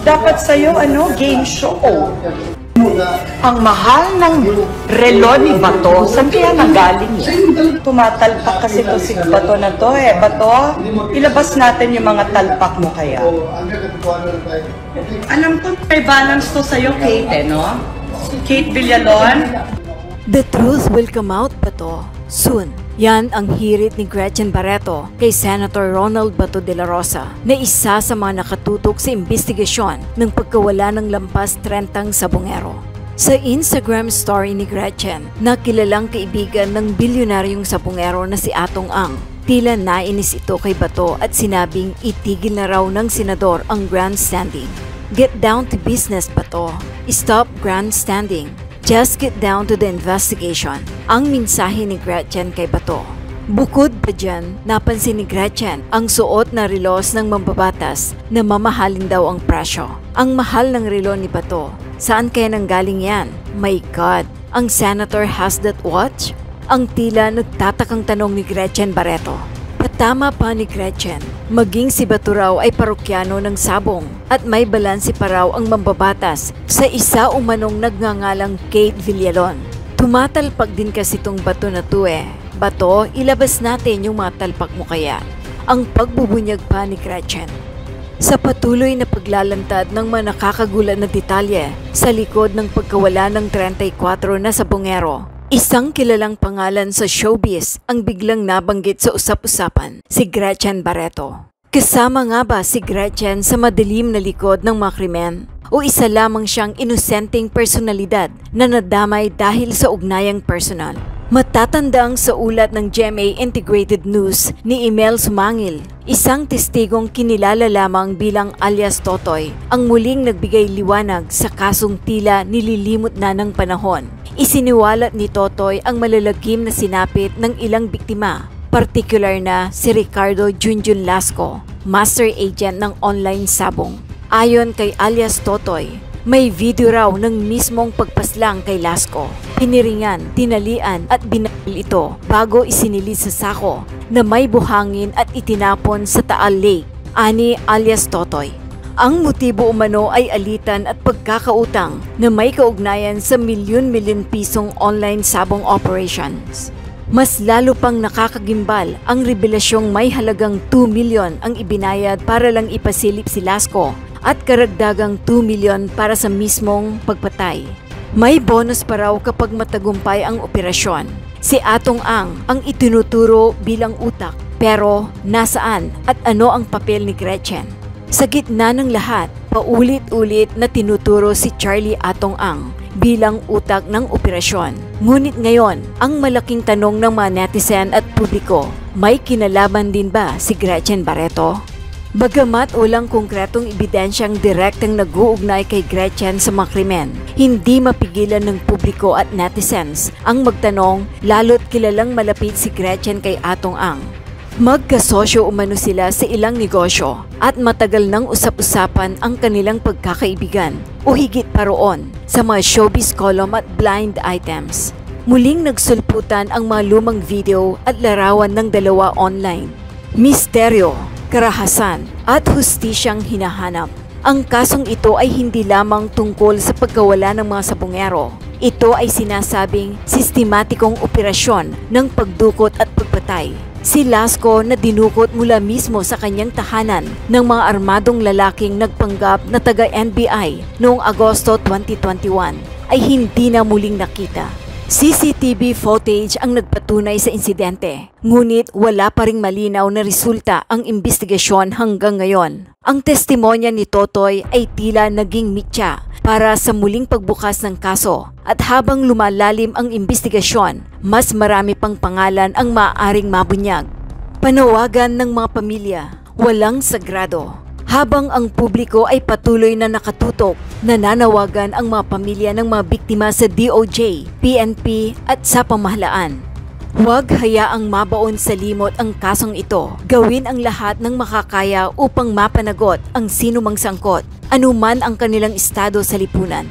Dapat sa'yo, game show. Ang mahal ng relo ni Bato, saan kaya nanggaling yan? Tumatalpak kasi to si Bato na to eh. Bato, ilabas natin yung mga talpak mo kaya. Alam ko, may balance to sa'yo, Kate, no? Kate Villalon. The truth will come out, Bato, soon. Yan ang hirit ni Gretchen Barreto kay Senator Ronald Bato de la Rosa na isa sa mga nakatutok sa investigasyon ng pagkawala ng lampas 30 sabongero. Sa Instagram story ni Gretchen na kilalang kaibigan ng bilyonaryong sabongero na si Atong Ang, tila nainis ito kay Bato at sinabing itigil na raw ng senador ang grandstanding. Get down to business, Bato. Stop grandstanding. Just get down to the investigation. Ang mensahe ni Gretchen kay Bato. Bukod pa dyan, napansin ni Gretchen ang suot na relos ng mambabatas na mamahalin daw ang presyo. Ang mahal ng relo ni Bato. Saan kaya nanggaling yan? My God! Ang senator has that watch? Ang tila nagtatakang tanong ni Gretchen Barreto. Patama pa ni Gretchen, maging si Bato raw ay parokyano ng Sabong at may balanse pa raw ang mambabatas sa isa umanong nagngangalang Kate Villalon. Tumatalpak din kasi tong Bato na to eh. Bato, ilabas natin yung mga talpak mo kaya. Ang pagbubunyag pa ni Gretchen. Sa patuloy na paglalantad ng mga nakakagulat na detalye sa likod ng pagkawala ng 34 na sabongero, isang kilalang pangalan sa showbiz ang biglang nabanggit sa usap-usapan, si Gretchen Barreto. Kasama nga ba si Gretchen sa madilim na likod ng mga krimen? O isa lamang siyang inosenteng personalidad na nadamay dahil sa ugnayang personal? Matatandaang sa ulat ng GMA Integrated News ni Emel Sumangil, isang testigong kinilala lamang bilang alias Totoy, ang muling nagbigay liwanag sa kasong tila nililimot na ng panahon. Isiniwalat ni Totoy ang malalagim na sinapit ng ilang biktima, partikular na si Ricardo Junjun Lasco, master agent ng online sabong. Ayon kay alias Totoy, may video raw ng mismong pagpaslang kay Lasco. Piniringan, tinalian at binaril ito bago isinilid sa sako na may buhangin at itinapon sa Taal Lake, ani alias Totoy. Ang motibo umano ay alitan at pagkakautang na may kaugnayan sa milyon-milyon pisong online sabong operations. Mas lalo pang nakakagimbal ang revelasyong may halagang 2 milyon ang ibinayad para lang ipasilip si Lasco at karagdagang 2 milyon para sa mismong pagpatay. May bonus pa raw kapag matagumpay ang operasyon. Si Atong ang itinuturo bilang utak, pero nasaan at ano ang papel ni Gretchen? Sa gitna ng lahat, paulit-ulit na tinuturo si Charlie Atong Ang bilang utak ng operasyon. Ngunit ngayon, ang malaking tanong ng mga netizen at publiko, may kinalaman din ba si Gretchen Barreto? Bagamat walang konkretong ebidensyang direktang nag-uugnay kay Gretchen sa mga krimen, hindi mapigilan ng publiko at netizens ang magtanong, lalo't kilalang malapit si Gretchen kay Atong Ang. Magkasosyo umano sila sa ilang negosyo at matagal nang usap-usapan ang kanilang pagkakaibigan o higit pa roon sa mga showbiz column at blind items. Muling nagsulputan ang mga lumang video at larawan ng dalawa online. Misteryo, karahasan at hustisyang hinahanap. Ang kasong ito ay hindi lamang tungkol sa pagkawala ng mga sabongero. Ito ay sinasabing sistematikong operasyon ng pagdukot at pagpatay. Si Lasco na dinukot mula mismo sa kanyang tahanan ng mga armadong lalaking nagpanggap na taga-NBI noong Agosto 2021 ay hindi na muling nakita. CCTV footage ang nagpatunay sa insidente, ngunit wala pa ring malinaw na resulta ang investigasyon hanggang ngayon. Ang testimonya ni Totoy ay tila naging mitya para sa muling pagbukas ng kaso at habang lumalalim ang investigasyon, mas marami pang pangalan ang maaaring mabunyag. Panawagan ng mga pamilya, walang sagrado. Habang ang publiko ay patuloy na nakatutok, nananawagan ang mga pamilya ng mga biktima sa DOJ, PNP at sa pamahalaan. Huwag hayaang mabaon sa limot ang kasong ito. Gawin ang lahat ng makakaya upang mapanagot ang sinumang sangkot, anuman ang kanilang estado sa lipunan.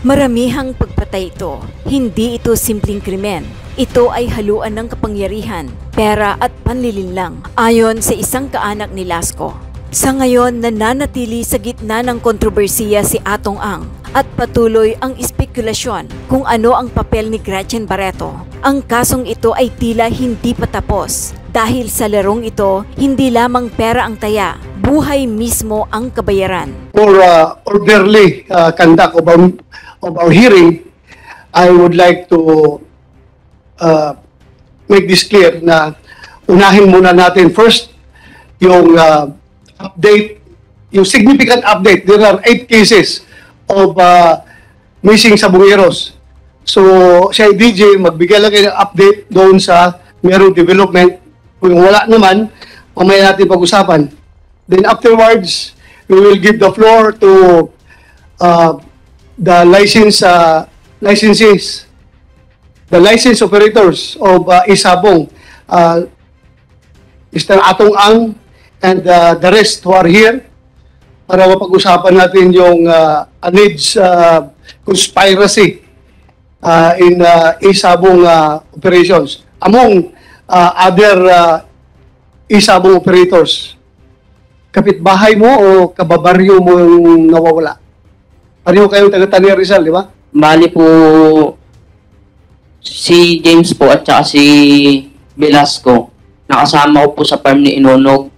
Maramihang pagpatay ito. Hindi ito simpleng krimen. Ito ay haluan ng kapangyarihan, pera at panlilinlang, ayon sa isang kaanak ni Lasco. Sa ngayon, nananatili sa gitna ng kontrobersiya si Atong Ang at patuloy ang espekulasyon kung ano ang papel ni Gretchen Barreto. Ang kasong ito ay tila hindi pa tapos dahil sa larong ito, hindi lamang pera ang taya, buhay mismo ang kabayaran. For orderly conduct of our hearing, I would like to make this clear na unahin muna natin first yung update, yung significant update. There are 8 cases of missing sabungeros. So, siya DJ, magbigay lang kayo ng update doon sa merong development. Kung wala naman, mamaya natin pag-usapan. Then afterwards, we will give the floor to the licenses, the license operators of Isabong, Mr. Atong Ang, and the rest who are here para mapag-usapan natin yung alleged conspiracy in Isabong operations among other Isabong operators. Kapitbahay mo o kababaryo mo yung nawawala? Pareho kayong taga-Tania Rizal, di ba? Bali po si James po at saka si Velasco. Nakasama ko po sa farm ni Inonog.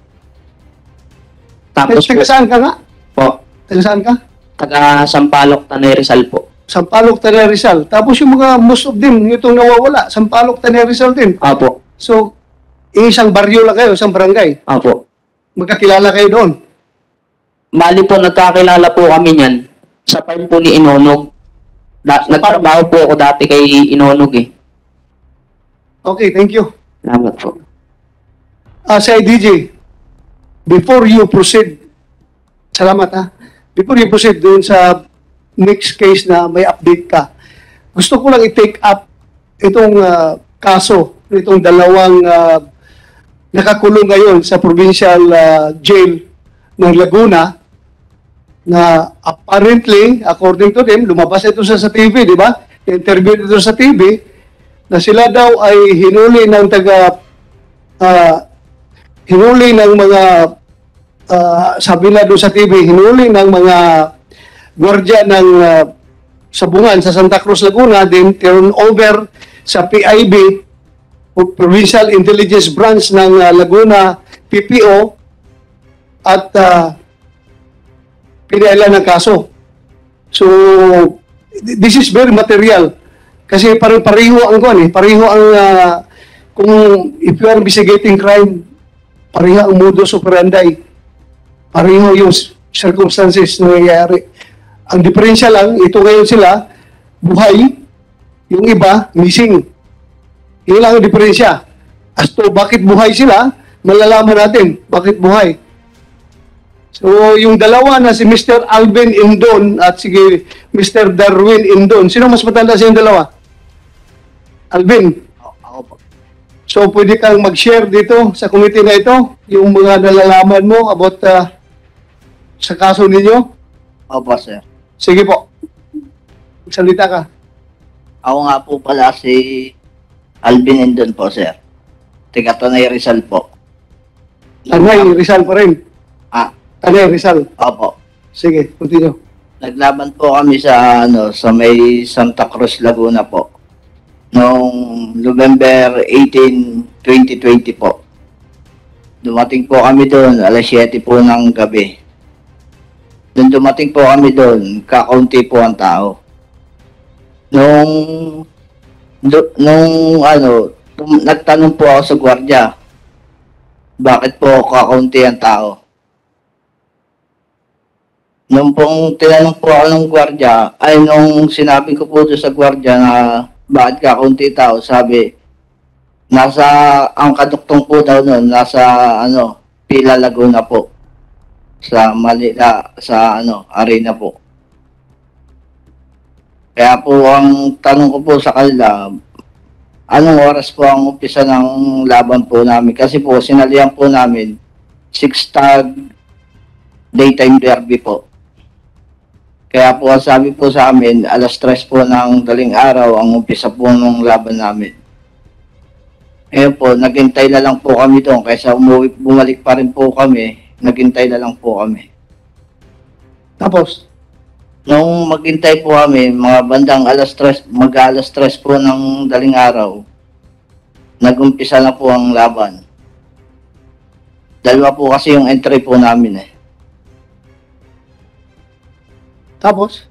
Tapos Taga saan ka nga? po, Taga saan ka? taga Sampaloc, Tanay Rizal po. Sampaloc, Tania Rizal. Tapos yung mga most of them, itong nawawala, Sampaloc, Tania Rizal din. Apo, So, isang baryo lang kayo, isang barangay. apo. Magkakilala kayo doon. Bali po, nagkakilala po kami niyan sa farm po ni Inonog. Nagtrabaho po ako dati kay Inonog eh. Okay, thank you. Salamat po. Sa DJ, before you proceed, salamat ha, before you proceed doon sa next case na may update ka, gusto ko lang i-take up itong kaso, itong dalawang nakakulong ngayon sa provincial jail ng Laguna na apparently, according to them, lumabas ito sa TV, di ba? Interview ito sa TV na sila daw ay hinuli ng hinuli ng mga sabi na doon sa TV, hinuli ng mga gwardiya ng sabungan sa Santa Cruz, Laguna, then turn over sa PIB, Provincial Intelligence Branch ng Laguna, PPO, at pinailan ng kaso. So, this is very material. Kasi pareho ang pareho ang, kung if you are investigating crime, pareho ang modus operandi. Pareho yung circumstances na nangyayari. Ang diferensya lang, ito ngayon sila, buhay, yung iba, missing. Yun lang ang diferensya. As to bakit buhay sila, malalaman natin bakit buhay. So, yung dalawa na si Mr. Alvin Indon at si Mr. Darwin Indon, sino mas matanda sa yung dalawa? Alvin? Ako po. So, pwede kang mag-share dito sa committee na ito, yung mga nalalaman mo about sa kaso ninyo? Opo, sir. Sige po. Salita ka. Ako nga po pala si Alvin Indon po, sir. Tiga Tanay Rizal po. Tanay, Rizal pa rin. Ah, Tanay, Rizal. opo. Sige, continue. Naglaban po kami sa sa may Santa Cruz, Laguna po. Noong November 18, 2020 po. Dumating po kami doon, alas 7 po ng gabi. Doon dumating po kami doon, kakaunti po ang tao. Nagtanong po ako sa gwardiya, bakit po kakaunti ang tao? Nung pong tinanong po ako ng gwardiya, nung sinabi ko po doon sa gwardiya na bakit kakaunti tao, sabi, ang kaduktong po daw noon, nasa Pila Laguna po. Sa Manila, sa arena po. Kaya po ang tanong ko po sa kanila, anong oras po ang umpisa ng laban po namin? Kasi po sinalihan po namin 6-tag daytime derby po. Kaya po ang sabi po sa amin, alas 3 po ng daling araw ang umpisa po ng laban namin. Ngayon po, naghintay na lang po kami doon kaysa bumalik pa rin po kami. naghintay na lang po kami. Tapos, Nung maghintay po kami, mga bandang mag-alas 3 po ng daling araw, nag-umpisa na po ang laban. Dalawa po kasi yung entry po namin eh. tapos,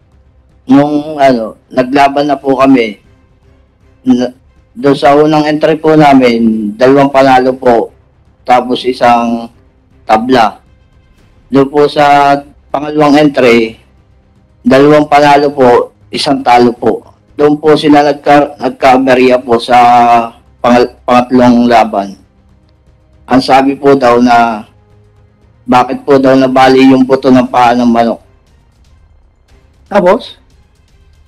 Nung naglaban na po kami, doon sa unang entry po namin, 2 panalo po, tapos isang tabla. Doon po sa pangalawang entry, 2 panalo po, isang talo po. Doon po sila nagka-aberya po sa pangatlong laban. Ang sabi po daw na bakit po daw nabali yung buto ng paa ng manok. tapos,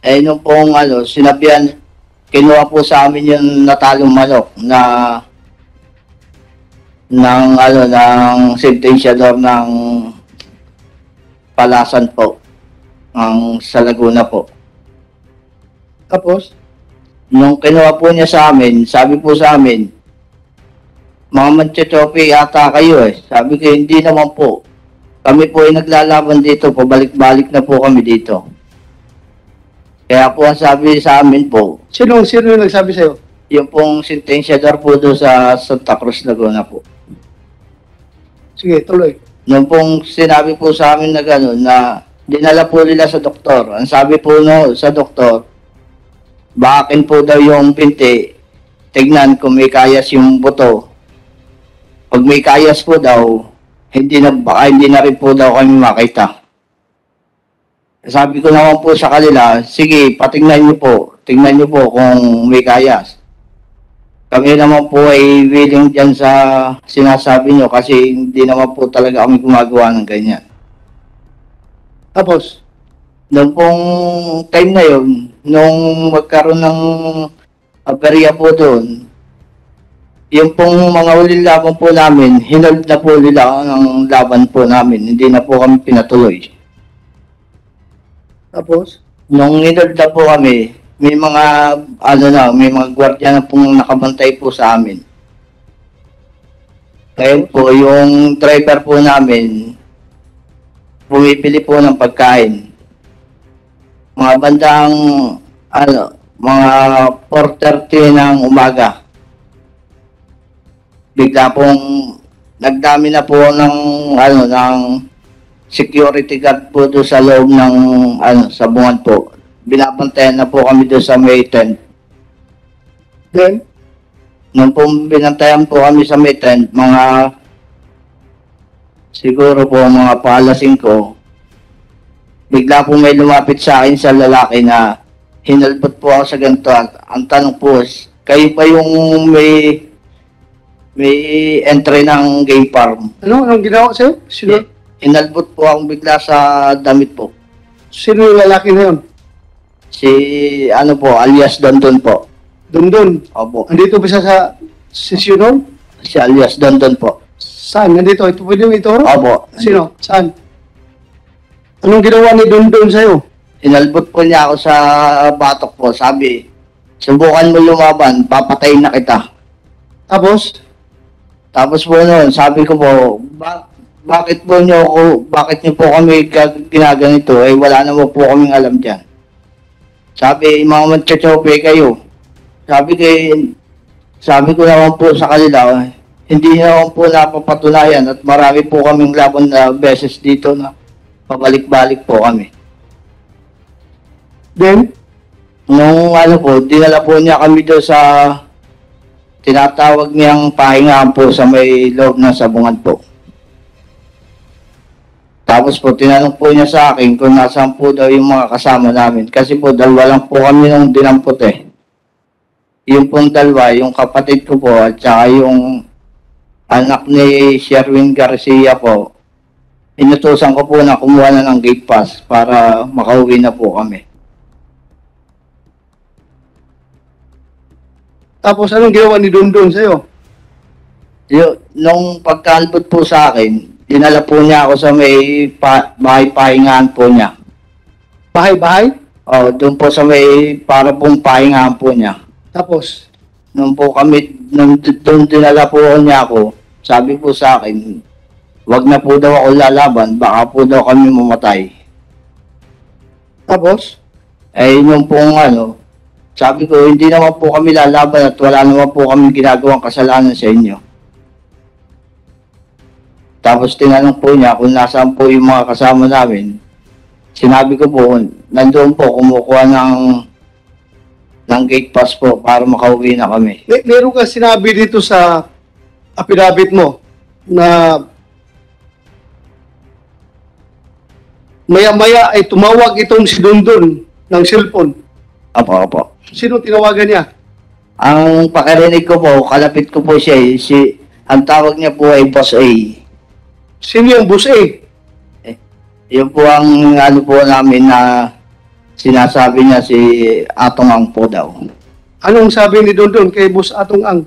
Nung pong sinabihan, kinuha po sa amin yung natalong manok na ng sentensyador ng Palasan po, sa Laguna po. tapos, Nung kinuha po niya sa amin, sabi po sa amin, mga manchachope ata kayo eh. Sabi ko, hindi naman po. Kami po ay naglalaban dito, pabalik-balik na po kami dito. Kaya po ang sabi sa amin po, sino yung nagsabi sa'yo? yung pong sentensyador po doon sa Santa Cruz, Laguna po. Sige, tuloy. Nung pong sinabi po sa amin na gano'n, na dinala po nila sa doktor. Ang sabi po sa doktor, baakin po daw yung binti, tignan kung may kayas yung buto. Pag may kayas po daw, baka hindi na rin po daw kami makita. Sabi ko naman po sa kanila, sige, patingnan niyo po. Tingnan niyo po kung may kayas. Kami naman po ay willing dyan sa sinasabi niyo kasi hindi naman po talaga kami gumagawa ng ganyan. Tapos, Noong pong time na yun, nung magkaroon ng aberya po doon, yung pong mga uling laban po namin, hinold na po nila ang laban po namin. Hindi na po kami pinatuloy. tapos, Nung hinold na po kami, may mga, may mga gwardiya na pong nakabantay po sa amin. Kaya po, yung driver po namin, bumibili po ng pagkain. Mga bandang, mga 4:30 ng umaga. Bigla pong nagdami na po ng security guard po doon sa loob ng sa bungan po. Binabantayan na po kami doon sa May 10. then, Nung po binantayan po kami sa May 10, mga siguro po mga paalas 5, bigla po may lumapit sa akin sa lalaki na hinalbot po ako sa ganito. Ang tanong po, kayo pa yung may entry ng game farm. anong ginawa sa'yo? Hinalbot po akong bigla sa damit po. Sino yung lalaki na yun? Si, alias Dondon po. Dundun. Opo. Andito ba siya sa sesyonon? Si alias Dondon po. Saan? Nandito? Ito pwede yung ituro? Opo. Sino? Saan? Anong ginawa ni Dundun sa'yo? Hinalbot po niya ako sa batok po. Sabi, subukan mo lumaban, papatayin na kita. Tapos, Po noon, sabi ko po, bakit niyo po kami ginaganito? Eh, wala naman po kaming alam dyan. Sabi, mga manchachope kayo. Sabi ko naman po sa kanila, hindi naman po napapatunayan at marami po kaming laban na beses dito na pabalik-balik po kami. then, Nung dinala po niya kami doon sa tinatawag niyang pahingaan po sa may loob ng sabungan po. Tapos po, tinanong po niya sa akin kung nasaan po daw yung mga kasama namin. Kasi po, 2 lang po kami nung dinampot eh. Yung pong 2, yung kapatid ko po at saka yung anak ni Sherwin Garcia po, inutusan ko po na kumuha na ng gate pass para makauwi na po kami. tapos anong ginawa ni Dundun sa'yo? Nung pagkalbot po sa akin, dinala po niya ako sa may bahay pahingahan po niya. Bahay-bahay? Doon po sa may para pong pahingahan po niya. Tapos, Nung doon dinala po niya ako, sabi po sa akin, wag na po daw ako lalaban, baka po daw kami mamatay. Tapos, Yung pong sabi ko, hindi naman po kami lalaban at wala naman po kami ginagawang kasalanan sa inyo. Tapos tinanong po niya kung nasaan po yung mga kasama namin. Sinabi ko po, nandoon po, kumukuha ng gate pass po para makauwi na kami. meron ka sinabi dito sa affidavit mo na maya-maya ay tumawag itong si Dondon ng cellphone. Opo. Sino tinawagan niya? Ang pakarinig ko po, kalapit ko po siya ang tawag niya po ay Boss A. Sino yung boss A? Yun po ang po namin na sinasabi niya si Atong Ang po daw. Anong sabi ni Dondon kay boss Atong Ang?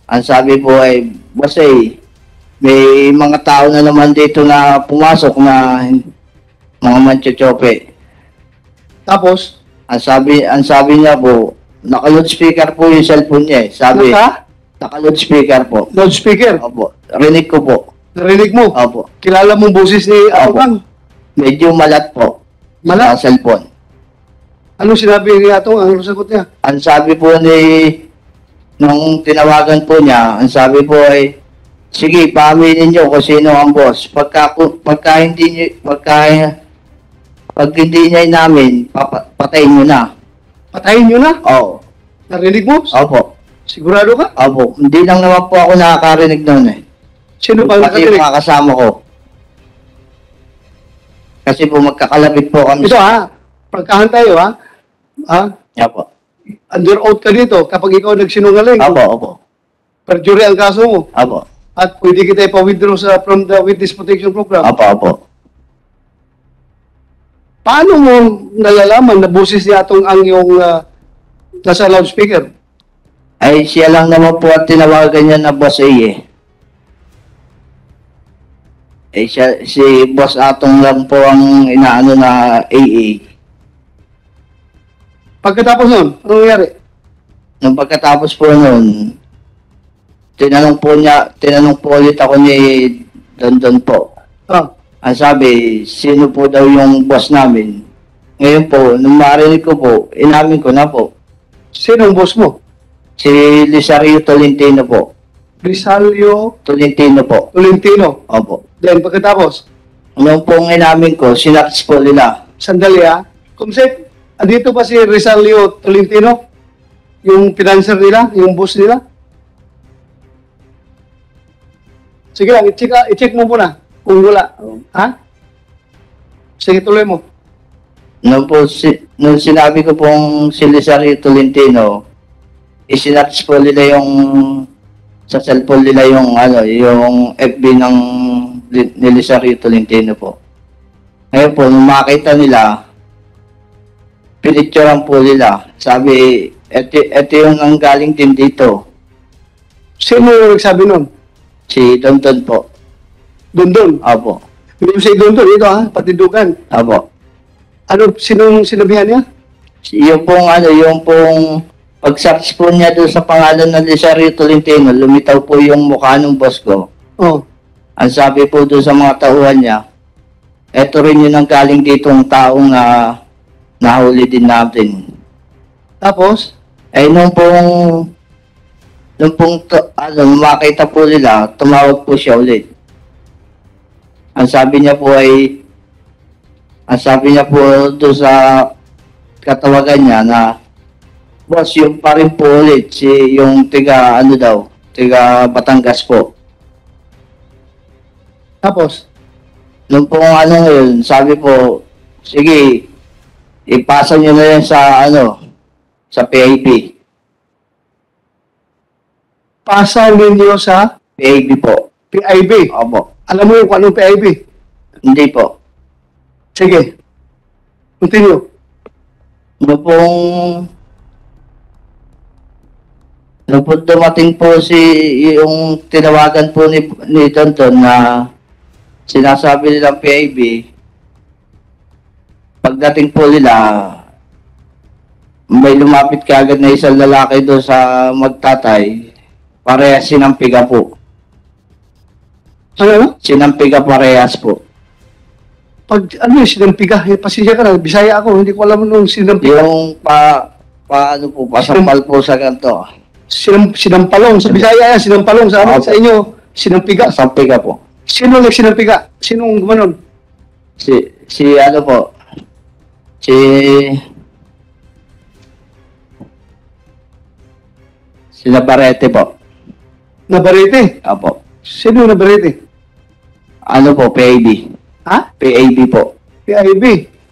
Ang sabi po ay, Boss A, may mga tao na naman dito na pumasok na mga manchochope. Tapos, Ang sabi niya po, naka-loudspeaker po yung cellphone niya eh. Sabi, naka-loudspeaker po. loudspeaker. Opo, rinig ko po. Narinig mo? Opo. Kilala mong boses ni Atong Opo. Ang? Medyo malat po. Malat? Sa cellphone. Anong sinabi ni Atong Ang? Anong sagot niya? Ang sabi po nung tinawagan po niya, ang sabi po ay, sige, paaminin niyo kung sino ang boss. Pag hindi niya namin, patayin niyo na. Patayin nyo na? Oo. Narinig mo? Opo. Sigurado ka? Opo. Hindi lang naman po ako nakakarinig noon eh. Sino ba Pati yung nakarinig? mga kasama ko. Kasi po magkakalapit po kami. Ito pagkahan tayo Opo. under oath ka dito kapag ikaw nagsinungaling. Opo. Perjury ang kaso mo. Opo. At pwede kita ipa-withdraw from the Witness Protection Program. Opo. Paano mo nalalaman na boses ni Atong Ang yung nasa loudspeaker? Ay, siya lang naman po at tinawagan niya na Boss A eh. Si Boss Atong lang po ang inaano na AA. Pagkatapos nun, ano nangyari? Nung pagkatapos po nun, tinanong po ulit ako ni Dondon po. Ang sabi, sino po daw yung boss namin? Ngayon po, nung marinig ko po, inamin ko na po. Sino ang boss mo? Si Lisario Tolentino po. Rizalio Tolentino po. Tolentino. Opo. Then pagkatapos, Nung pong inamin ko, sinats po nila. sandali Kumsek, andito pa si Rizalio Tolentino? Yung financer nila? Yung boss nila? Sige lang, i-check mo muna kung wala. Sige, tuloy mo. Nung sinabi ko pong si Lisario Tolentino, isinats po nila sa cellphone nila yung FB ni Lisario Tolentino po. Ngayon po, nung makita nila, pinicturean po nila. Sabi, eto yung nanggaling din dito. Sino yung nagsabi nun? Si Dondon po. Dondon. Apo. Hindi si Dondon, ito patindugan. Apo. Sinong sinabihan niya? Yung pong pag-search po niya doon sa pangalan ng Lisario Tolentino, lumitaw po yung mukha ng boss ko. Ang sabi po doon sa mga tauhan niya, eto rin yun ang galing ditong taong na nahuli din natin. Tapos? Makita po nila, tumawag po siya ulit. Ang sabi niya po doon sa katawagan niya na, boss, yung pa rin po ulit, yung tiga Batangas po. Tapos? Nung pong ngayon, sabi po, sige, ipasa niyo na yan sa PIB. Pasa ninyo sa PIB po. PIB. Opo. Alam mo yung kung anong PIB? Hindi po. Sige. Continue. Nung po dumating po yung tinawagan po ni Tonton na sinasabi nilang PIB, pagdating po nila, may lumapit kaagad na isang lalaki doon sa magtatay, parehas sinampiga po. Ano? Sinampiga parehas po. Pag ano yung sinampiga, pasensya ka na, Bisaya ako, hindi ko alam nung sinampiga. Yung paano po, pasampal po sa ganito. Sinampalong, sa Bisaya yan, sinampalong, sa amin, sa inyo, sinampiga. Sampiga po. Sino nagsinampiga? Sinong gumanon? Si ano po, si Navarrete po. Nabarete. Apo. Sino Nabarete? Ano po, PAB. Ha? PAB po. PIB.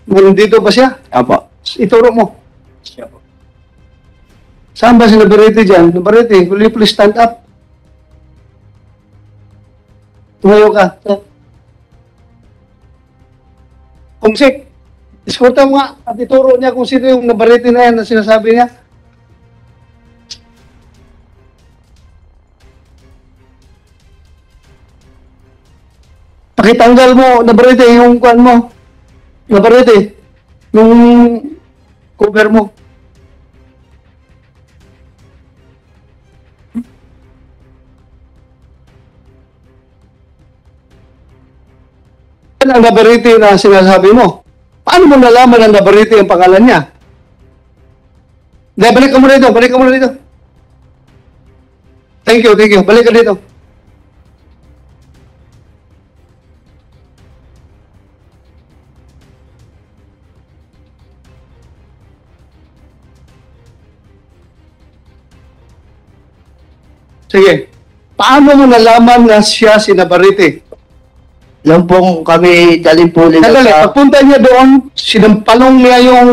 Nandito ba siya? Apo. Ituro mo. Siya po. Saan ba si Nabarete dyan? Nabarete, will you please stand up? Tumayo ka. Kumsik, iskurta mo nga at ituro niya kung sino yung Nabarete na yan na sinasabi niya. Pakitanggal mo, Nabarete, yung kuan mo. Nabarete, yung cover mo. Yan ang Nabarete na sinasabi mo. Paano mo nalaman ang Nabarete ang pangalan niya? Hindi, balik ka muna dito, balik ka muna dito. Thank you, balik ka dito. Sige. Paano mo nalaman na siya si Nabarete? Lang pong kami daling po nila Sandali, sa... pagpunta niya doon, sinampalong niya yung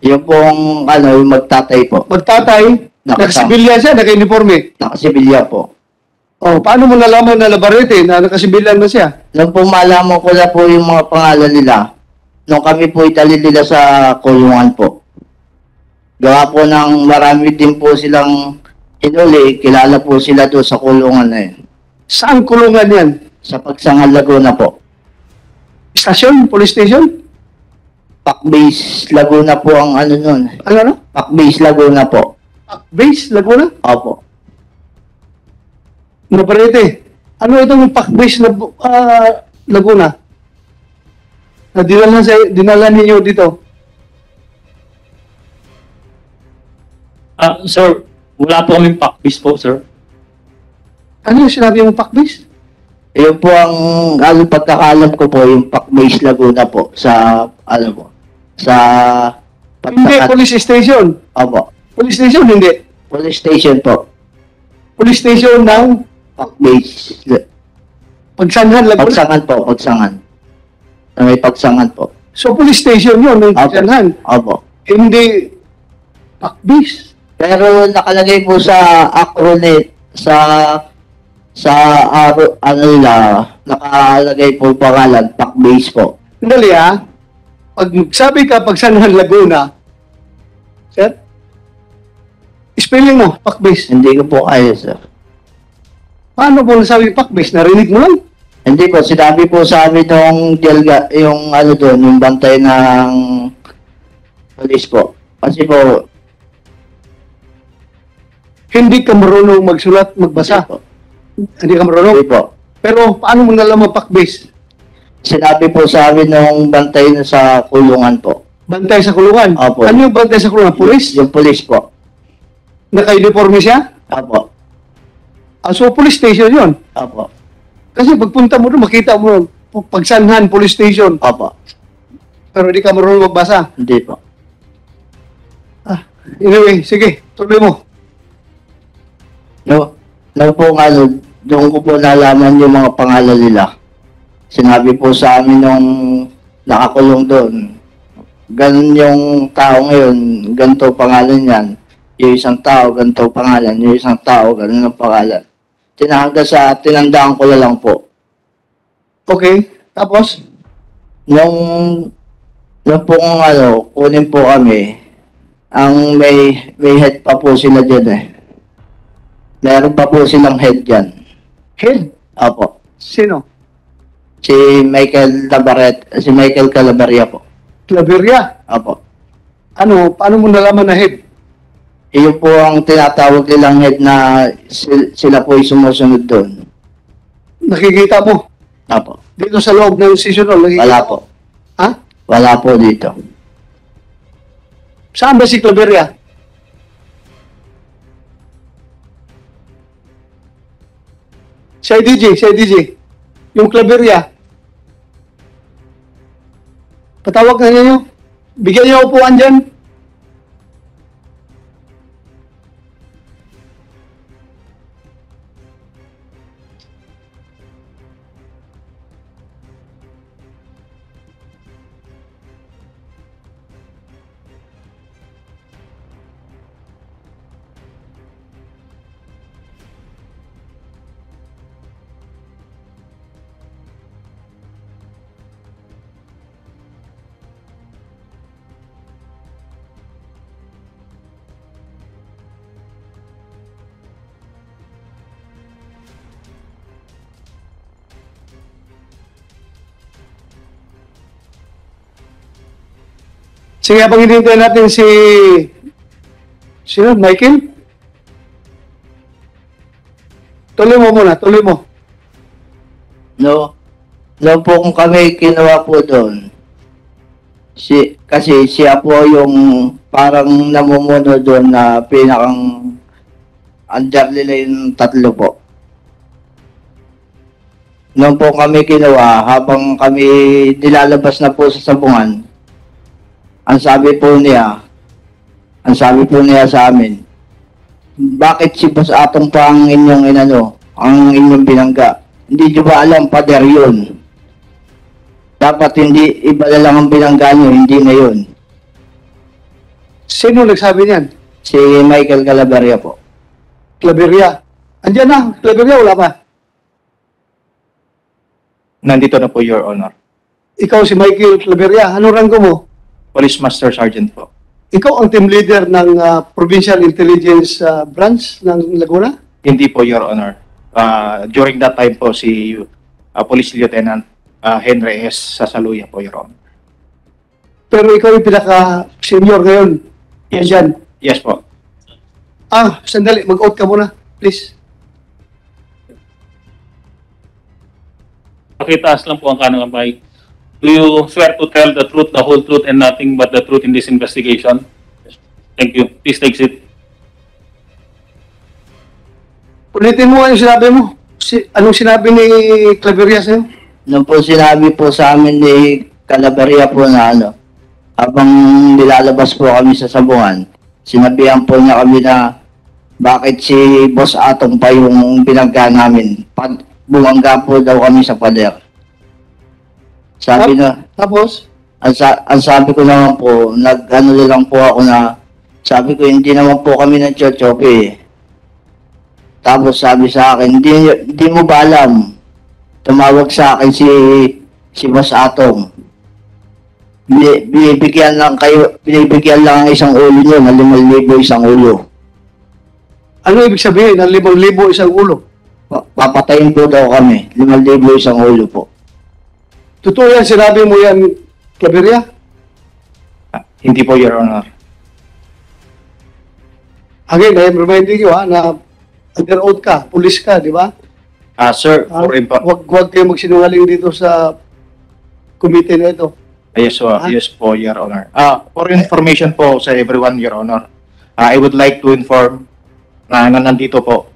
Yung pong, ano, yung magtatay po. magtatay, nakasibilya siya, naka-uniforme. Nakasibilya po. Oh, paano mo nalaman na Nabarete na nakasibilyan na siya? Nung po malaman ko na po yung mga pangalan nila, nung kami po italin nila sa kulungan po. Gawa po ng marami din po silang hinuli, kilala po sila doon sa kulungan na yun. Saan kulungan yan? Sa Pagsangan Laguna po. Station? Police station? Pakbase Laguna po ang ano nun. Ano? Pakbase Laguna po. Base, Laguna? Opo. Nabarete. Ano itong Pac-base na Laguna? Na dinala ninyo dito? Sir, wala po kaming pack-base po, sir. Ano yung sinabi mong Pac-base? Yun po ang ano pagkakalam ko po, yung Pakbase Laguna po sa ano po. Sa Hindi, police station. Opo. Police station, hindi. Police station po. Police station ng Pakbase. Pagsangan, Laguna. Pagsangan po, Pagsangan. Na may Pagsangan po. So, police station yun, ng Pagsangan. Opo. Hindi Pac-base. Pero nakalagay po sa acronet ano nila, nakalagay po pangalan, Pakbase po. Sandali pag sabi ka Pagsangan, Laguna, sir, spelling mo, Pac-base. Hindi ko po kaya, sir. Paano mo nasabi Pac-base? Narinig mo lang? Hindi po, sinabi po sa amin nung yung ano doon, yung bantay ng police po. Kasi po, Hindi ka marunong magsulat, magbasa. Hindi ka marunong? hindi po. Pero paano mo nalaman Pac-base? Sinabi po sa amin nung bantay na sa kulungan po. Bantay sa kulungan? Opo. Ano yung bantay sa kulungan? Police? Yung police po. Naka-uniforme siya? Opo. So, police station yun. Opo. Kasi pagpunta mo doon, makita mo doon, Pagsanhan, police station. Opo. Pero hindi ka marunong magbasa. Hindi po. Anyway, sige, tuloy mo. No po ano, doon ko po nalaman yung mga pangalan nila. Sinabi po sa amin nung nakakulong doon, ganun yung tao ngayon, ganito pangalan yan. Yung isang tao, ganito pangalan. Yung isang tao, ganun ang pangalan. Tinandaan ko na lang po. Okay, tapos? Nung pong ano, kunin po kami, ang may head pa po sila dyan eh. Meron pa po silang head dyan. Head? Opo. Sino? Si Michael Calabaria po. Claveria? Opo. Ano, paano mo nalaman na head? Iyon po ang tinatawag nilang head na sila po ay sumusunod doon. Nakikita mo? Apo. Dito sa loob ng session hall, nakikita Wala mo? po. Ha? Wala po dito. Saan ba si Claveria? Si IDG. Yung Claveria. Patawag na niyo. Bigyan niyo upuan dyan. Sige, habang hinihintay natin si... Sino? Michael? Tuloy mo muna, tuloy mo. No. Doon po kung kami kinuha po doon. Kasi siya po yung parang namumuno doon na pinakang under nila yung tatlo po. Noon po kami kinuha, habang kami nilalabas na po sa sabungan, ang sabi po niya sa amin, bakit si Boss Atong pa ang inyong ang inyong binangga? Hindi nyo ba alam, pader yun? Dapat hindi, iba na lang ang binangga nyo, hindi na yun. Sino nagsabi niyan? Si Michael Calaveria po. Claveria. Andiyan na, Claveria, wala pa. Nandito na po, Your Honor. Ikaw si Michael Claveria, anong ranggo mo? Police Master Sergeant po. Ikaw ang team leader ng Provincial Intelligence Branch ng Laguna? Hindi po, Your Honor. During that time po, si Police Lieutenant Henry S. Sasaluya po, Your Honor. Pero ikaw yung pinaka-senior ngayon. Yes. Yan. Yes po. Sandali, mag-out ka muna, please. Pakitaas lang po ang kanang mic. Do you swear to tell the truth, the whole truth, and nothing but the truth in this investigation? Thank you. Please take seat. Ulitin mo yung sinabi mo. Anong sinabi ni Claveria sa'yo? Nung po sinabi po sa amin ni Calaveria po na habang nilalabas po kami sa sabungan, sinabihan po niya kami na bakit si Boss Atong pa yung binangga namin. Bumangga po daw kami sa pader. Sabi na, Tapos? ang sabi ko naman po, lang po ako na, sabi ko hindi naman po kami ng chochope. Tapos sabi sa akin, hindi mo ba alam? Tumawag sa akin si Boss Atong. Binibigyan lang ang isang ulo nyo, na 5,000 isang ulo. Ano ibig sabihin ng 5,000 isang ulo? Papatayin po daw kami, 5,000 isang ulo po. Totoo yan, sinabi mo yan, Claveria? Hindi po, Your Honor. Again, I am reminding you na under oath ka, pulis ka, di ba? Sir, for Huwag kayo magsinungaling dito sa committee na ito. Yes po, Your Honor. For information po sa everyone, Your Honor, I would like to inform na nandito po,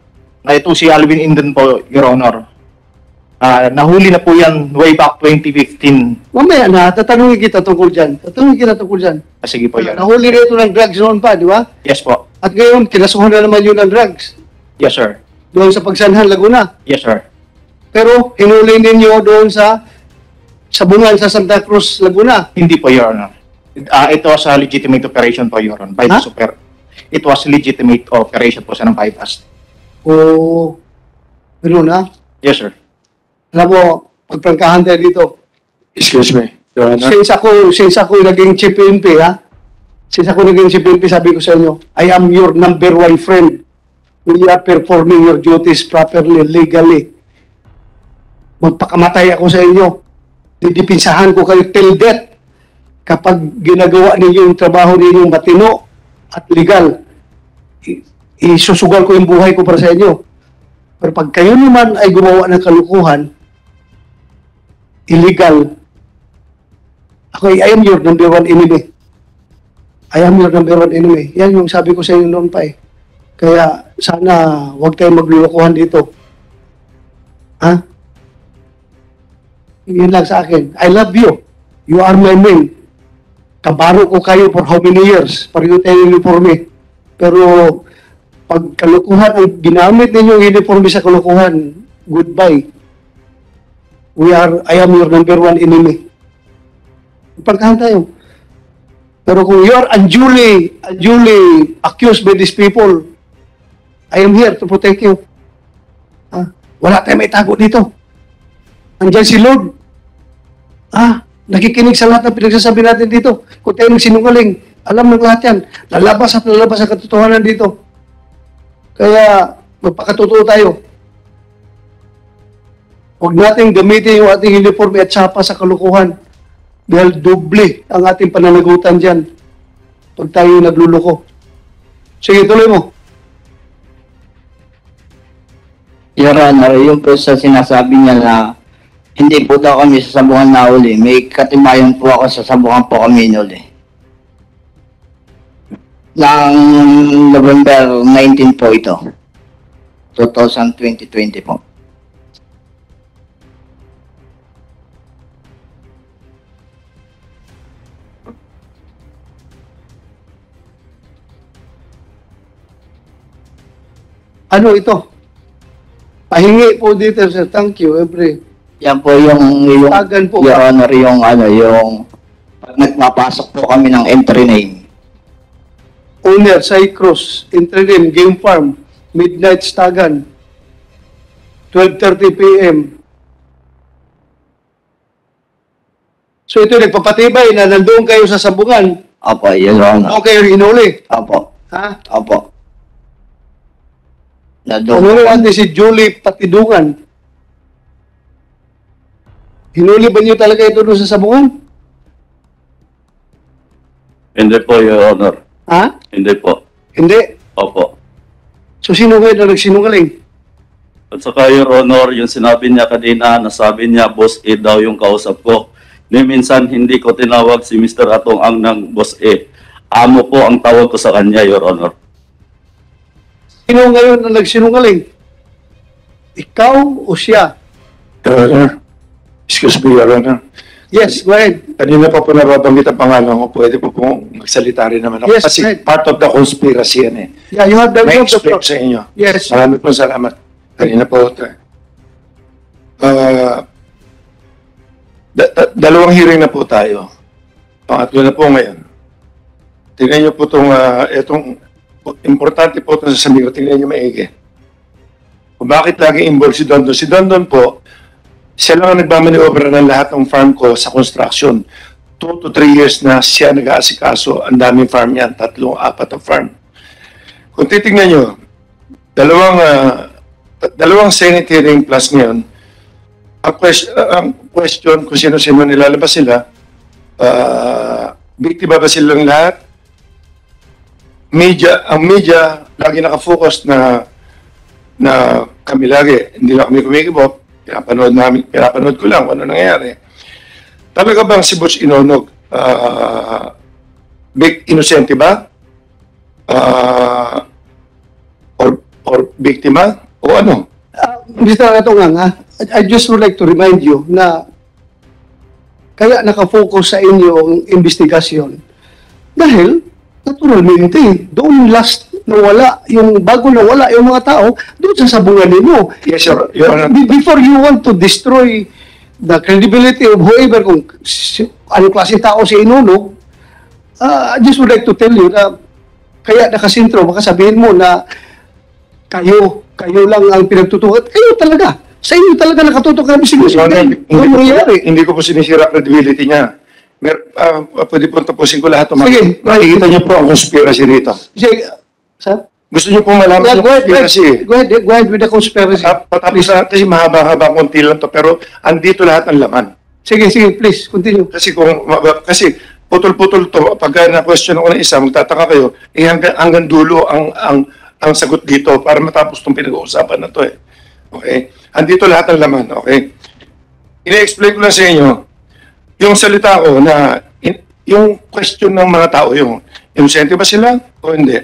na ito si Alvin Inden po, Your Honor. Nahuli na po yan way back 2015. Mamaya na, tatanungin kita tungkol dyan. Sige po, Your Honor. Nahuli na ito ng drugs noon pa, di ba? Yes po. At ngayon, kinasuhan na naman yun ng drugs. Yes, sir. Doon sa Pagsanhan, Laguna. Yes, sir. Pero, hinuli ninyo doon sa Sabungan sa Santa Cruz, Laguna. Hindi po, Your Honor. It was a legitimate operation po, Your Honor. By the It was legitimate operation po sa ng bypass. Ano na? Yes, sir. Alam mo, pagprangkahan tayo dito. Excuse me, Your Honor. Since ako naging Chief PNP, sabi ko sa inyo, I am your number one friend. You are performing your duties properly, legally. Magpakamatay ako sa inyo. Didipinsahan ko kayo till death. Kapag ginagawa ninyo yung trabaho ninyo matino at legal, isusugal ko yung buhay ko para sa inyo. Pero pag kayo naman ay gumawa ng kalukuhan, illegal, I am your number one enemy. I am your number one enemy. Yan yung sabi ko sa inyo noon pa eh. Kaya sana huwag tayong maglulukuhan dito. Ha? Yun lang sa akin. I love you. You are my man. Kabaro ko kayo for how many years? Pareho tayong uniforme. Pero pag kalukuhan ang ginamit ninyo yung uniforme sa kalukuhan, goodbye. I am your number one enemy. Pagkahan tayo. Pero kung you are unduly accused by these people, I am here to protect you. Wala tayong maitago dito. Andiyan si Lord. Nakikinig sa lahat ng pinagsasabi natin dito. Kung tayo nagsinungaling, alam ng lahat yan. Lalabas at lalabas ang katotohanan dito. Kaya, magpakatotoo tayo. Huwag natin gamitin yung ating uniforme at sapa sa kalukuhan. Dahil doble ang ating pananagutan dyan pag tayo nagluloko. Sige, tuloy mo. Your Honor, yung po sa sinasabi niya na hindi po daw kami sa sabungan na uli. May katibayan po ako sa sabungan po kami inuli. Ng November 19 po ito. 2020 po. Ano ito? Pahingi po dito, sir. Thank you, every. Yan po yung Tagan po Your ba? Honor, yung pag nagpapasok po kami ng entry name. Owner, Cycross, entry name, Game Farm, Midnight Stagan, 12:30 p.m. So ito nagpapatibay na nandoon kayo sa sabungan. Opo, Your Honor. O kayo inuli. Opo. Ha? Opo. Umuli natin si Julie Patidungan. Hinuli ba niyo talaga ito doon sa sabungan? Hindi po, Your Honor. Ha? Hindi po. Hindi. Opo. So sino kayo na nagsinungaling? At saka, Your Honor, yung sinabi niya kanina, nasabi niya, Boss A daw yung kausap ko. Ni minsan, hindi ko tinawag si Mr. Atong Ang ng Boss A. Amo po ang tawag ko sa kanya, Your Honor. Sino ngayon na nagsinungaling? Ikaw o siya? Your Honor, excuse me, Your Honor. Yes, go ahead. Kanina pa po nababanggit ang pangalan ko. Pwede po pong magsalita rin naman ako. Yes, Kasi right. part of the conspiracy yan eh. Yeah, you have the May you have the explain floor. sa inyo. Yes. Marami po salamat. Kanina po. Dalawang hearing na po tayo. Pangatlo na po ngayon. Tingnan niyo po itong importante po itong sasabihin ko. Tingnan niyo maigi. Kung bakit lagi involved si Dondon. Si Dondon po, siya lang ang nagmamaniobra ng lahat ng farm ko sa construction. 2 to 3 years na siya nag-aasikaso. Ang daming farm niyan, 3, 4 na farm. Kung titignan nyo, dalawang Senate hearing plus ngayon, ang question kung sino-sino nilalabas sila, biktima ba silang lahat? Ang media, lagi nakafocus na kami lagi, hindi na kami kumikibok. Pinapanood ko lang kung ano nangyayari. Talaga bang si Butch Inonog inosente ba? Or biktima? O ano? Mr. Atongang, I just would like to remind you na kaya nakafocus sa inyo ang investigasyon. Dahil, naturalmente, doon last nawala, bago nawala yung mga tao, doon sa sabungan ninyo. Yes, Your Honor. Before you want to destroy the credibility of whoever, kung anong klaseng tao si Inonog, I just would like to tell you na kaya nakasintro, baka sabihin mo na kayo lang ang pinagtutukan. Kayo talaga. Sa inyo talaga nakatutok na Your Honor, nangyayari. hindi ko po sinisira credibility niya. Pwede po tapusin ko lahat. Sige. Makikita niyo po ang conspiracy rito. Sige, sir? Gusto niyo pong malaman Yeah, yung conspiracy. go ahead with the conspiracy. Patapos na, kasi mahaba-haba konti lang to, pero andito lahat ng laman. Sige, please, continue. Kasi putol-putol to, pagka na-question ako ng isa, magtataka kayo, hanggang dulo ang sagot dito para matapos itong pinag-uusapan na to eh. Okay? Andito lahat ng laman. Okay? Ine-explain ko lang sa inyo, yung salita ko na yung question ng mga tao, yung inosente ba sila o hindi.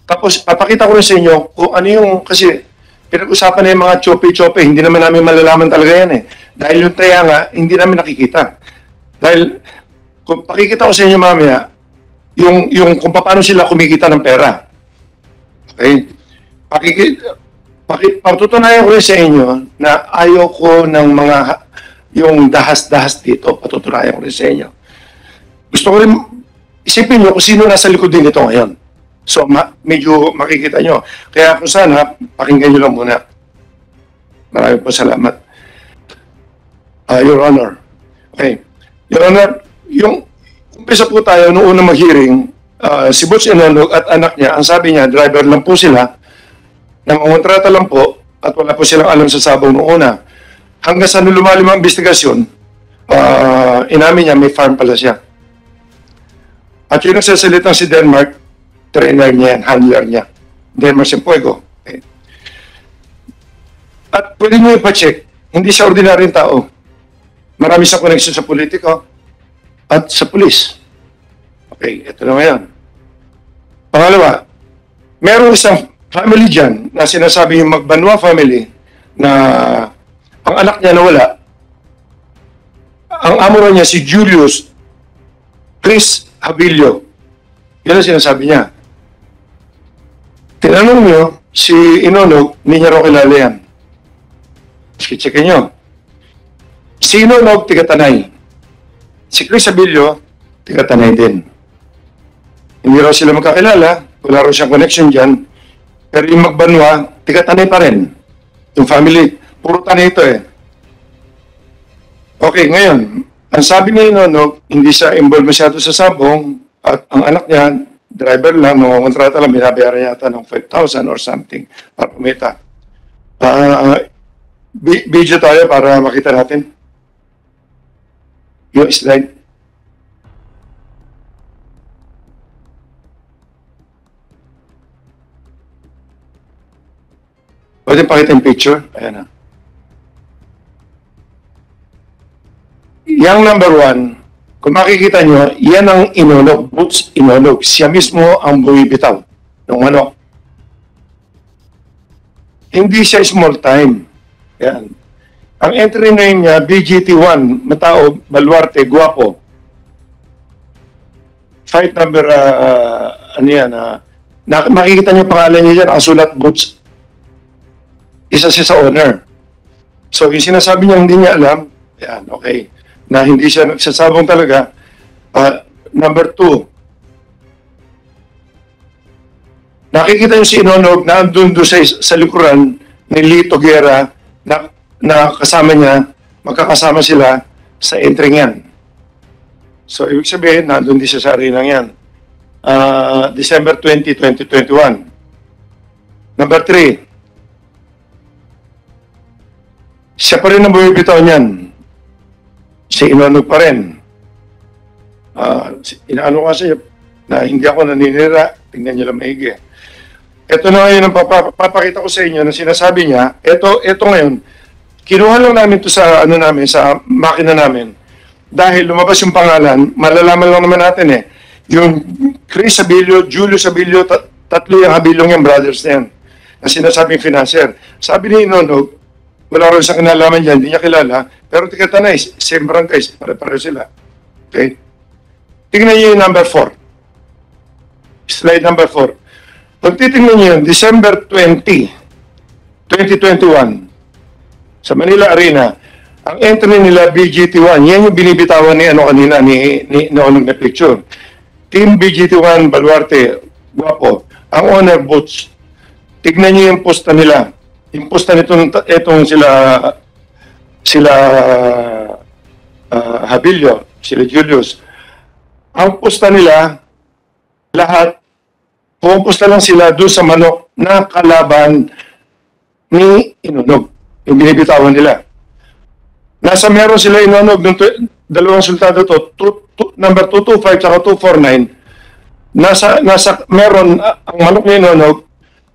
Tapos, papakita ko rin sa inyo kung ano yung, kasi pinag-usapan na yung mga chope-chope, hindi naman namin malalaman talaga yan eh. Dahil yung taya nga, hindi namin nakikita. Dahil, kung pakikita ko sa inyo mamaya, yung kung paano sila kumikita ng pera. Okay? Patutunayan ko rin sa inyo na ayaw ko ng mga, yung dahas-dahas dito, patutunayan ko rin sa inyo. Gusto ko rin, isipin nyo kung sino nasa likod din ito ngayon. So, medyo makikita nyo. Kaya kung sana, pakinggan nyo lang muna. Maraming po salamat. Your Honor. Okay. Your Honor, yung umpisa po tayo noong unang mag-hearing, si Butch Inonog at anak niya, ang sabi niya, driver lang po sila, nangungontrata lang po, at wala po silang alam sa sabaw noong una. Hanggang sa lumalim ang investigasyon, inamin niya, may farm pala siya. At yung nagsasalitang si Denmark, trainer niya yan, handler niya. Denmark Simpuego. Okay. At pwede niyo ipacheck, hindi siya ordinaryong tao. Marami siyang connection sa politiko at sa pulis. Okay, ito na ngayon. Pangalawa, meron isang family dyan na sinasabi yung Magbanwa family na ang anak niya nawala. Ang amo niya si Julius Chris Habilio. Yan ang sinasabi niya. Tinanong niyo, si Inonog, hindi niya raw kilala yan. Checkin niyo. Si Inonog, tiga-Tanay. Si Chris Habilio, tiga-Tanay din. Hindi raw sila magkakilala, wala raw siyang connection dyan. Pero yung Magbanwa, tiga-Tanay pa rin. Yung family, puro Tanay ito eh. Okay, ngayon, ang sabi ni Inonog, hindi siya involved masyado sa sabong at ang anak niya, driver lang, kontrata lang, binabayaran yata ng 5,000 or something para kumita. Video tayo para makita natin. Yung slide. Pwede pakita yung picture? Ayan na. Yang number 1, kung makikita nyo, yan ang Inonog, Butch Inonog. Siya mismo ang bumibitaw ng manok. Hindi siya small time. Yan. Ang entry name niya, BGT1, Matao, Baluarte, Guapo. Fight number, ano yan, makikita nyo pangalan niya dyan, ang sulat Butch. Isa siya sa owner. So, yung sinasabi niya hindi niya alam, yan, okay. Na hindi siya nagsasabong talaga. Number 2, nakikita niyo si Inonog na andun doon sa likuran ni Lito Guerra na kasama niya, magkakasama sila sa entry yan. So, ibig sabihin, nandun din siya sa arenang yan. December 20, 2021. Number 3, siya pa rin ang bumibitaw niyan. Si Inonog pa rin. Inaano kasi na hindi ako naninira, tingnan niyo lang maigi. Ito na ngayon ang papakita ko sa inyo na sinasabi niya, ito ngayon, kinuha lang namin to sa sa makina namin. Dahil lumabas yung pangalan, malalaman lang naman natin eh. Yung Chris Habilio, Julius Habilio, tatlo yung Habiliong yung brothers na yan. Na sinasabing financier. Sabi ni Inonog, wala rin sa kinalaman dyan, hindi niya kilala, pero tiga-Tanay, same barangay, pare-pare sila. Okay? Tingnan niyo yung number 4. Slide number 4. Pag titingnan niyo yun, December 20, 2021, sa Manila Arena, ang entry nila BGT1, yan yung binibitawan ni kanina, ni Inonog na picture. Team BGT1, Baluarte, Guapo. Ang owner, Butch. Tignan niyo yung posta nila. Yung posta nitong sila Habilio, sila Julius. Ang posta nila, lahat, pumuposta lang sila doon sa manok na kalaban ni Inonog. Yung binibitawan nila. Meron sila Inonog, dalawang sultado to, number 225 at 249. Meron ang manok ni Inonog,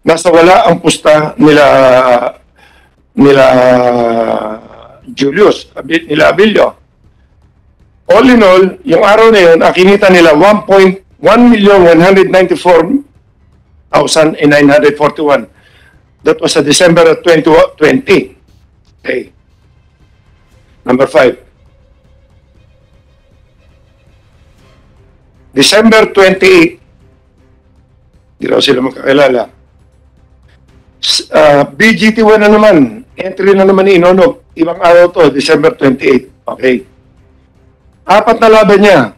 nasa wala ang pusta nila nila Julius, nila Abilio. All in all, yung araw na yun, ang kinita nila 1,194,941. That was sa December 2020. Okay. Number 5. December 28. Di raw sila magkakilala. BGT1 na naman. Entry na naman ni Inonog. Ibang araw to, December 28. Okay. 4 na laban niya.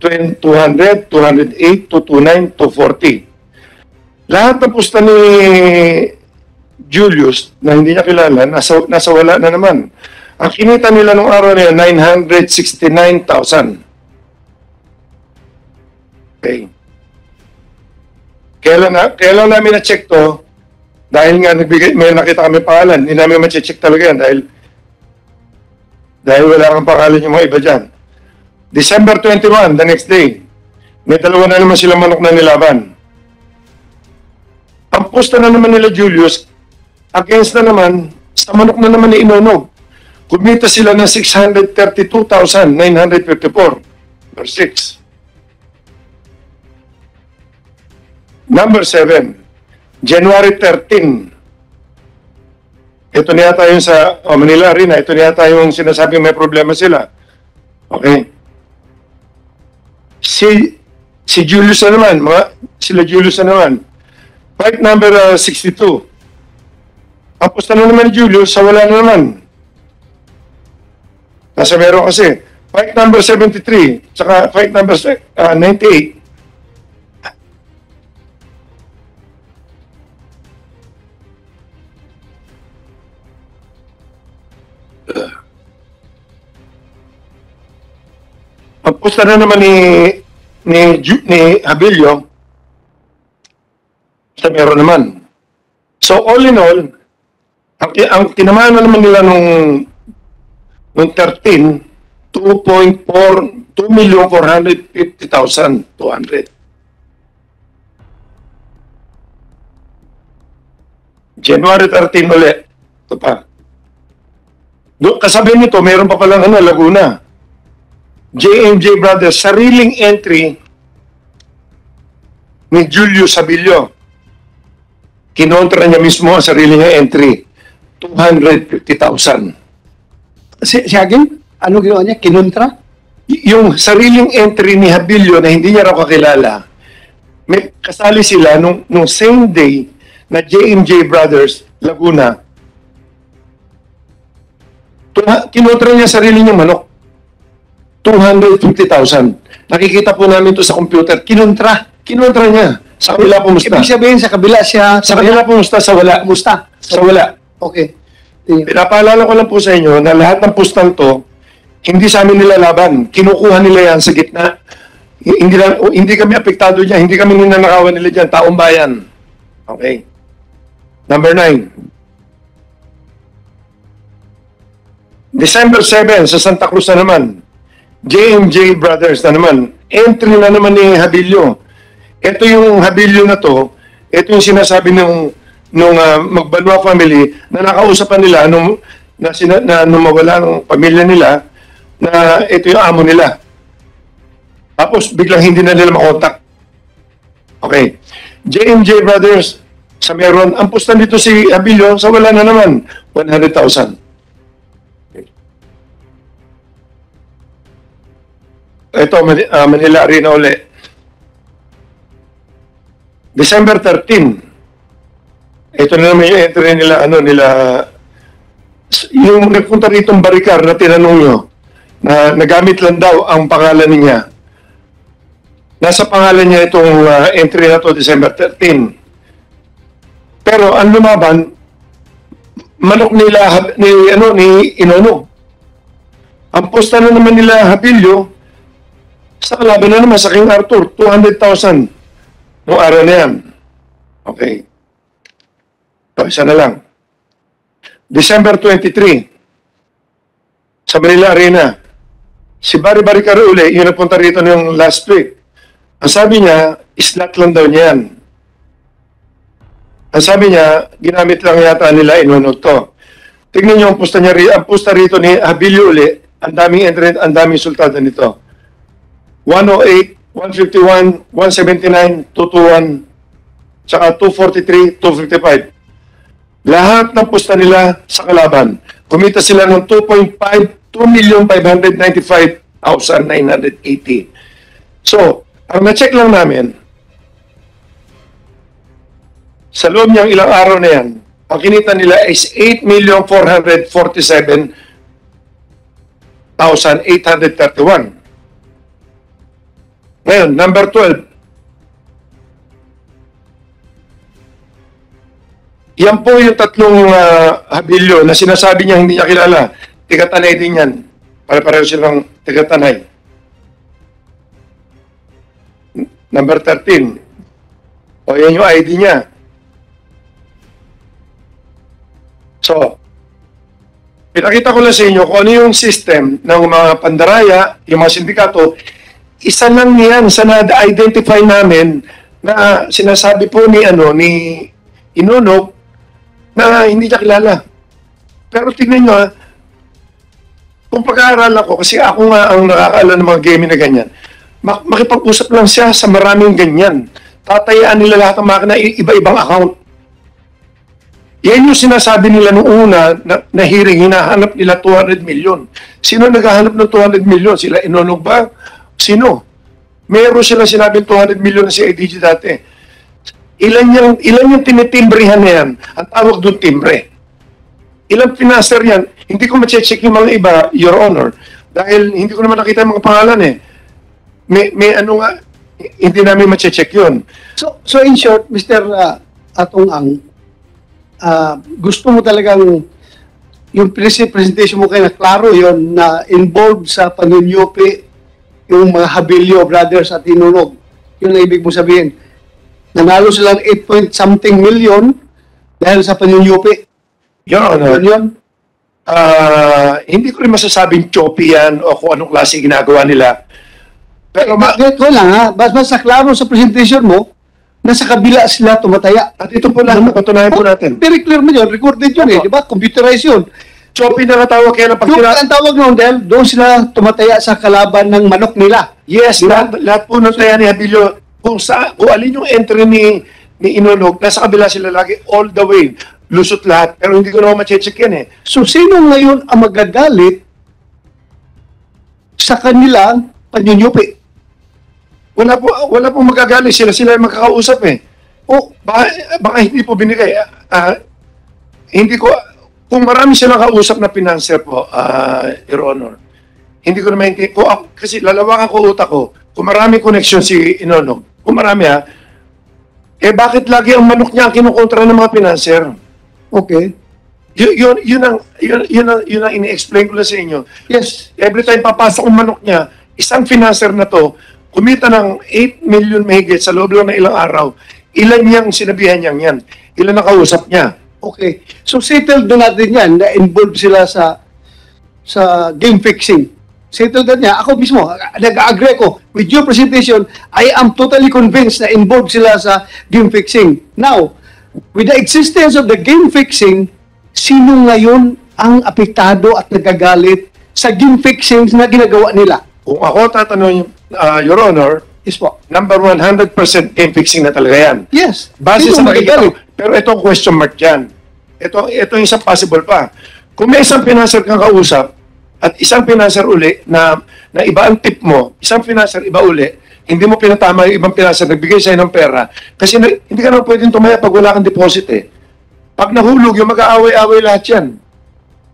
200, 208, 229, 240. Lahat ng pusta ni Julius na hindi niya kilala, nasa wala na naman. Ang kinita nila nung araw na yun, 969,000. Okay. Kailan namin na-check to, dahil nga may nakita kami pangalan, hindi namin ma-check talaga yan dahil wala kang pangalan yung mga iba dyan. December 21, the next day, may dalawa na naman silang manok na nilaban. Ang posta na naman nila Julius, against na naman, sa manok na naman ni Inonog. Kumita sila ng 632,954. Verse 6. Number 7, January 13. Ito na yata yung sa Manila Arena. Ito na yata yung sinasabing may problema sila. Okay. Si Julius na naman, sila Julius na naman. Fight number 62. Ang posta na naman ni Julius, sa wala na naman. Nasa meron kasi. Fight number 73, saka fight number 98. Ang posta na naman ni Abilio, sa meron naman. So all in all, ang tinamaan na naman nila nung 13, 2,450,200. January 13 ulit. Ito pa. Kasabi nito, mayroon pa palang Laguna. JMJ Brothers, sariling entry ni Julius Abilio. Kinontra niya mismo ang sarili niya entry. 250,000. Si Aging, ano ginawa niya? Kinontra? Yung sariling entry ni Abilio na hindi niya raw kakilala, may kasali sila nung same day na JMJ Brothers, Laguna. Kinontra niya sarili niya manok. 250,000. Nakikita po namin to sa computer. Kinontra niya. Sa kabila pumusta. Ibig sabihin, sa kabila siya... Sa kabila pumusta, sa wala. Pumusta? Sa wala. Okay. Pinapaalala ko lang po sa inyo na lahat ng pustang to, hindi sa amin nilalaban. Kinukuha nila yan sa gitna. Hindi kami apektado dyan. Hindi kami ninanakawan nila dyan. Taong bayan. Okay. Number 9. December 7 sa Santa Cruz na naman. JMJ Brothers na naman. Entry na naman ni Abilio. Ito yung Abilio na to. Ito yung sinasabi nung Magbanwa family na nakausapan nila nung mawala ng pamilya nila na ito yung amo nila. Tapos biglang hindi na nila makontak. Okay. JMJ Brothers sa meron. Ang pustan dito si Abilio sa wala na naman. 100,000. Ito, Manila Arena uli. December 13. Ito na naman yung entry nila, yung nagpunta rito ng Baricar na tinanong nyo, na nagamit lang daw ang pangalan niya. Nasa pangalan niya itong entry na to, December 13. Pero ang lumaban, manok nila, ni Inonog. Ang posta na naman nila Abilio, sa kalaban na naman sa King Arthur, 200,000 noong araw na yan. Okay. So, isa na lang. December 23, sa Manila Arena, si Barry Carule, yung napunta rito ng last week, ang sabi niya, slot lang daw niya yan. Ang sabi niya, ginamit lang yata nila Inonog to. Tingnan niyo ang pusta niya, ang pusta rito ni Abilio uli. Ang daming entry, ang daming sultado nito. 108, 151, 179, 221, tsaka 243, 255. Lahat ng pusta nila sa kalaban. Kumita sila ng 2,595,980. So, ang na-check lang namin, sa loob niyang ilang araw na yan, ang kinita nila is 8,447,831. Ngayon, number 12. Yan po yung tatlong habilyo na sinasabi niya hindi niya kilala. Tigatanay din yan. Pare-pareho silang tigatanay. Number 13. O yan yung ID niya. So, pinakita ko lang sa inyo kung ano yung system ng mga pandaraya, yung mga sindikato. Isa lang yan sa na-identify namin na sinasabi po ni Inonog na hindi niya kilala. Pero tignan nyo, kung pag-aaralan ko, kasi ako nga ang nakakaalam ng mga gaming na ganyan, makipag-usap lang siya sa maraming ganyan. Tatayaan nila lahat ng makina, iba-ibang account. Yan yung sinasabi nila noong una na hearing, hinahanap nila 200 million. Sino naghahanap ng 200 million? Sila Inonog ba? Sino? Meron sila sinabing 200 million na si IDG dati. Ilan yung tinitimbrihan na yan? Ang tawag doon timbre. Ilang financer yan? Hindi ko ma-check yung mga iba, Your Honor. Dahil hindi ko naman nakita yung mga pangalan eh. May ano nga, hindi namin ma-check yun. So in short, Mr. Atong Ang, gusto mo talagang yung presentation mo kayo na klaro yon na involved sa panunyupi yung mga Habilio brothers at Inonog. Yun ang ibig mo sabihin. Nanalo silang 8-point-something million dahil sa panunyupi. Your Honor, Yun. hindi ko rin masasabing choppy yan o kung anong klase ginagawa nila. Pero Bakit ko lang ha, basta klaro sa presentation mo, nasa kabila sila tumataya. at ito po lang, patunayan po natin. Very clear mo yun, recorded yun di ba? Computerized yun. Choppy na natawag kaya ng Yung ang tawag noon dahil doon sila tumataya sa kalaban ng manok nila. Yes, lahat po ng taya ni Abilio, kung alin yung entry ni Inonog, nasa kabila sila lagi all the way. Lusot lahat. Pero hindi ko naman ma-check yan eh. So sino ngayon ang magagalit sa kanilang panyunyupi? Wala po magagaling sila yung makakausap eh. O baka hindi po binigay. Hindi ko, kung marami silang kausap na financer po, Your Honor, hindi ko naman, kasi lalawakan ko utak ko, kung marami connection si Inonog, kung marami bakit lagi ang manok niya ang kinukontra ng mga financer? Okay. Yun ang ini-explain ko lang sa inyo. Yes. Every time papasok ang manok niya, isang financer na to, kumita ng 8 million mahigit sa loob lang ng ilang araw. Ilan niyang sinabihan niyang yan? Ilan nakausap niya? Okay. So settled na natin yan na involved sila sa game fixing. Settled na niya. Ako mismo, nag-agree ko with your presentation, I am totally convinced na involved sila sa game fixing. Now, with the existence of the game fixing, sino ngayon ang apektado at nagagalit sa game fixing na ginagawa nila? Kung ako tatanungin, Your Honor, Yes po. number 100% game fixing na talaga yan. Yes. Base Sino sa nakikita magagalit? ko. Pero itong question mark dyan. Ito yung isang possible pa. Kung may isang financer kang kausap at isang financer uli na iba ang tip mo, isang financer iba uli, hindi mo pinatama yung ibang financer, nagbigay sa'yo ng pera, kasi hindi ka naman pwedeng tumaya pag wala kang deposit eh. Pag nahulog, yung mag-aaway-aaway lahat yan.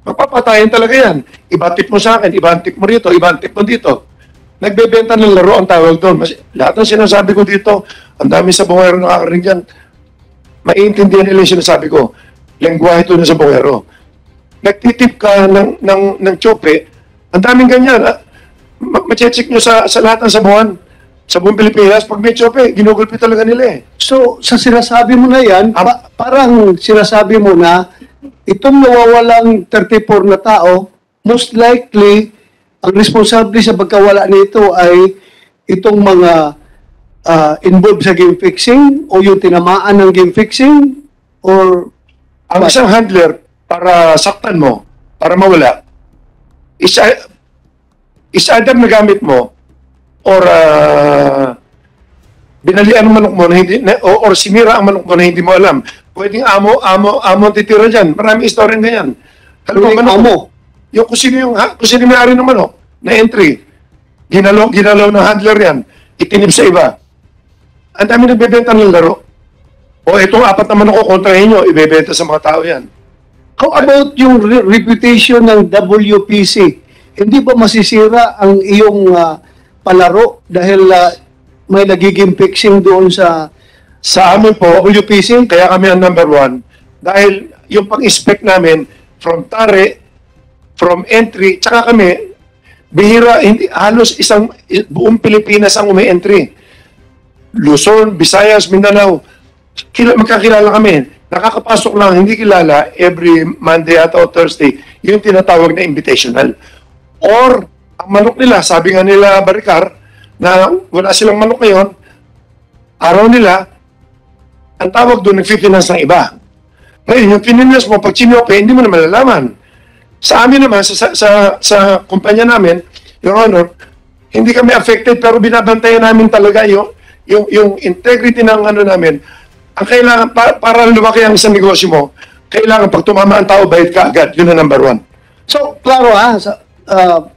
Magpapatayan talaga yan. Iba tip mo sa akin, iba ang tip mo rito, iba ang tip mo dito. Nagbebenta ng laro ang tawag doon. Lahat ng sinasabi ko dito, ang dami sa bungero nakakarinig dyan. Maiintindihan nila yung sinasabi ko. Lengguwahe ito na sa bungero. Nagtitip ka ng tsope, ang daming ganyan. Ma-check nyo sa lahat ng sabuhan. Sa buong Pilipinas, pag may tsope, ginugulpi talaga nila eh. So, sa sinasabi mo na yan, parang sinasabi mo na itong nawawalang 34 na tao, most likely, ang responsable sa pagkawala nito ay itong mga involved sa game fixing o yung tinamaan ng game fixing or ang isang handler, para saktan mo, para mawala, is either nagamit mo or binalian ang manok mo na hindi or sinira ang manok mo na hindi mo alam. Pwedeng amo ang titira diyan. Maraming istorya ganyan. Halimbawa manok mo, yung kung sino may-ari ng manok na entry, ginalaw ng handler yan, itinib sa iba. Ang dami nagbebenta ng laro. O itong 4 na manok ko kontrahin nyo, ibebenta sa mga tao yan. How about yung reputation ng WPC? Hindi ba masisira ang iyong palaro dahil may nagiging fixing doon sa amin po, WPC? kaya kami ang number 1 dahil yung pang-inspect namin from tare, from entry, tsaka kami, bihira, hindi, halos buong Pilipinas ang umi-entry. Luzon, Visayas, Mindanao, magkakilala kami. Nakakapasok lang, hindi kilala, every Monday at o Thursday, yung tinatawag na invitational. Or, ang manok nila, sabi nga nila, Baricar, na wala silang manok ngayon, araw nila, ang tawag doon, nag-finance ng iba. Ngayon, yung finance mo, pag chinope, hindi mo na malalaman. Sa amin naman, sa kumpanya namin, Your Honor, hindi kami affected, pero binabantayan namin talaga yung integrity ng ano namin. Ang kailangan, para lumaki ang isang negosyo mo, kailangan pag tumama ang tao, bayad ka agad. Yun ang number 1. So, klaro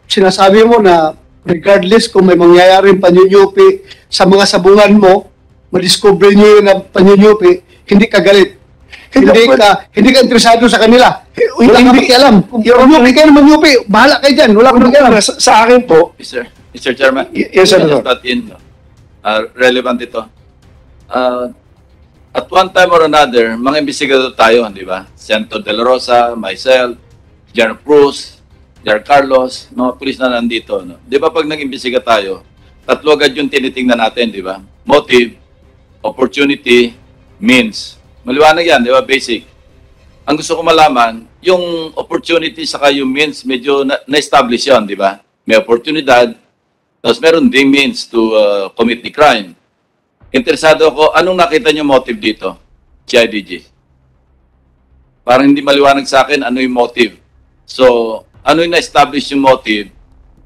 sinasabi mo na regardless kung may mangyayaring panyunyupi sa mga sabungan mo, madiscover niyo yung panyunyupi, hindi ka galit. Hindi ka interesado sa kanila. Wala ka makialam. Kung nyupi kayo naman nyupi, bahala kayo dyan. Wala ka makialam. Sa akin po, Mr. Chairman, Yes, Senator. Relevant ito. At one time or another, mga investigador tayo, di ba? Senator De La Rosa, myself, Jan Cruz, Jan Carlos, mga pulis na nandito. No? Di ba pag nag-imbestiga tayo, 3 agad yung tinitingnan natin, di ba? Motive, opportunity, means. Maliwanag yan, di ba? Basic. Ang gusto ko malaman, yung opportunity saka yung means, medyo na-establish yun, di ba? May oportunidad, tapos meron ding means to commit the crime. Interesado ako, anong nakita niyo motive dito? CIDG. Parang hindi maliwanag sa akin ano yung motive. So, ano yung na-establish yung motive?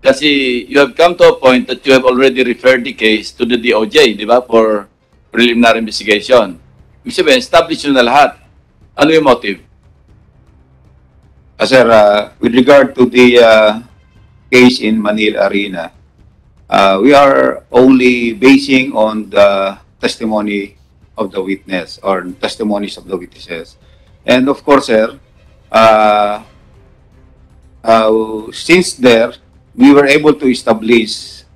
Kasi you have come to a point that you have already referred the case to the DOJ, di ba? For preliminary investigation. Ibig sabihin, establish nyo na lahat. Ano yung motive? Sir, with regard to the case in Manila Arena, we are only basing on the testimony of the witness or testimonies of the witnesses. And of course, sir, since there, we were able to establish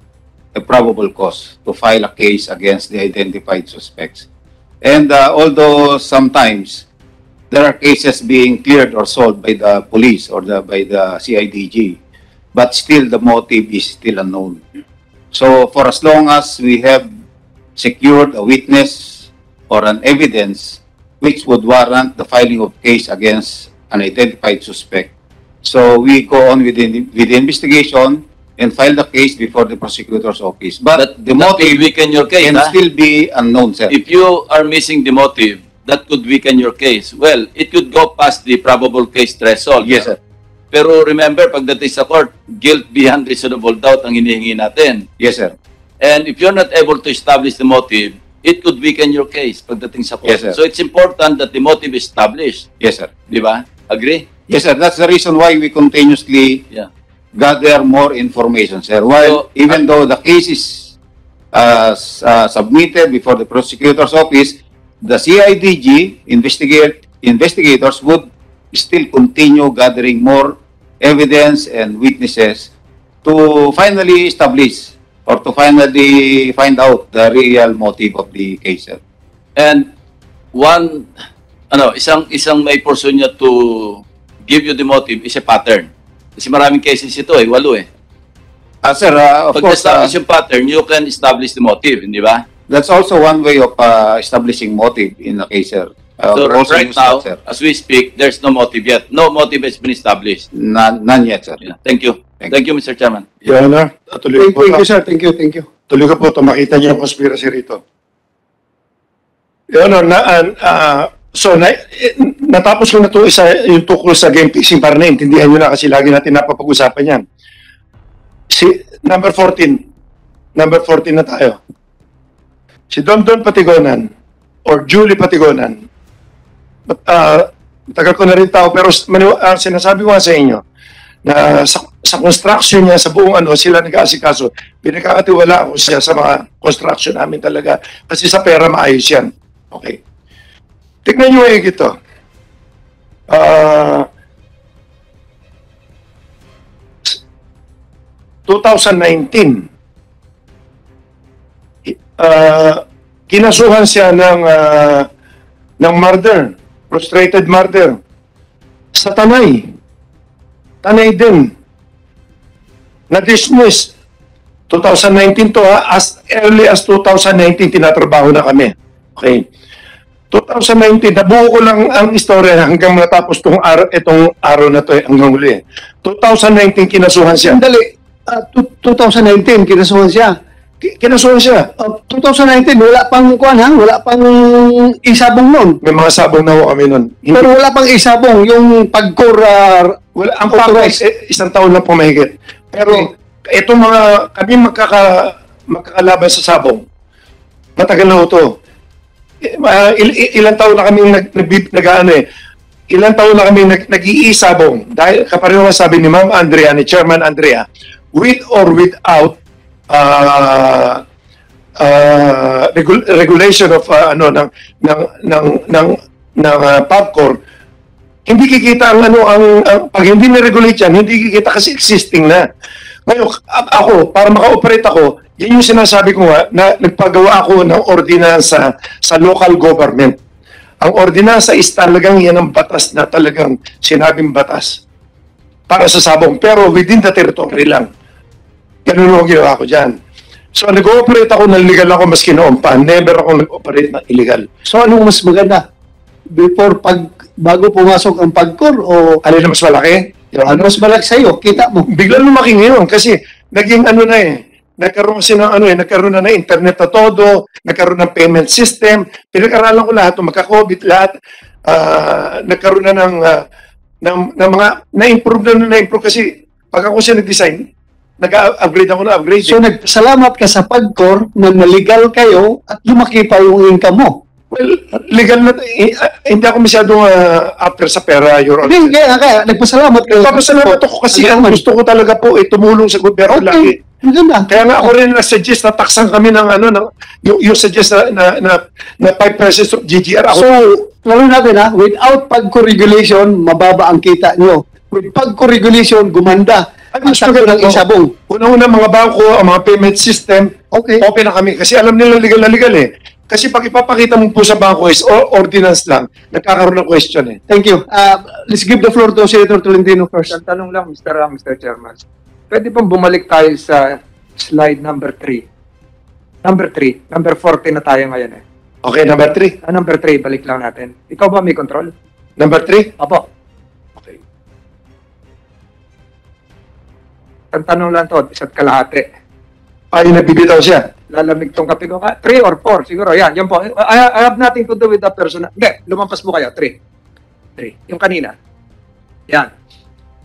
a probable cause to file a case against the identified suspects. And although sometimes there are cases being cleared or solved by the police or by the CIDG, but still the motive is still unknown. So for as long as we have secured a witness or an evidence which would warrant the filing of case against an identified suspect, so we go on with the investigation and file the case before the prosecutor's office. But the motive weaken your case, can still be unknown, sir. If you are missing the motive, that could weaken your case. Well, it could go past the probable case threshold. Yes, sir. Pero remember, pagdating sa court, guilt beyond reasonable doubt ang hinihingi natin. Yes, sir. And if you're not able to establish the motive, it could weaken your case pagdating sa court. Yes, sir. So it's important that the motive is established. Yes, sir. Di ba? Agree? Yes, sir. That's the reason why we continuously gather more information, sir. While even though the case is submitted before the prosecutor's office, the CIDG investigators would still continue gathering more evidence and witnesses to finally establish or to finally find out the real motive of the case, sir. And isang may person niya to give you the motive is a pattern. Kasi maraming cases ito 8 eh. Sir, of Pag course, establish yung pattern, you can establish the motive, hindi ba? that's also one way of establishing motive in a case, sir. So Also right use now, that, sir. as we speak, there's no motive yet. No motive has been established. None yet, sir. Yeah. Thank you. Thank you, Mr. Chairman. Your Honor, tuloy po. Thank you, sir. Thank you. Tuloy ko po ito, makita niyo yung conspiracy rito. Your Honor, So, natapos ko na ito yung tukol sa game fixing para naintindihan nyo na kasi lagi natin napapag-usapan yan. Number 14 na tayo. Si Don Patigonan or Julie Patigonan, tagal ko na rin tao, pero sinasabi ko nga sa inyo na sa construction niya, sa buong sila nag-aasikaso, pinagkakatiwala ko siya sa mga construction namin talaga kasi sa pera maayos yan. Okay. Tignan nyo ito. 2019, kinasuhan siya ng murder, frustrated murder sa Tanay. Tanay din. Na-dismiss. 2019 to as early as 2019 tinatrabaho na kami. Okay. 2019, nabuo ko lang ang istorya hanggang natapos itong araw na to hanggang huli. 2019, kinasuhan siya. Sandali, 2019, kinasuhan siya. Kinasuhan siya. 2019, wala pang wala pang isabong nun. May mga sabong na kami nun. Pero wala pang isabong, yung wala, ang pagkor, isang taon na pumahigit. Pero itong kami magkakalaban sa sabong, matagal na ito. Ilang taon na kami ilang taon na kami nag-iisabong dahil kapareho sabi ni Ma'am Andrea, ni Chairman Andrea, with or without regulation of ng PAGCOR, hindi kikita pag hindi na-regulate yan, hindi kikita kasi existing na. Ngayon, ako, para maka-operate ako, yan yung sinasabi ko nga, na nagpagawa ako ng ordinansa sa local government. Ang ordinansa is talagang yan ang batas na talagang sinabing batas para sa sabong. Pero within the territory lang. Ganun ang ginawa ko dyan. So, nag-ooperate ako ng legal ako maski noon pa. Never ako nag-operate ng illegal. So, anong mas maganda? Bago pumasok ang PAGCOR o ano na mas malaki? Ano mas malaki sa'yo? Kita mo. Bigla lumaki ngayon kasi naging nagkaroon kasi nagkaroon na internet na todo, nagkaroon ng payment system, pinag-aralan ko lahat, magka-COVID lahat, nagkaroon na ng mga, na-improve kasi pag ako siya nag-design, nag-upgrade ako na upgrade. So, nagpasalamat ka sa PAGCOR na naligal kayo at lumaki pa yung income mo. Well, legal na, hindi ako masyadong after sa pera, Your Honor. Hindi, kaya nagpasalamat kayo. Nagpasalamat ako kasi ang gusto ko talaga po tumulong sa gobyerno lagi. Kaya nga ako rin nag-suggest na taksan kami ng yung suggest na 5 pesos of GGR. So, lalo natin without PAGCOR regulation, mababa ang kita nyo. With PAGCOR regulation, gumanda. Ang sakit ng isabong. Una-una mga bangko, ang mga payment system, open na kami. Kasi alam nila legal na legal eh. Kasi pag ipapakita mo po sa bangko is ordinance lang, nagkakaroon ng question eh. Thank you. Let's give the floor to Senator Tolentino first. Ang tanong lang, Mr. Chairman. Pwede pong bumalik tayo sa slide number 3. Number 40 na tayo ngayon eh. Okay, number 3. Number 3, balik lang natin. Ikaw ba may control? Number 3? Opo. Okay. Ang tanong lang to, isa't kalahati. Ay, nagbibitaw siya. Lalamig tong kape ko. 3 or 4, siguro. Yan po. I have nothing to do with the person. Hindi, lumampas mo kayo. 3. Yung kanina. Yan.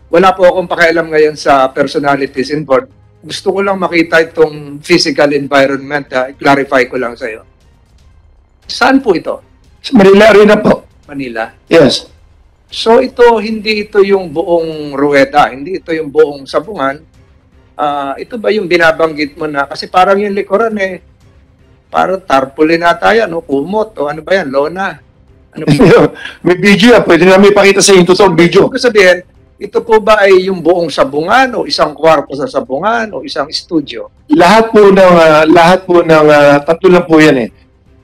Wala po akong pakialam ngayon sa personalities involved. Gusto ko lang makita itong physical environment. I-clarify ko lang sa iyo. Saan po ito? Sa Manila Arena po. Manila? Yes. So hindi ito yung buong Rueda, hindi ito yung buong Sabungan. Ito ba yung binabanggit mo na, kasi parang yung likuran parang tarpaulin na tayo, kumot, o ano ba yan, lona. Ano may video pwede namin ipakita sa inyo totoong video. Ibig sabihin, ito po ba ay yung buong Sabungan, o isang kwarto sa Sabungan, o isang studio? Lahat po ng tatlo lang po yan eh.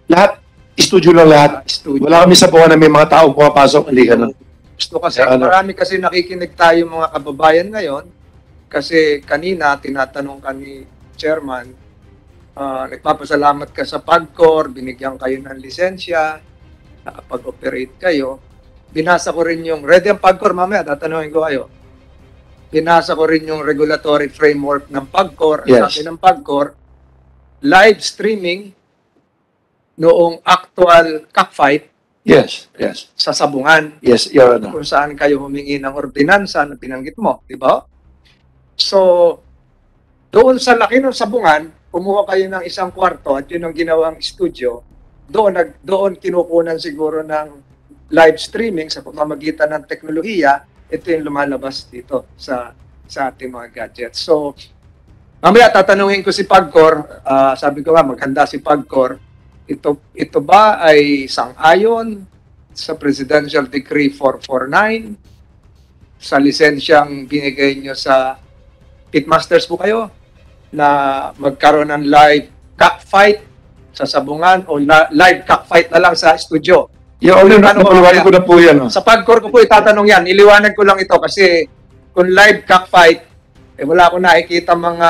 Lahat, studio lang lahat. Studio. Wala kami Sabungan na may mga taong pumapasok, hindi ganun. Gusto kasi, marami kasi nakikinig tayo mga kababayan ngayon. Kasi kanina, tinatanong ka ni Chairman, nagpapasalamat ka sa PAGCOR, binigyan kayo ng lisensya, nakapag-operate kayo. Binasa ko rin yung, ready ang PAGCOR mamaya, tatanungin ko kayo. Binasa ko rin yung regulatory framework ng PAGCOR. Yes. Sabi ng PAGCOR, live streaming noong actual cockfight Yes, yes. sa Sabungan, Yes, Your Honor. kung saan kayo humingi ng ordinansa na binanggit mo, di ba? So, doon sa laki ng Sabungan, kumuha kayo ng isang kwarto at yun ang ginawang studio. Doon kinukunan siguro ng live streaming sa pamamagitan ng teknolohiya. Ito yung lumalabas dito sa ating mga gadgets. So, mamaya tatanungin ko si Pagcor, sabi ko nga maganda si Pagcor, ito ba ay sang-ayon sa Presidential Decree 449 sa lisensyang binigay nyo sa Pitmasters po kayo na magkaroon ng live cockfight sa Sabungan o live cockfight na lang sa studio? Your Honor, napaliwanag ko na po yan. Sa Pagcor ko po itatanong yan. Iliwanag ko lang ito kasi kung live cockfight, wala akong nakikita mga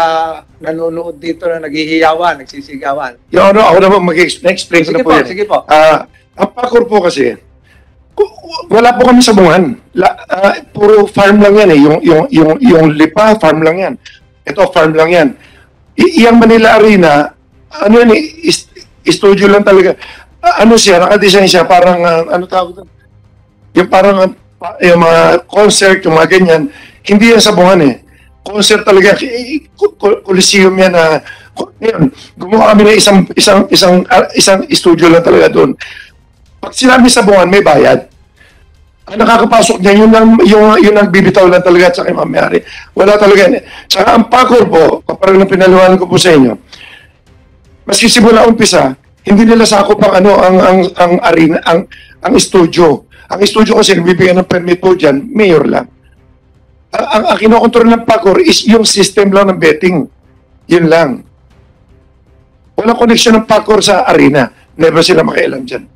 nanonood dito na naghihiyawan, nagsisigawan. Your Honor, ako naman mag-explain ko na po yan. Sige po. Ang Pacor po kasi, wala po kami Sabungan. Puro farm lang yan eh. Yung Lipa, farm lang yan. Ito, farm lang yan. Iyang Manila Arena, ano yan eh, studio lang talaga. Ano siya, nakadesign siya, parang, ano tawag ito? Yung parang, yung mga concert, yung mga ganyan, hindi yan Sabungan eh. Concert talaga, Coliseum yan na, ngayon, gumawa kami ng isang studio lang talaga doon. Pag sinabi Sabungan, may bayad. Ang nakakapasok niya, yun ang bibitaw lang talaga at saka yung mamayari. Wala talaga. Saka ang Pacor po, parang pinaliwanag ko po sa inyo, maski simula umpisa, hindi nila sakop ang arena, ang studio. Ang studio kasi nagbibigyan ng permit po dyan, mayor lang. Ang kinokontrol ng Pacor is yung system lang ng betting. Yun lang. Walang connection ng Pacor sa arena. Never sila makialam dyan.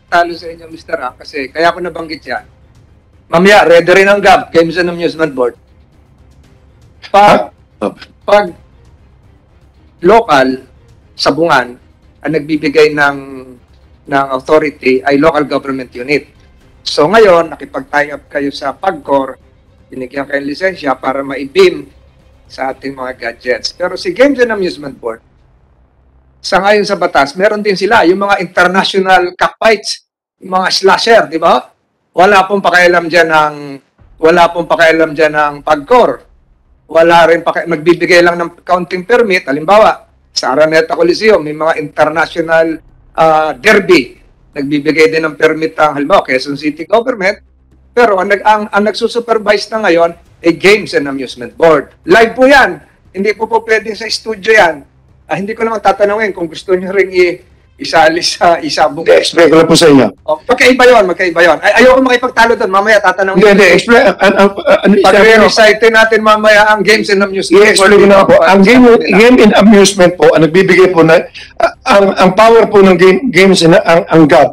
Talo sa inyo, Mr. A, kasi kaya ko nabanggit yan. Mamaya, ready rin ang GAB, Games and Amusement Board. Pag local, Sabungan, ang nagbibigay ng authority ay local government unit. So ngayon, nakipag-tie up kayo sa Pagcor, binigyan kayo lisensya para ma-beam sa ating mga gadgets. Pero si Games and Amusement Board, sa ngayon sa batas, meron din sila, yung mga international cockfights, yung mga slasher, di ba? Wala pong pakialam dyan ng Pagcor. Wala rin magbibigay lang ng counting permit. Halimbawa, sa Araneta Coliseum, may mga international derby. Nagbibigay din ng permit ang, halimbawa, Quezon City Government. Pero ang nagsusupervise na ngayon ay Games and Amusement Board. Live po yan. Hindi po pwedeng sa studio yan. Hindi ko naman tatanungin kung gusto nyo rin isali sa isabong. Explain ko lang po sa inyo. Magkaiba yun. Ayoko makipagtalo doon. Mamaya tatanungin. Hindi, explain. Pag-recite natin mamaya ang Games and Amusement. I-explain ko na po. Ang game and amusement po, ang nagbibigay po na, ang power po ng games and ang GAB,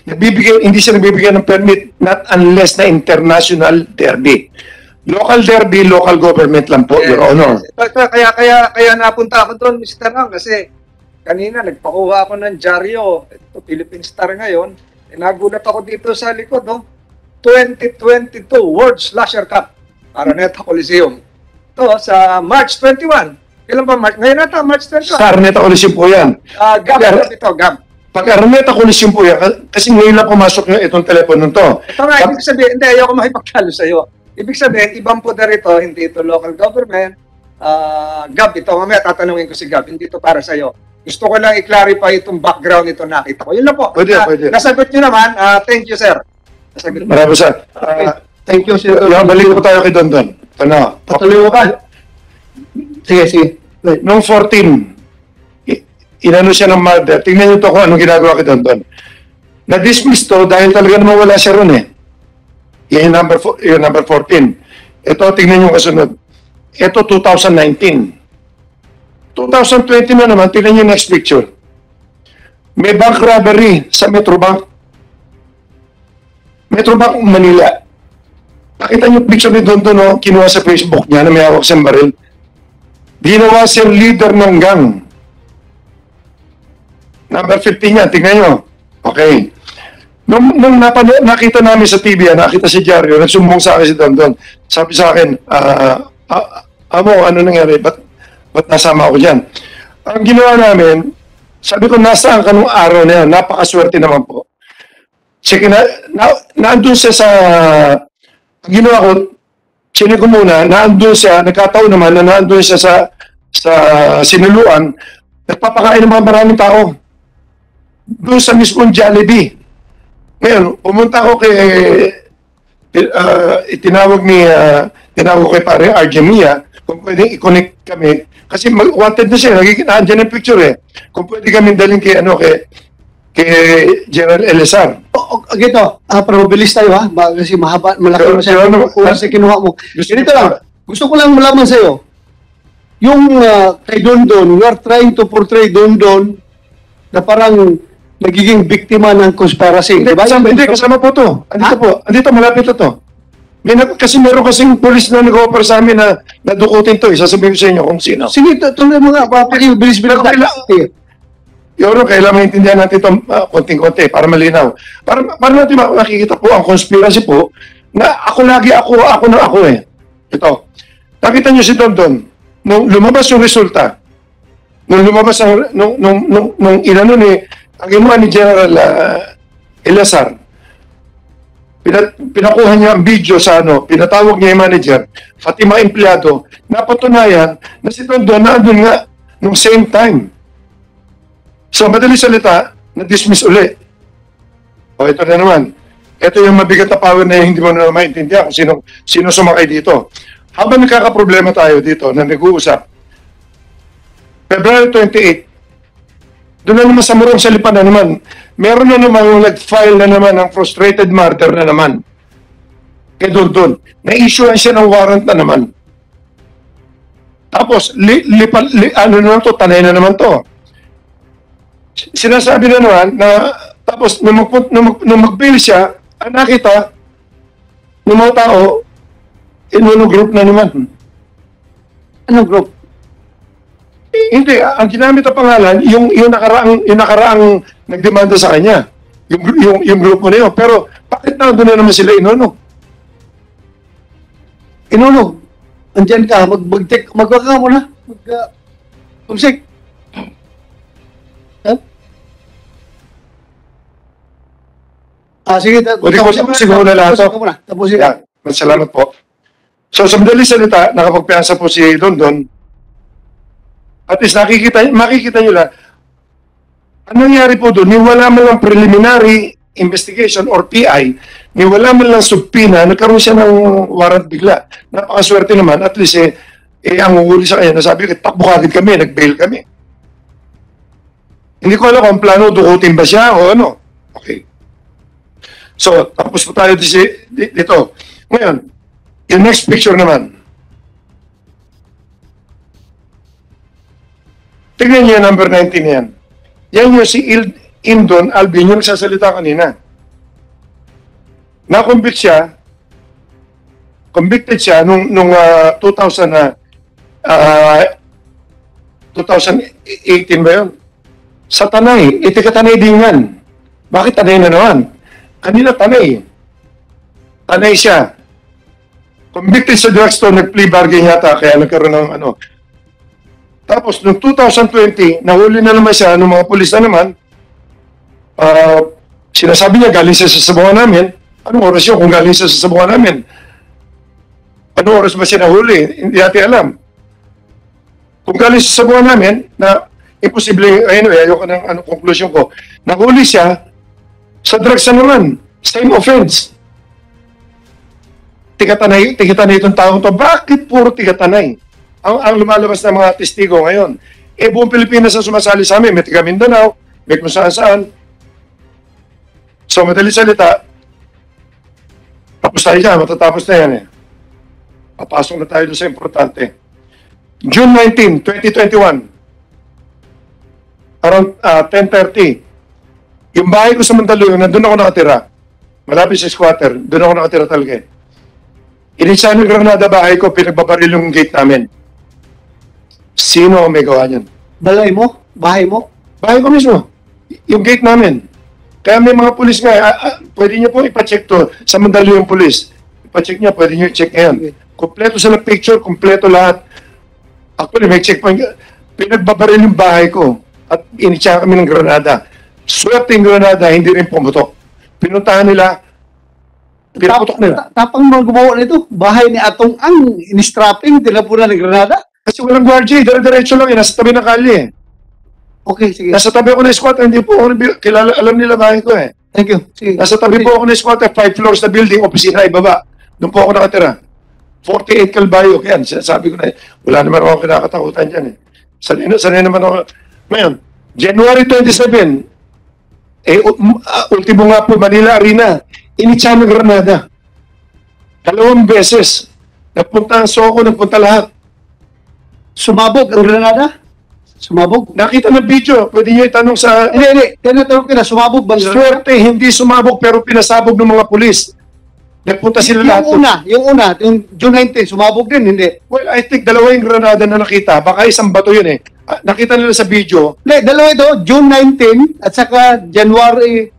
hindi siya nagbibigay ng permit not unless na international derby. Local derby, local government lang po, Your Honor. Kaya napunta ako doon, Mr. Ang, kasi kanina nagpakuha ako ng dyaryo. Ito, Philippine Star ngayon. Nagulat ako dito sa likod, no? 2022 World Slasher Cup, Araneta Coliseum. Ito, sa March 21. Kailan ba March? Ngayon nata, March 21. Sa Araneta Coliseum po yan. GAB ito, GAB. Pag Araneta Coliseum po yan, kasi ngayon lang pumasok itong telepono to. Ito nga, ibig sabihin, hindi, ayoko makipagtalo sa'yo. Ibig sabihin, ibang poder ito, hindi ito local government. GAB ito, mamaya tatanungin ko si GAB, hindi ito para sa'yo. Gusto ko lang i-clarify itong background nito nakita ko. Yun lang po. Pwede. Nasagot nyo naman. Thank you, sir. Maraming sir. Thank you, sir. Balik po tayo kay Dondon. Ano? Patuloy mo ka. Sige. Noong 14, inano siya ng murder. Tingnan niyo to kung anong ginagawa kay Dondon. Na-dismiss to dahil talaga naman wala siya ron eh. Yan yung number 14. Ito, tingnan nyo kasunod. Ito, 2019. 2020 na naman, tingnan nyo next picture. May bank robbery sa Metrobank. Metrobank, Manila. Nakita nyo picture ni Don no? Kinuha sa Facebook niya na may hawak siyang baril. Ginawa siyang leader ng gang. Number 15 niya, tingnan nyo. Okay. Nung nakita namin sa TV, nakita si Jario, nagsumbong sa akin si Don. Sabi sa akin, Amo, ano nangyari? Ba't nasama ako dyan? Ang ginawa namin, sabi ko, nasaan ka nung araw na yan? Napakaswerte naman po. Sige, naandun siya sa, ang ginawa ko, sinig ko muna, naandun siya, nagkataon naman na naandun siya sa sinuluan, nagpapakain ng mga maraming tao. Doon sa mismong Jollibee. Ngayon, pumunta ako kay, tinawag ko kay pare Argemia, kung pwedeng i-connect kami, kasi wanted na siya, nandiyan ang picture eh. Kung pwede kami daling kay General Elazar. Gito, pero bilis tayo ha, kasi malaki masyado oras na kinuha mo. Ganito lang, gusto ko lang malaman sa'yo, yung kay Dondon, we are trying to portray Dondon na parang nagiging biktima ng conspiracy. Hindi, kasama po to. Andito, malapit na to. Kasi meron kasing pulis na nag-offer sa amin na nadukutin to. Sasabihin ko sa inyo kung sino. Sige, tuloy mo nga, bilis-bilis. Yoro, kailangan maintindihan natin ito konting-konti para malinaw. Para natin makikita po ang conspiracy po na ako eh. Ito. Nakita niyo si Dondon, nung lumabas yung resulta, nung inano ni ang ginawa ni General Elazar, pinakuha niya ang video sa pinatawag niya yung manager, Fatima empleyado, napatunayan na si Dondon naandun nga nung same time. So, madali salita, na-dismiss uli. O, ito na naman. Ito yung mabigat na power na hindi mo na maintindihan kung sino sumakay dito. Habang nagkakaproblema tayo dito na nag-uusap, February 28, doon na naman sa Morong Salipan na naman, meron na naman yung nag-file na naman ng frustrated murder na naman. Kaya doon. Na-issuean siya ng warrant na naman. Tapos, tanay na naman to. Sinasabi na naman na, tapos, nung mag-bail siya, ang nakita ng mga tao, inunong group na naman. Anong group? Hindi, ang ginamit na pangalan, yung nakaraang nagdemanda sa kanya. Yung grupo na yun. Pero, bakit na doon na naman sila inunog? Inunog? Andyan ka, magwaka ka muna. Kumsik. Sige. Pwede ko siguro na lahat. Tapusin. Salamat po. So, sa madaling salita, nakapagpiansa po si Dondon. At least makikita nyo lang, ang nangyari po doon, wala man lang preliminary investigation or PI, wala man lang subpina, nagkaroon siya ng warrant bigla. Napakaswerte naman, at least ang uhuli sa kanya, nasabi ko, takbo kagad kami, nag-bail kami. Hindi ko alam kung plano, dukutin ba siya o ano. Okay. So, tapos po tayo dito. Ngayon, yung next picture naman. Tignan niyo yung number 19 yan. Yan yung si Indon Alvin, yung nagsasalita kanina. Convicted siya nung 2018 ba yun? Sa Tanay, Tanay din yan. Bakit Tanay na naman? Kanina Tanay. Tanay siya. Convicted sa drugstore, nag-plea bargain yata, kaya nagkaroon ng ano. Tapos, noong 2020, nahuli na naman siya ng mga pulis na naman. Sinasabi niya, galing siya sa sabungan namin. Anong oras yun kung galing siya sa sabungan namin? Anong oras ba siya nahuli? Hindi natin alam. Kung galing siya sa sabungan namin, na imposible, anyway, ayoko ng conclusion ko, nahuli siya sa drugs na naman. Same offense. Tigatanay itong taong to. Bakit puro tigatanay? Ang lumalabas ng mga testigo ngayon. Buong Pilipinas ang sumasali sa amin. May tiga Mindanao, may kung saan-saan. So, madali salita, tapos tayo dyan, matatapos na yan Papasok na tayo doon sa importante. June 19, 2021, around 10:30, yung bahay ko sa Mandaluyong, nandun ako nakatira. Malapit sa squatter, doon ako nakatira talaga Inisa ng granada bahay ko, pinagbabaril yung gate namin. Sino ang may gawa niyan? Balay mo? Bahay mo? Bahay ko mismo. Yung gate namin. Kaya may mga pulis nga, pwede niyo po ipacheck to sa Mandaluyong pulis. Ipacheck niya, pwede niyo i-check ngayon. Kompleto sa picture, kompleto lahat. Actually, may checkpoint. Pinagbabaril yung bahay ko at initsa kami ng granada. Swerte yung granada, hindi rin pumutok. Pinuntahan nila, pinaputok nila. Tapang mga gumawa nito. Bahay ni Atong ang in-strapping, tinapunan ng Granada. Kasi walang gwardiya, dire-diretso lang nasa tabi ng kalye. Okay, sige. Nasa tabi ako ng squatter, hindi po ako kilala, alam nila bahay ko eh. Thank you. Sige. Nasa tabi po ako ng squatter, 5 floors na building, opisina, ibaba. Doon po ako nakatira. 48 Calvayo, kaya sinasabi ko na, wala naman ako kinakatakutan dyan eh. Sanay naman ako. Ngayon, January 27, ultimo nga po, Manila Arena, initsa ng Granada. 2 beses. Nagpunta ang Soko, nagpunta lahat. Sumabog ang Granada? Sumabog? Nakita ng video, pwede nyo itanong sa... Hindi. Tinatanong ko na, sumabog bang Granada? Swerte, hindi sumabog pero pinasabog ng mga pulis. Nagpunta sila lahat. Yung June 19, sumabog din, hindi? Well, I think 2 yung Granada na nakita. Baka isang bato yun eh. Nakita nila sa video. Hindi, 2 ito, June 19 at saka January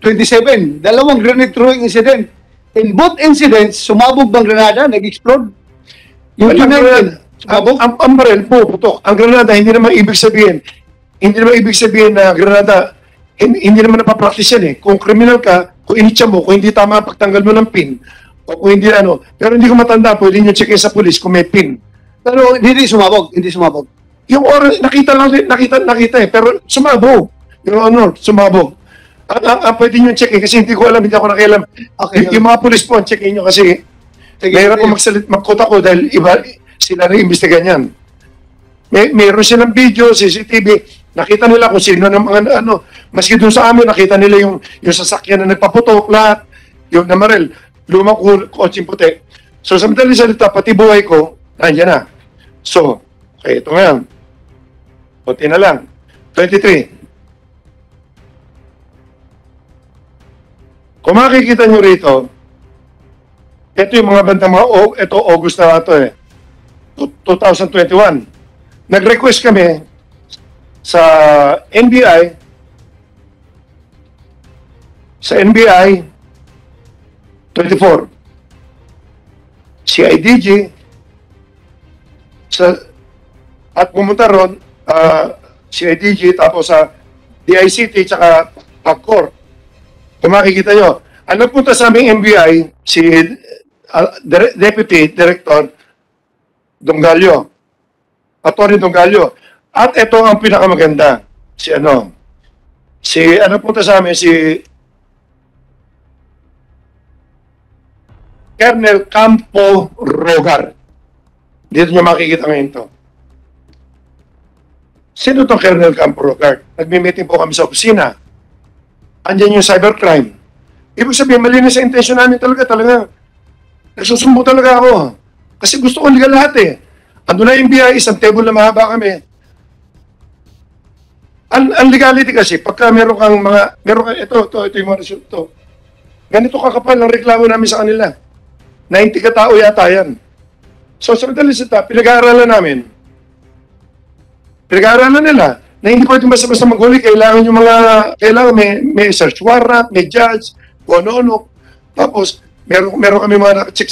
27. 2 grenade throwing incident. In both incidents, sumabog bang Granada? Nag-explode? Yung June 19, sumabog? Ang baril po, putok. Ang Granada, hindi naman ibig sabihin na Granada, hindi naman napapractice yan eh. Kung criminal ka, kung initsa mo, kung hindi tama ang pagtanggal mo ng pin, o kung hindi ano, pero hindi ko matanda, pwede nyo checkin sa police kung may pin. Pero hindi sumabog. Yung oras, nakita eh, pero sumabog. Your Honor, sumabog. Ang pwede nyo checkin kasi hindi ko alam, hindi ako nakialam. Okay, yung mga police po, checkin nyo kasi mahirap po magkota ko dahil iba, sila rin imbestigan yan. Mayroon silang video, CCTV, nakita nila kung sino ng mga ano, maski dun sa amin, nakita nila yung sasakyan na nagpaputok, lahat, yung namarel, lumang kotseng puti. So, sa madaling salita, pati buhay ko, nandiyan na. So, okay, ito ngayon. Kunti na lang. 23. Kung makikita nyo rito, ito yung mga bandang ito August na ito eh. 2021. Nag-request kami sa NBI, sa NBI 24, CIDG, at pumunta ron, CIDG, tapos sa DICT, tsaka PAGCOR. Kung makikita nyo, ang nagpunta sa aming NBI, si Deputy Director Dongalio, Atty. Dongalio. At ito ang pinakamaganda, punta sa amin, si Colonel Campo Rogar. Dito nyo makikita ngayon ito. Sino itong Colonel Campo Rogar? Nagmi-meeting po kami sa opisina. Andyan yung cybercrime. Ibig sabihin, malinis sa intensyon namin talaga. Nagsusumbo talaga ako. Kasi gusto ko legal lahat eh. Ando na yung BI, isang table na mahaba kami. Ang legality kasi, pagka meron kang ito yung mga result to. Ganito kakapal ang reklamo namin sa kanila. 90 katao yata yan. So, sa madaling salita, pinag-aaralan namin. Pinag-aaralan nila na hindi pwedeng basta-basta maghuli. Kailangan may search warrant, may judge, kung ano-ano. Tapos, meron kami mga nakacheck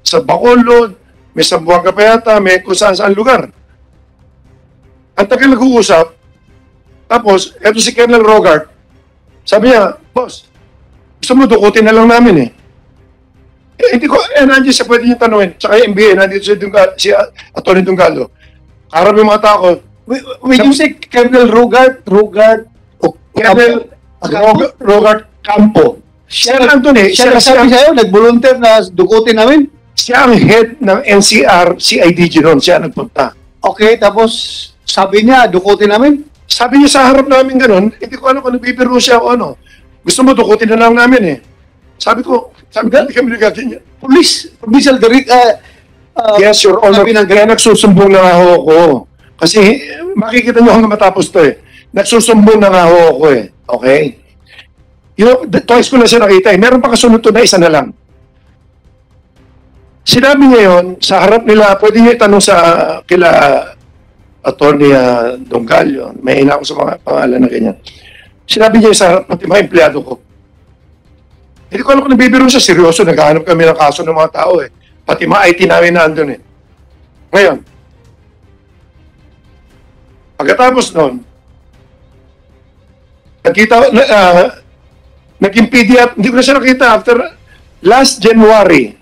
sa Bacolod, may Sambuanga pa yata, may kung saan-saan lugar. Ang tagal nag-uusap, tapos, eto si Colonel Rogart, sabi niya, boss, gusto mo dukutin na lang namin eh. Hindi ko, nandiyan siya pwede niyo tanungin. Tsaka yung MBA, nandito si Atty. Dongalio. Karap yung mga tao. When you say Colonel Rogart, Colonel Rogart Campo. Siya lang doon eh. Siya nagsabi sa'yo, nag-volunteer na dukutin namin? Siya ang head ng NCR, CIDG ron. Siya nagpunta. Okay, tapos sabi niya, dukutin namin? Sabi niya sa harap namin ganun, hindi ko alam kung nagbibiro siya o ano. Gusto mo dukutin na lang namin eh. Sabi ko, hindi kami nagkaganyan. Police Alderich, yes, Your Honor. Kaya nagsusumbong na nga ako. Kasi makikita niyo hanggang matapos to eh. Nagsusumbong na nga ako eh. Okay? Twice ko na siya nakita eh. Meron pa kasunod to na isa na lang. Sinabi niya yun, sa harap nila, pwede niyo itanong sa kila Atty. Dongalio. May ina ako sa mga pangalan na ganyan. Sinabi niya sa harap, pati mga empleyado ko. Hindi ko alam kung nabibiro siya, seryoso, naghahanap kami ng kaso ng mga tao eh. Pati mga IT namin na andun eh. Ngayon, pagkatapos nun, naging PD at hindi ko na siya nakita after last January.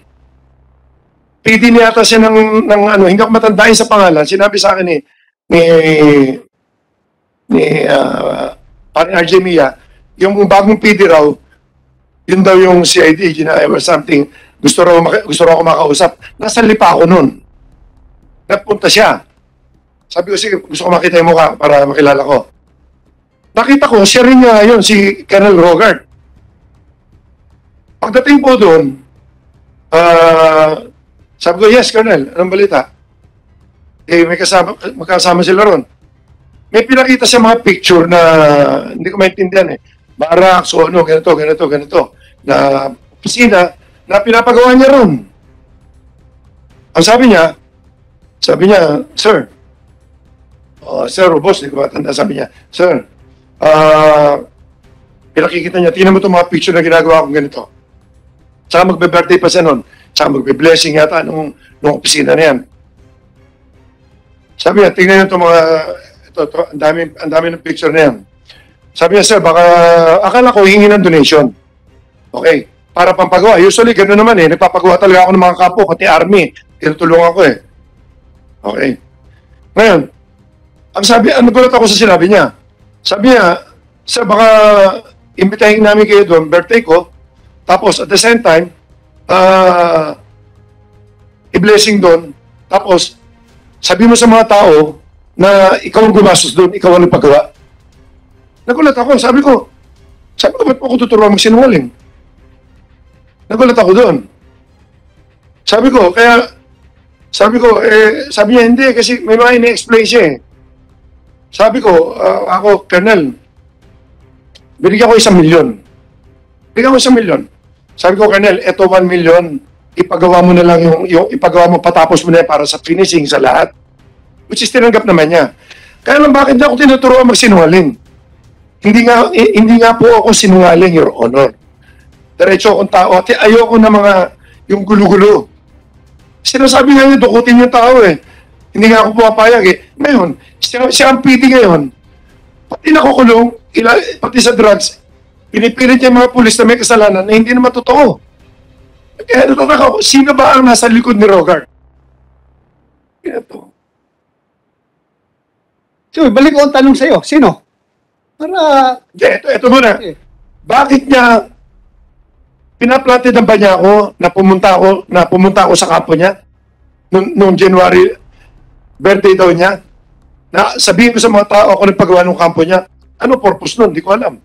PD niya ata siya ng ano, hindi ako matandain sa pangalan. Sinabi sa akin ni parang RJ Mia, yung bagong PD raw, yun daw yung CID or something. Gusto raw ako makausap. Nasa lipa ako nun. Napunta siya. Sabi ko, sige, gusto ko makita yung mukha para makilala ko. Nakita ko, siya rin nga yun, si Colonel Rogart. Pagdating po doon, sabi ko, yes, Colonel, anong balita? Eh, magkasama sila ron. May pinakita sa mga picture na hindi ko maintindihan eh. Barak, so ano, ganito. Na opisina na pinapagawa niya ron. Ang sabi niya, sir, sir o boss, hindi ko matanda, sabi niya, sir, pinakikita niya, tingnan mo itong mga picture na ginagawa kong ganito. Tsaka magbe-birthday pa siya nun. Tsaka magbe-blessing yata nung opisina na yan. Sabi niya, tingnan niyo itong mga, ang dami ng picture na yan. Sabi niya, sir, baka, akala ko hingi ng donation. Okay, para pampagawa. Usually, gano'n naman eh. Nagpapagawa talaga ako ng mga kapo, pati army. Tinutulungan ko eh. Okay. Ngayon, nagulat ako sa sinabi niya. Sabi niya, sir, baka imbitahin namin kayo doon, birthday ko, tapos at the same time, i-blessing doon, tapos sabi mo sa mga tao na ikaw ang gumastos doon, ikaw ang nagpagawa. Nagulat ako, sabi ko, ba't po ako tuturuan magsinungaling? Nagulat ako doon. Sabi niya, hindi, kasi may mga ini-explain siya eh. Sabi ko, ako, Colonel, binigyan ko 1 milyon. Binigyan ko 1 milyon. Sabi ko, Colonel, eto 1 million, ipagawa mo na lang yung ipagawa mo, patapos mo na para sa finishing sa lahat. Which is tinanggap naman niya. Kaya lang, bakit na ako tinuturuan magsinungaling? Hindi nga po ako sinungaling, Your Honor. Diretso akong tao. At ayoko na mga, yung gulo-gulo. Sinasabi nga niya, dukutin yung tao eh. Hindi nga ako pumapayag eh. Ngayon, siya ang PD ngayon. Pati nakukulong, pati sa drugs, pinipilit niya mga pulis na may kasalanan na hindi naman totoo. Kaya natataka ako, sino ba ang nasa likod ni Rogart? Ito. So, balik ko ang tanong sa'yo. Sino? Para... Ito muna. Bakit niya pinaplatid ba niya ako na pumunta ako sa kampo niya noong January birthday daw niya? Na sabihin ko sa mga tao ako nagpagawa ng kampo niya. Ano purpose nun? Hindi ko alam.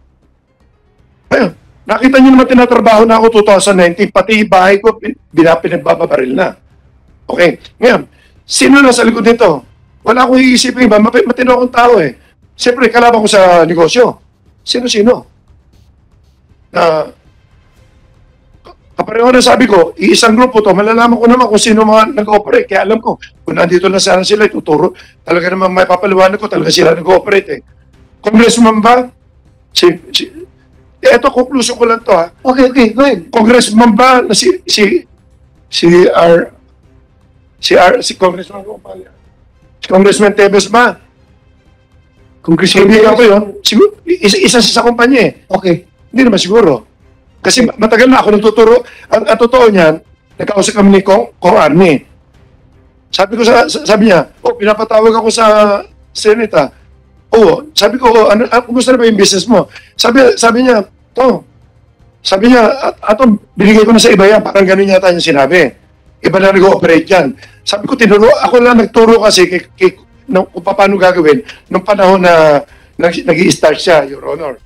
Ayun, nakita niyo naman tinatrabaho na ako 2019, pati bahay ko pinagbababaril na. Okay, ngayon, sino na sa likod nito? Wala akong iisipin iba, matino akong tao eh. Siyempre, kalaban ko sa negosyo. Sino-sino? Kapareho na sabi ko, iisang grupo to, malalaman ko naman kung sino mga nag-ooperate. Kaya alam ko, kung nandito na sana sila, ituturo. Talaga naman may papaliwanag ko, talaga sila nag-ooperate eh. Congressman ba? Ito, conclusion ko lang to ha. Okay, go ahead. Congressman ba na si Congressman ko pala. Si Congressman Tevez ba? Congressman Tevez ko yun. Siguro, isa sa kumpanya eh. Okay. Hindi naman siguro. Kasi matagal na ako nagtuturo. Ang totoo niyan, nagkausap kami ni Kong Arnie. Sabi niya, pinapatawag ako sa Senate. Sabi ko, kumusta na ba yung business mo? Sabi niya, binigay ko na sa iba yan, parang ganun yata yung sinabi. Iba na nag-ooperate yan. Sabi ko, ako lang nagturo kasi kung paano gagawin nung panahon na nag-i-start siya, Your Honor.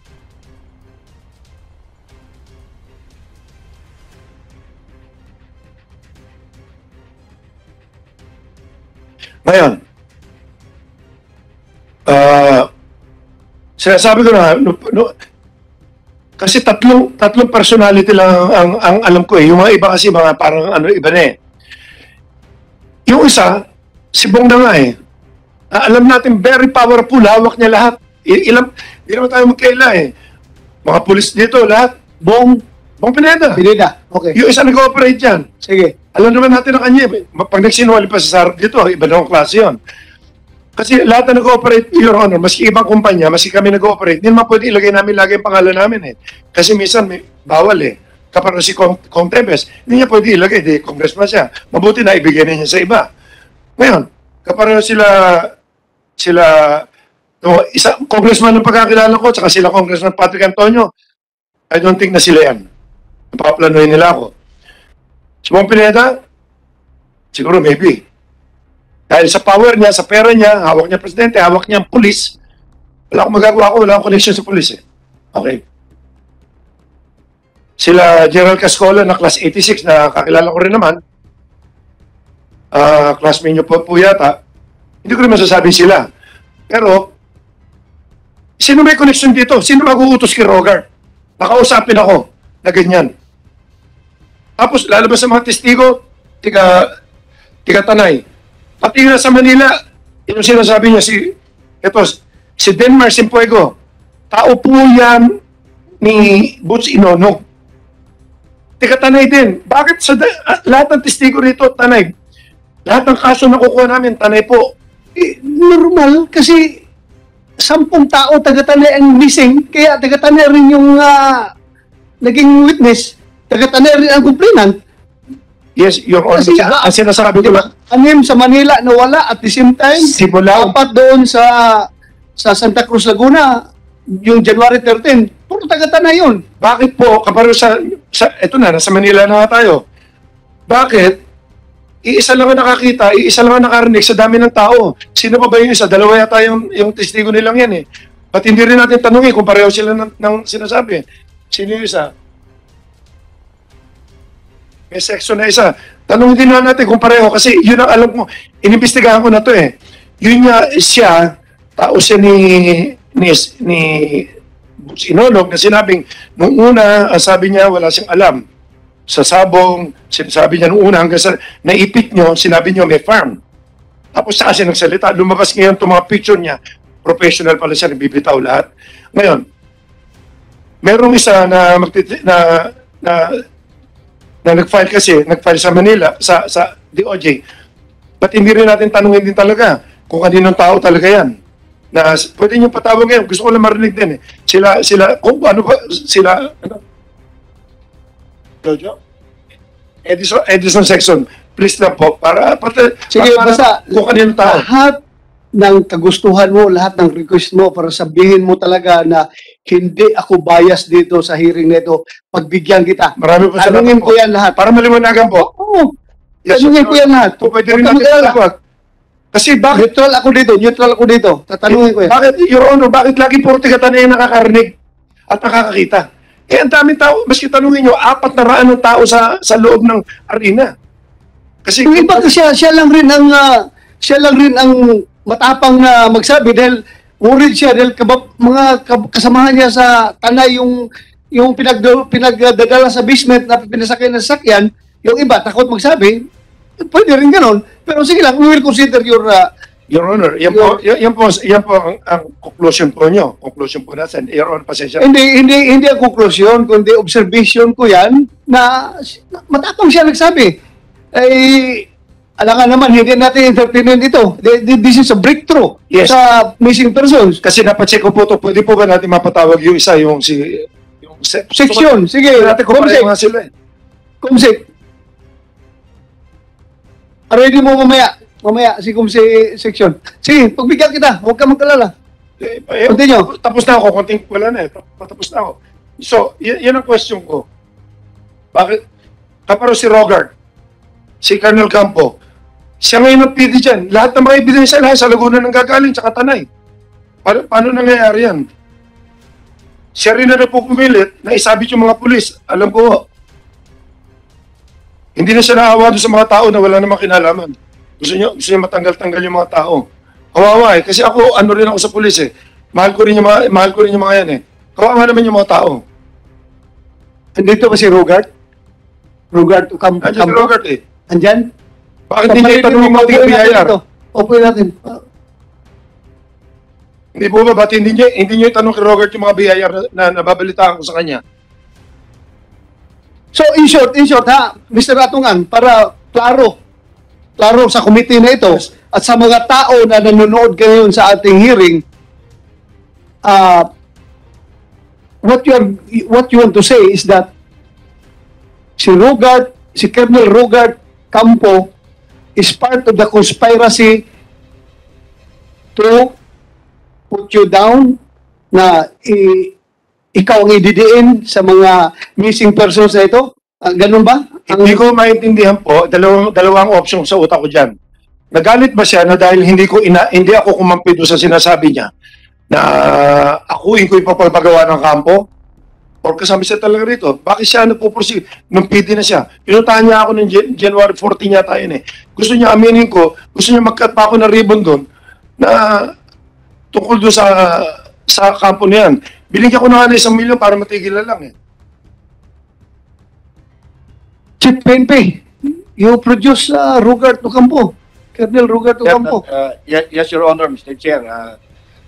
Ngayon, sinasabi ko na, kasi tatlong personality lang ang alam ko eh. Yung mga iba kasi mga parang iba na eh. Yung isa, si Bong na nga eh. Alam natin, very powerful, hawak niya lahat. Hindi naman tayo magkaila eh. Mga pulis dito, lahat. Bong Pineda. Okay. Yung isa nag-ooperate yan. Sige. Alam naman natin ang kanya. Pag nagsinungaling pa sa sarap dito, iba na ang klase yun. Kasi lahat na nag-ooperate, Your Honor, maski ibang kumpanya, maski kami nag-ooperate, hindi naman pwede ilagay namin lagi ang pangalan namin eh. Kasi minsan may bawal eh. Kapag si Kong Tebes, hindi niya pwede ilagay, di congressman siya. Mabuti na ibigay na niya sa iba. Ngayon, kapag isa congressman ng pagkakilala ko, tsaka sila Congressman Patrick Antonio, I don't think na sila yan. Napaplanuhin nila ako. Si Bong Pineda, siguro maybe. Dahil sa power niya, sa pera niya, hawak niya presidente, hawak niya ang pulis, wala akong magagawa ko, wala akong connection sa pulis eh. Okay. Sila General Cascola na class 86 na kakilala ko rin naman, classmate niyo po yata, hindi ko rin masasabing sila. Pero, sino may connection dito? Sino mag-uutos kay Rogar? Nakausapin ako na ganyan. Tapos, lalabas sa mga testigo, tiga Tanay. Pati nga sa Manila, yung sinasabi niya, si Denmar Simpuego, tao po yan ni Butch Inonog. Tiga Tanay din. Bakit sa lahat ng testigo rito, Tanay? Lahat ng kaso na kukuha namin, Tanay po. Normal, kasi 10 tao taga-Tanay ang missing, kaya taga-Tanay rin yung naging witness, taga-Tanay rin ang complainant. Yes, Your Honor. Kasi, ang sinasabi ko lang, 6 sa Manila nawala at the same time, simula 4 doon sa Santa Cruz, Laguna, yung January 13, puro taga-Tanay yun. bakit po, kapag eto na, nasa Manila na nga tayo, bakit iisa lang ang nakakita, iisa lang ang nakarinig sa dami ng tao? Sino pa ba yung isa? Dalawa yata yung testigo nilang yan eh. Ba't hindi rin natin tanungin kung pareho sila ng sinasabi? Sino yung isa? May section na isa. Tanungin din natin kung pareho kasi yun ang alam ko, inimbestigahan ko na to eh. Yun siya, tao siya ni Inonog na sinabing, nung una, sabi niya wala siyang alam. Sa sabong, sinasabi niya nung una hanggang sa naipit nyo, sinabi niyo may farm. Tapos sa kasi nagsalita, lumabas ngayon itong mga picture niya, professional pala siya, nagbibitaw lahat. Ngayon, merong isa na nag-file kasi, nag-file sa Manila, sa DOJ. Ba't hindi rin natin tanungin din talaga kung kaninong tao talaga yan? Na pwede nyo patawag ngayon, gusto ko lang marinig din eh. Kung ano ba, Jojo? Edison section, please lang po, para sige, basta, kung kaninong tao. Lahat ng kagustuhan mo, lahat ng request mo para sabihin mo talaga na hindi ako bias dito sa hearing nito, pagbigyan kita. Marami po tanungin ko yan lahat. Para maliwanagan po. Oo. Tanungin ko yan lahat. Pwede rin natin talawag. Kasi bakit? Neutral ako dito. Tatanungin ko yan. Bakit, Your Honor, bakit lagi puro tiga-Tanay yung nakakarinig at nakakakita? Ang daming tao, maski tanungin nyo, 400 ng tao sa loob ng arena. Kasi yung iba siya lang rin ang matapang na magsabi dahil worried siya dahil mga kasamahan niya sa Tanay yung pinagdadala sa basement na pinasakyan ng sasakyan, yung iba takot magsabi, pwede rin ganon. Pero sige lang, we will consider your Honor, yan po ang conclusion po nyo. Conclusion po natin. Your Honor, pasensya. Hindi ang conclusion, kundi observation ko yan na matapang siya nagsabi. Alangan naman, hindi natin entertainment ito. This is a breakthrough sa missing persons. Kasi napacheck ko po ito, pwede po ba natin mapatawag yung isa, yung section? Sige, natin kung pareho nga sila eh. Kumsik. Ready mo mamaya si Kumsi section. Sige, pagbigyan kita, huwag ka magkalala. Continue. Tapos na ako, konting wala na eh. Tapos na ako. So, yan ang question ko. Bakit? Kaparo si Rogard, si Colonel Campo, siya ngayon ang PD dyan. Lahat ng mga ebidensya lahat sa Laguna ng gagaling, tsaka Tanay. Paano nangyayari yan? Siya rin na pupumilit na isabit yung mga pulis. Alam ko, hindi na siya naawa doon sa mga tao na wala namang kinalaman. Gusto niya matanggal-tanggal yung mga tao. Kawawa eh. Kasi ako, rin ako sa pulis eh. Mahal ko rin yung mga yan eh. Kawawa naman yung mga tao. Andito ba si Rogard? Rogard Campo? Andyan si Rogard eh. Andyan? Bakit hindi niya itanong yung mga BIR? Opo natin. Hindi po ba? Ba't hindi niyo itanong kay Rogard yung mga BIR na nababalitaan ko sa kanya? So, in short ha, Mr. Atungan, para klaro sa committee na ito, at sa mga tao na nanonood ngayon sa ating hearing, what you want to say is that si Colonel Rugard Campo is part of the conspiracy to put you down, na ikaw ang ididiin sa mga missing persons na ito? Ganun ba? Hindi ko maintindihan po, dalawang option sa utak ko dyan. Nagalit ba siya na dahil hindi ako kumampi doon sa sinasabi niya na akuin ko ipapagawa ng kampo? Or kasama siya talaga rito? Bakit siya nagpupursige? Nung PD na siya. Pinuntahan niya ako ng January 14 yata yun eh. Gusto niya aminin ko, gusto niya mag-cut pa ako ng ribbon doon na tungkol doon sa kampo na yan. Binigyan ko na nga na 1 milyon para matigil na lang eh. Chief PNP, you produce Rugard Campo, Colonel Rugard Campo. Yes, Your Honor, Mr. Chair.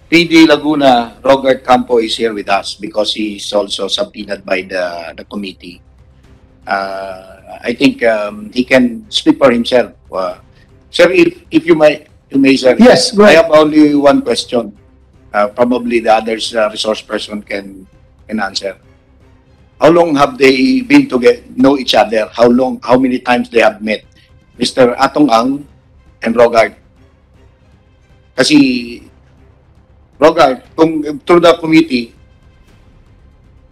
PD Laguna, Rugard Campo is here with us because he is also subpoenaed by the committee. I think he can speak for himself. Sir, if you may, sir. Yes, go ahead. I have only one question. Probably the others resource person can answer. How long have they been to know each other? How many times they have met? Mr. Atong Ang and Rugard. Kasi Rugard, through the committee,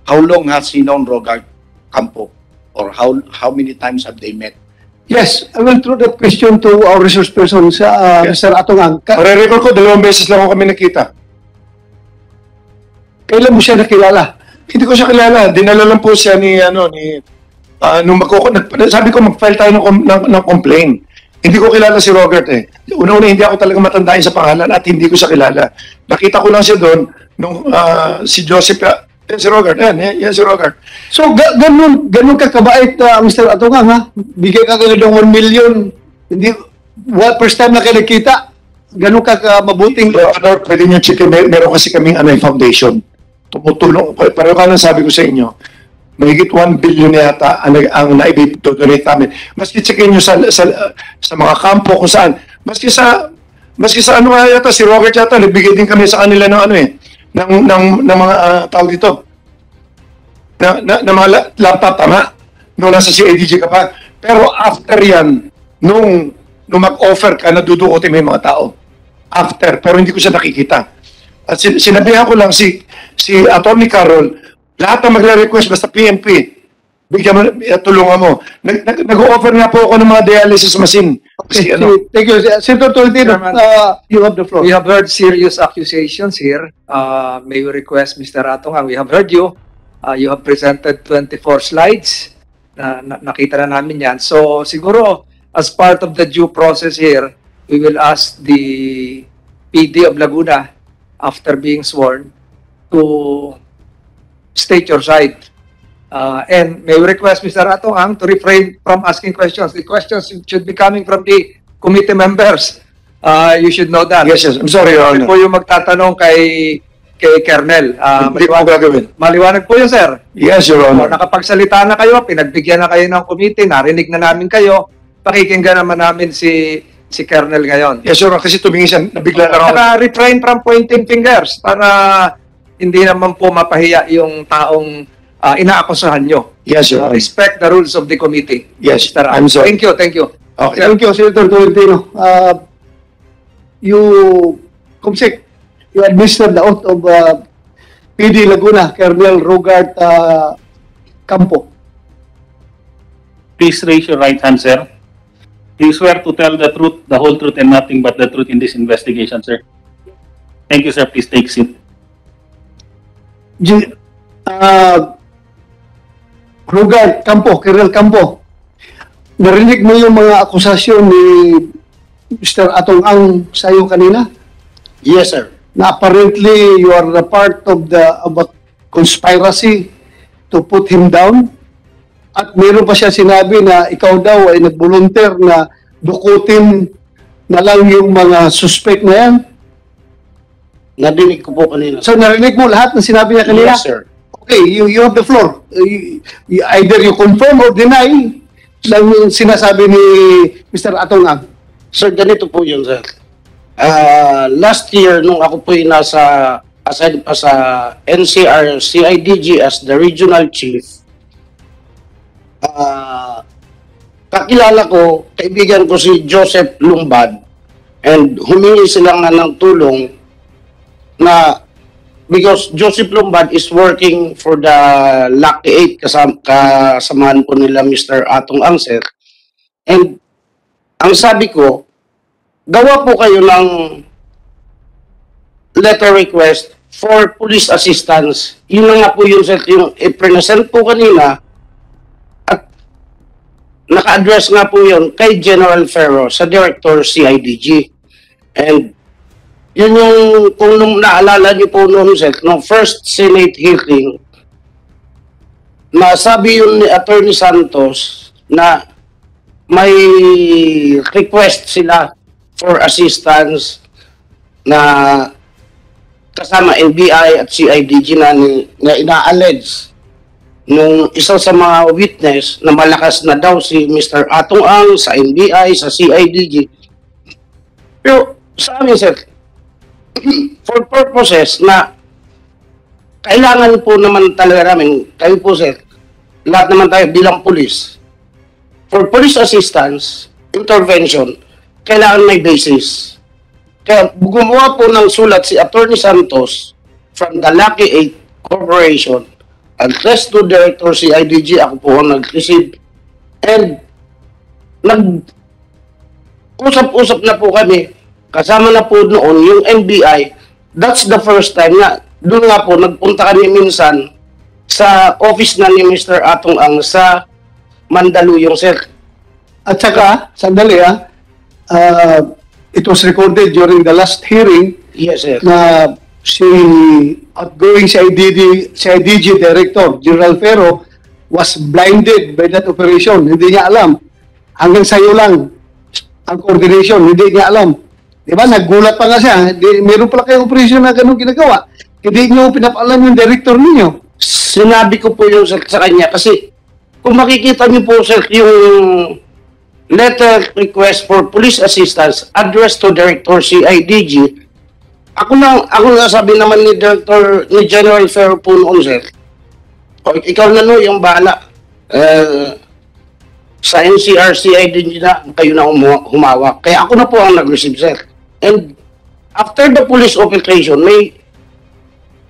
how long has he known Rugard Campo? Or how many times have they met? Yes, I will throw that question to our resource person, Mr. Atong Ang. Marirecord ko, 2 beses lang ako kami nakita. Kailan mo siya nakilala? Hindi ko siya kilala. Dinala lang po siya sabi ko mag-file tayo ng complaint. Hindi ko kilala si Rugard eh. Una-una hindi ako talaga matandain sa pangalan at hindi ko siya kilala. Nakita ko lang siya doon nung si Joseph, si Rugard, yan si Rugard. So, ganun ka kabait, Mr. Atong Ang, ha? Bigay ka ng 1 million. Hindi, first time na kayo nakita, ganun ka mabuting... Honor, pwede niyo chicken, meron kasi kaming foundation. Tumutulong, pareho ka lang sabi ko sa inyo, mahigit 1 billion yata ang naibig-donate namin. Maski checkin nyo sa mga kampo kung saan. Maski sa ano nga yata, si Rugard yata, nagbigay din kami sa kanila ng mga tao dito. Na mga laptop, tama? Nung nasa CADG ka pa. Pero after yan, nung mag-offer ka, nadudukotin may mga tao. After, pero hindi ko siya nakikita. At sinabihan ko lang si Atty. Carol, lahat na magre-request basta PNP, bigyan mo, tulungan mo. Nag-offer nga po ako ng mga dialysis machine. Okay, thank you. Senator Tolentino, you have the floor. We have heard serious accusations here. May we request, Mr. Atong Ang, we have heard you. You have presented 24 slides. Nakita na namin yan. So siguro, as part of the due process here, we will ask the PD of Laguna, after being sworn, to state your side. And may we request Mr. Atong Ang to refrain from asking questions. The questions should be coming from the committee members. You should know that. Yes, I'm sorry, Your Honor. Po yung magtatanong kay Colonel. Hindi po gagawin. Maliwanag po yun, sir. Yes, Your Honor. Nakapagsalita na kayo, pinagbigyan na kayo ng committee, narinig na namin kayo, pakikinggan naman namin si Colonel ngayon. Yes, Your Honor, kasi tumingin siya, nabigla lang ako. Saka refrain from pointing fingers para hindi naman po mapahiya yung taong inaakusahan nyo. Yes, Your Honor. Respect the rules of the committee. Yes, Mr. I'm sorry. Thank you. Okay. Thank you, Senator Tolentino. Kumsik, you administered the oath of PD Laguna, Colonel Rugard Campo. Please raise your right hand, sir. Do you swear to tell the truth, the whole truth, and nothing but the truth in this investigation, sir? Thank you, sir. Please take seat. Rugard Campo, Colonel Campo, narinig mo yung mga akusasyon ni Mr. Atong Ang sa iyo kanina? Yes, sir. Na apparently you are a part of a conspiracy to put him down? At meron pa siya sinabi na ikaw daw ay nag-volunteer na dukutin na lang yung mga suspect na yan? Nadinig ko po kanina. So narinig mo lahat ng sinabi niya kanina? Yes, sir. Okay, you have the floor. Either you confirm or deny lang yung sinasabi ni Mr. Atong Ang. Sir, ganito po yun, sir. last year, nung ako po'y nasa assigned pa sa NCR CIDG as the regional chief, kakilala ko, kaibigan ko si Joseph Lumbad, and humingi sila nga ng tulong na because Joseph Lumbad is working for the Lucky 8 kasamahan po nila Mr. Atong Angser, and ang sabi ko, gawa po kayo ng letter request for police assistance. Yun na nga po yun, sir, yung i-present po kanina at naka-address nga po yun kay General Ferro sa Director CIDG. And yun yung, kung naalala niyo po noon, sir, no first Senate hearing, nasabi yun ni Attorney Santos na may request sila for assistance na kasama NBI at CIDG na ina-allege nung isa sa mga witness na malakas na daw si Mr. Atong Ang sa NBI, sa CIDG. Pero sa amin, sir, for purposes na kailangan po naman talaga namin, kayo po, sir, lahat naman tayo bilang police, for police assistance, intervention, kailangan may basis. Kaya gumawa po ng sulat si Attorney Santos from the Lucky 8 Corporation, address to Director CIDG, ako po ang nag-receive, and nag-usap-usap na po kami, kasama na po noon yung NBI. That's the first time na doon nga po, nagpunta kami minsan sa office na ni Mr. Atong Ang sa Mandaluyong, sir. At saka, sandali it was recorded during the last hearing. Yes, sir. Na si outgoing CIDG Director, General Ferro, was blinded by that operation. Hindi niya alam. Hanggang sa'yo lang ang coordination, hindi niya alam. Diba? Naggulat pa nga siya. Meron pala kayong operation na ganun ginagawa. Hindi niyo pinapaalam yung director ninyo. Sinabi ko po yung sa kanya kasi kung makikita niyo po, sir, yung letter request for police assistance addressed to Director CIDG, ako na sabi naman ni General Ferro po noon, sir, ikaw na no yung bahala sa NCR CIDG na kayo na humawak. Kaya ako na po ang nag-receive, sir. And after the police operation, may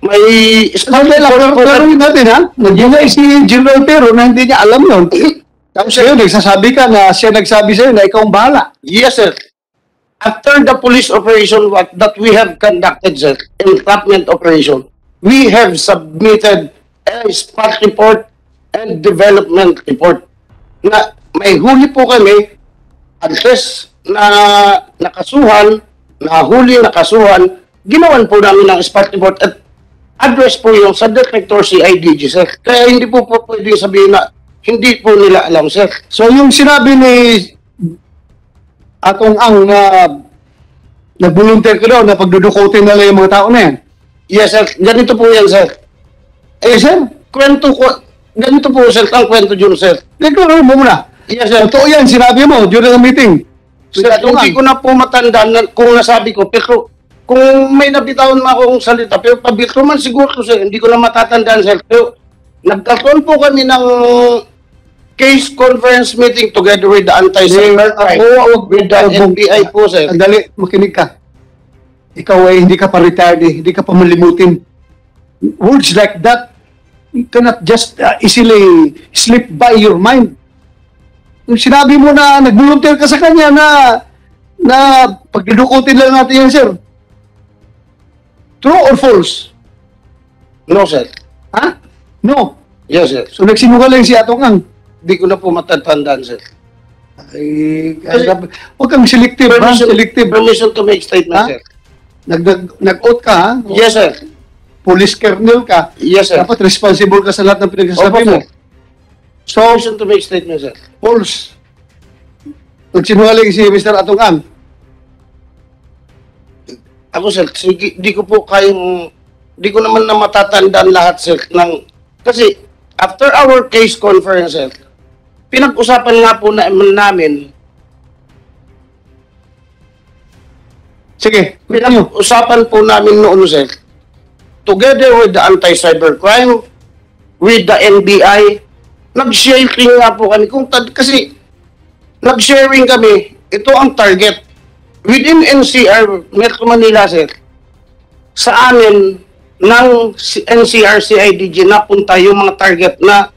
Klaruhin natin, ha? Nag-deny si General Ferro na hindi niya alam yun. Tapos sa'yo, nagsasabi ka na siya nagsabi sa'yo na ikaw ang bahala. Yes, sir. After the police operation that we have conducted, sir, entrapment operation, we have submitted a spot report and development report na may huli po kami, address na nakasuhan, nahuli nakasuhan, ginawan po namin ng spot report at address po yung sa Director CIDG, sir. Kaya hindi po pwedeng sabihin na hindi po nila alam, sir. So yung sinabi ni Atong Ang na nag-volunteer ka daw na pagdudukutin nila yung mga tao na yan. Yes, sir. Ganito po yan, sir. Sir? Ganito po, sir, ang kwento dyan, sir. Deklaro mo muna. Yes, sir. Totoo yan, sinabi mo during the meeting. Sir, hindi ko na po matandaan kung nasabi ko, pero kung may nabitawan mo akong salita, pero pabito man siguro, sir, hindi ko na matatandaan, sir. Pero nagkakaroon po kami ng case conference meeting together with the anti-cybercrime, with the NBI po, sir. Andali, makinig ka. Ikaw ay hindi ka pa retired, hindi ka pa malimutin. Words like that, you cannot just easily slip by your mind. Yung sinabi mo na nag-volunteer ka sa kanya na pagdudukutin lang natin yan, sir. True or false? No, sir. Ha? No. Yes, sir. So nagsinungaling si Atong Ang. Hindi ko na po matatandaan, sir. Ay, huwag kang selective, permission, selective. Permission to make statement, sir. Nag-out ka, ha? Yes, sir. Police kernel ka. Yes, sir. Dapat responsible ka sa lahat ng pinagsasabi mo. So, permission to make statement, sir. false. Nagsinungaling si Mr. Atong Ang. Ako, sir, sige, di ko naman na matatandaan lahat, sir, kasi after our case conference, sir, pinag-usapan nga po namin, Sige, pinanyo. Usapan po namin noon, sir, together with the anti-cybercrime, with the NBI, nag-sharing nga po kami. Kasi nag-sharing kami, ito ang target. Within NCR, Metro Manila, sir, sa amin, ng NCR CIDG napunta yung mga target na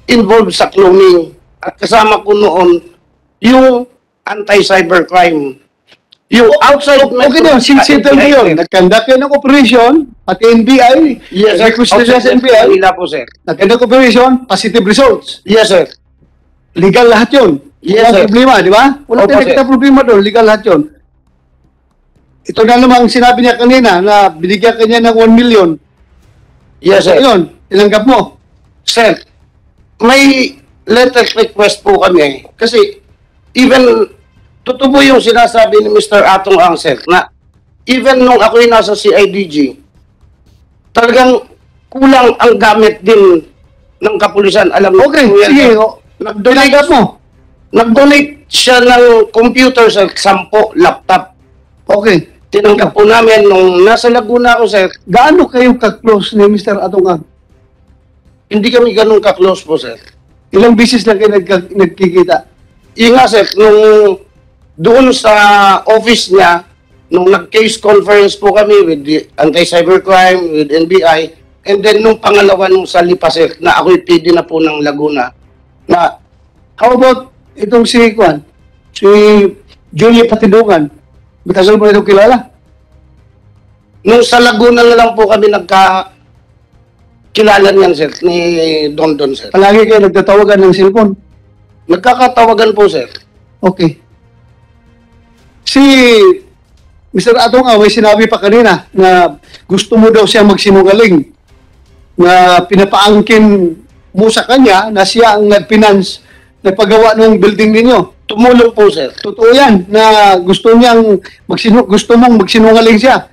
involved sa cloning. At kasama ko noon, yung anti-cybercrime. Yung outside... Okay na, sinsettle mo yun. Nagkandak kayo ng operation, pati NBI. Yes, sir. Request na sa NBI. Manila po, sir. Nagkandak operation, positive results. Yes, sir. Legal lahat yun. Yes, Walang sir. problema, di ba? Wala Opo, tayong sir. kita problema doon. Legal lahat yun. Ito na namang sinabi niya kanina na binigyan kanya ng 1 million. Yes, sir. Ayun, tinanggap mo. Sir, may letter request po kami. Kasi even, totoo po yung sinasabi ni Mr. Atong Ang, sir, na even nung ako'y nasa CIDG, talagang kulang ang gamit din ng kapulisan. Alam mo, Okay, kuya, sige. Tinanggap mo. Nag-donate siya ng computer, sir, 10 laptop. Okay. Tinanggap po namin nung nasa Laguna ako, sir. Gaano kayo ka-close ni Mr. Atongang? Hindi kami ganun ka-close po, sir. Ilang bisis lang kayo nagkikita? Yung nga, sir, nung doon sa office niya, nung nag-case conference po kami with the anti-cybercrime, with NBI, and then nung pangalawa nung sa Lipa, sir, na ako'y PD na po ng Laguna, na How about itong si Juan? Si Julia Patindungan? Matagal mo na itong kilala? nung sa Laguna na lang po kami kilala niyan, sir, ni Don, sir. Palagi kayo nagtatawagan ng cellphone? Nagkakatawagan po, sir. Okay. Si Mr. Atong may sinabi pa kanina na gusto mo daw siya magsinungaling na pinapaangkin mo sa kanya na siya ang nag-finance, nagpagawa ng building ninyo. Tumulong po, sir. Totoo yan na gusto mong magsinungaling siya.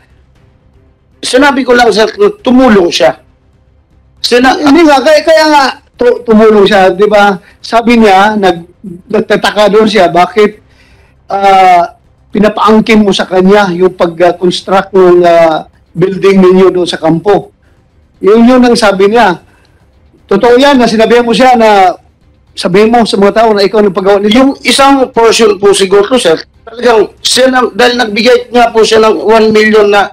Sinabi ko lang, sir, na tumulong siya. Hindi nga, kaya nga tumulong siya, di ba? Sabi niya, nagtataka doon siya, bakit pinapaangkin mo sa kanya yung pag-construct ng building ninyo doon sa kampo. Yun ang sabi niya. Totoo yan na sinabihan mo siya na sabihin mo sa mga tao na ikaw ang paggawa nito. Yung isang portion po siguro, sir, talagang siya dahil nagbigay nga po siya ng 1 million na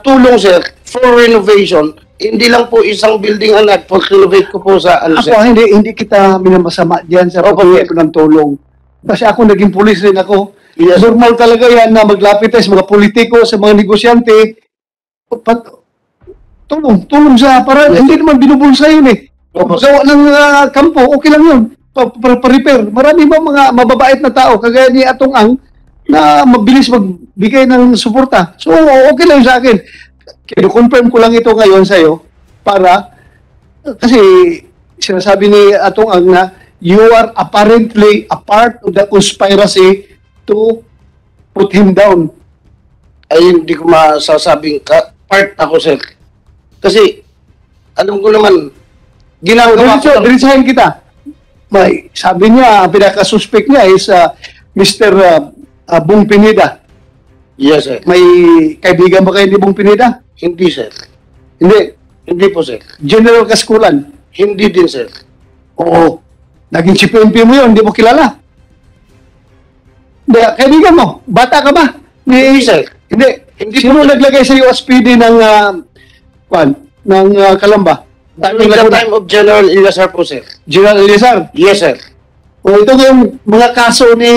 tulong, sir, for renovation. Hindi lang po isang building ang nag-renovate ko po sa Ako, hindi kita minamasama diyan sa pagpapagay ko ng tulong. Kasi ako naging pulis rin ako. Yes. Normal talaga yan na maglapit tayo sa mga politiko, sa mga negosyante. Tulong sa para hindi naman binubulsa yun eh. Gawa ng kampo, okay lang yun. Pa-repair. Marami ba mga mababait na tao, kagaya ni Atong Ang, na mabilis magbigay ng suporta. So, okay lang sa akin. Kino-confirm ko lang ito ngayon sa'yo para, kasi sinasabi ni Atong Ang na you are apparently a part of the conspiracy to put him down. Ay, hindi ko masasabing part ako, sir. Kasi, alam ko naman, ginagawa ko. Diretsahin kita. Sabi niya, ang pinaka-suspect niya is Mr. Bong Pineda. Yes, sir. May kaibigan ba kayo ni Bong Pineda? Hindi, sir. Hindi. Hindi po, sir. General Kaskulan? Hindi din, sir. Oo. Naging chief PNP mo yun, hindi mo kilala. Hindi, kaibigan mo. Bata ka ba? Hindi, sir. Hindi. Sino naglagay sa USPD ng Kalamba? During the time of General Eliazar po, sir. General Eliazar? Yes, sir. O ito yung mga kaso ni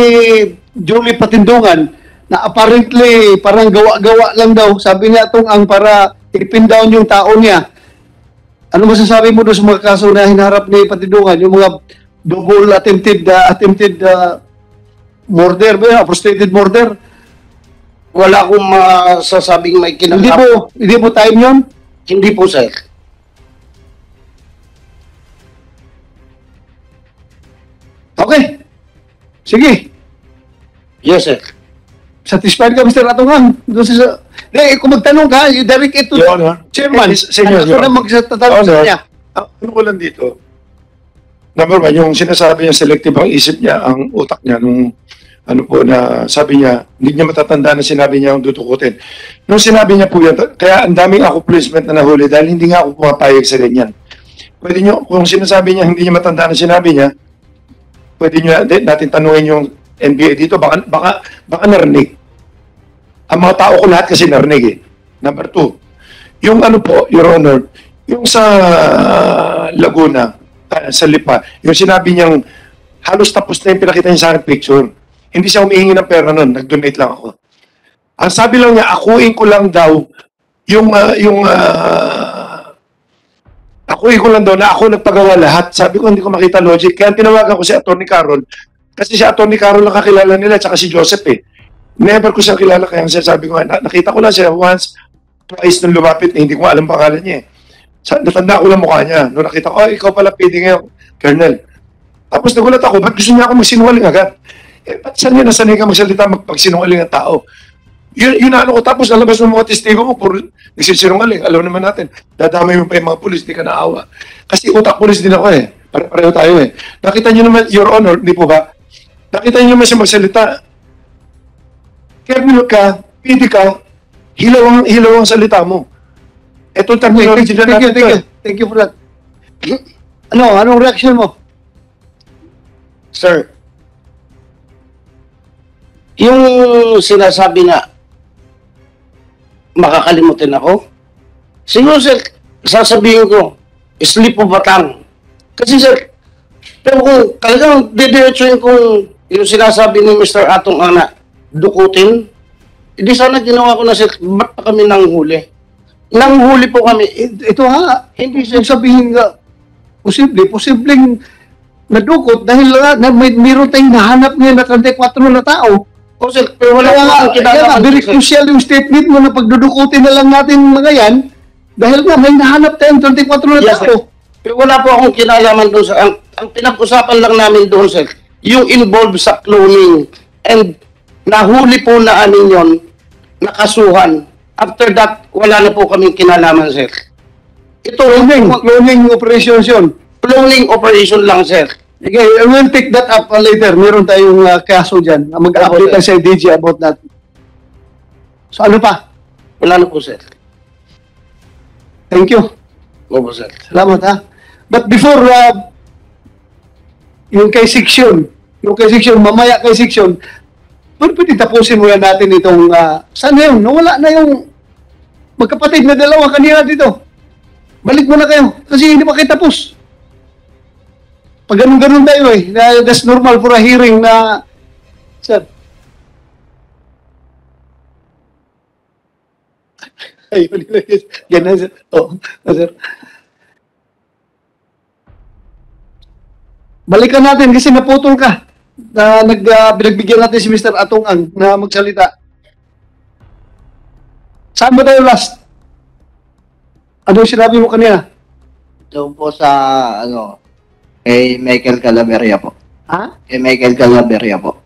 Julie Patindungan na apparently parang gawa-gawa lang daw. Sabi niya itong ang para i-pin down yung tao niya. Ano masasabi mo doon sa mga kaso na hinarap ni Patindungan? Yung mga double attempted murder, frustrated murder? Wala akong masasabing may kinangap. Hindi mo time yun? Hindi po, sir. Okay. Sige. Yes, sir. Satisfied ka, Mr. Atongang? Kung magtanong ka, you direct it to Your Honor. Chairman. Senyor, Ako na magtatanong sa kanya. Ano ko lang dito? Number one, yung sinasabi niya selective ang isip niya, ang utak niya nung ano po na sabi niya, hindi niya matatandaan na sinabi niya ang dudukutin. Nung sinabi niya po yan, kaya ang daming accomplishment na nahuli dahil hindi nga ako pumapayag sa ganyan. Pwede niyo, kung sinasabi niya hindi niya matandaan na sinabi niya, pwede niyo natin tanungin yung NBI dito, baka narinig. Ang mga tao ko lahat kasi narinig eh. Number 2, yung ano po, Your Honor, yung sa Laguna, sa Lipa, yung sinabi niyang halos tapos na yung pinakita niya sa akin picture. Hindi siya humihingi ng pera nun, nag-donate lang ako. Ang sabi lang niya, akuin ko lang daw akuin ko lang daw na ako nagpagawa lahat. Sabi ko, hindi ko makita logic. Kaya tinawagan ko si Atty. Carol. Kasi si Atty. Carol lang kakilala nila, tsaka si Joseph eh. Never ko siya kilala, kaya sabi ko, nakita ko lang siya once, twice nung lumapit, hindi ko alam pangalan niya eh. Natanda ko lang mukha niya. Nung nakita ko, ikaw pala PD ngayon, Colonel. Tapos nagulat ako, ba't gusto niya ako magsinungaling agad? Eh, ba't saan niya nasanay ka magsalita magsinungaling ng tao? Yun ano ko, tapos nalabas ng mga testigo mo, puro nagsisinungaling. Alam naman natin, dadamay mo pa yung mga pulis, di ka naawa. Kasi utak pulis din ako eh. Pareho tayo eh. Nakita niyo naman, Your Honor, di po ba? Nakita niyo naman siya magsalita. Colonel ka, PD ka, hilaw ang salita mo. Ito ang terminology na natin. Thank you for that. Anong reaction mo? Sir, yung sinasabi na makakalimutin ako, siguro sir, sasabihin ko, slip of a tongue. Kasi sir, pero kung talagang didiretsuhin kung yung sinasabi ni Mr. Atong Ana, dukutin, hindi sana ginawa ko na sir, ba't pa kami nanghuli? Nanghuli po kami. Ito ha, hindi siya sabihin nga, posibleng nadukot dahil mayroon tayong nahanap ngayon na 34 na tao. O sir, pero wala Kaya nga, very crucial yung statement mo na pagdudukutin na lang natin mga yan dahil nga may nahanap tayong 34 na Yes, tao. sir. Pero wala po akong kinalaman doon sa ang pinag-usapan lang namin doon sir, yung involved sa cloning and nahuli po na amin yon, nakasuhan. After that, wala na po kaming kinalaman sir. Ito Cloning operations yun. cloning operation lang sir. Okay, we'll pick that up later. Meron tayong kaso dyan. Mag-update tayo sa DJ about that. So ano pa? Wala na po sir. Thank you. Opo sir. Salamat ha. But before yung kay section, mamaya kay section, pwede tapusin muna natin itong, saan na yun? Nawala na yung magkapatid na dalawa kanina dito. Balik muna kayo, kasi hindi pa kayo tapos. Pag ganun-ganun tayo eh, that's normal for a hearing na, sir. Ayun, yan sir. Sir. Balikan natin kasi naputol ka. Pinagbigyan natin si Mr. Atong Ang na magsalita. Saan ba tayo last? Ano yung sinabi mo kanina? Doon po sa, kay Michael Calaveria po. Ha? Kay Michael Calaveria po.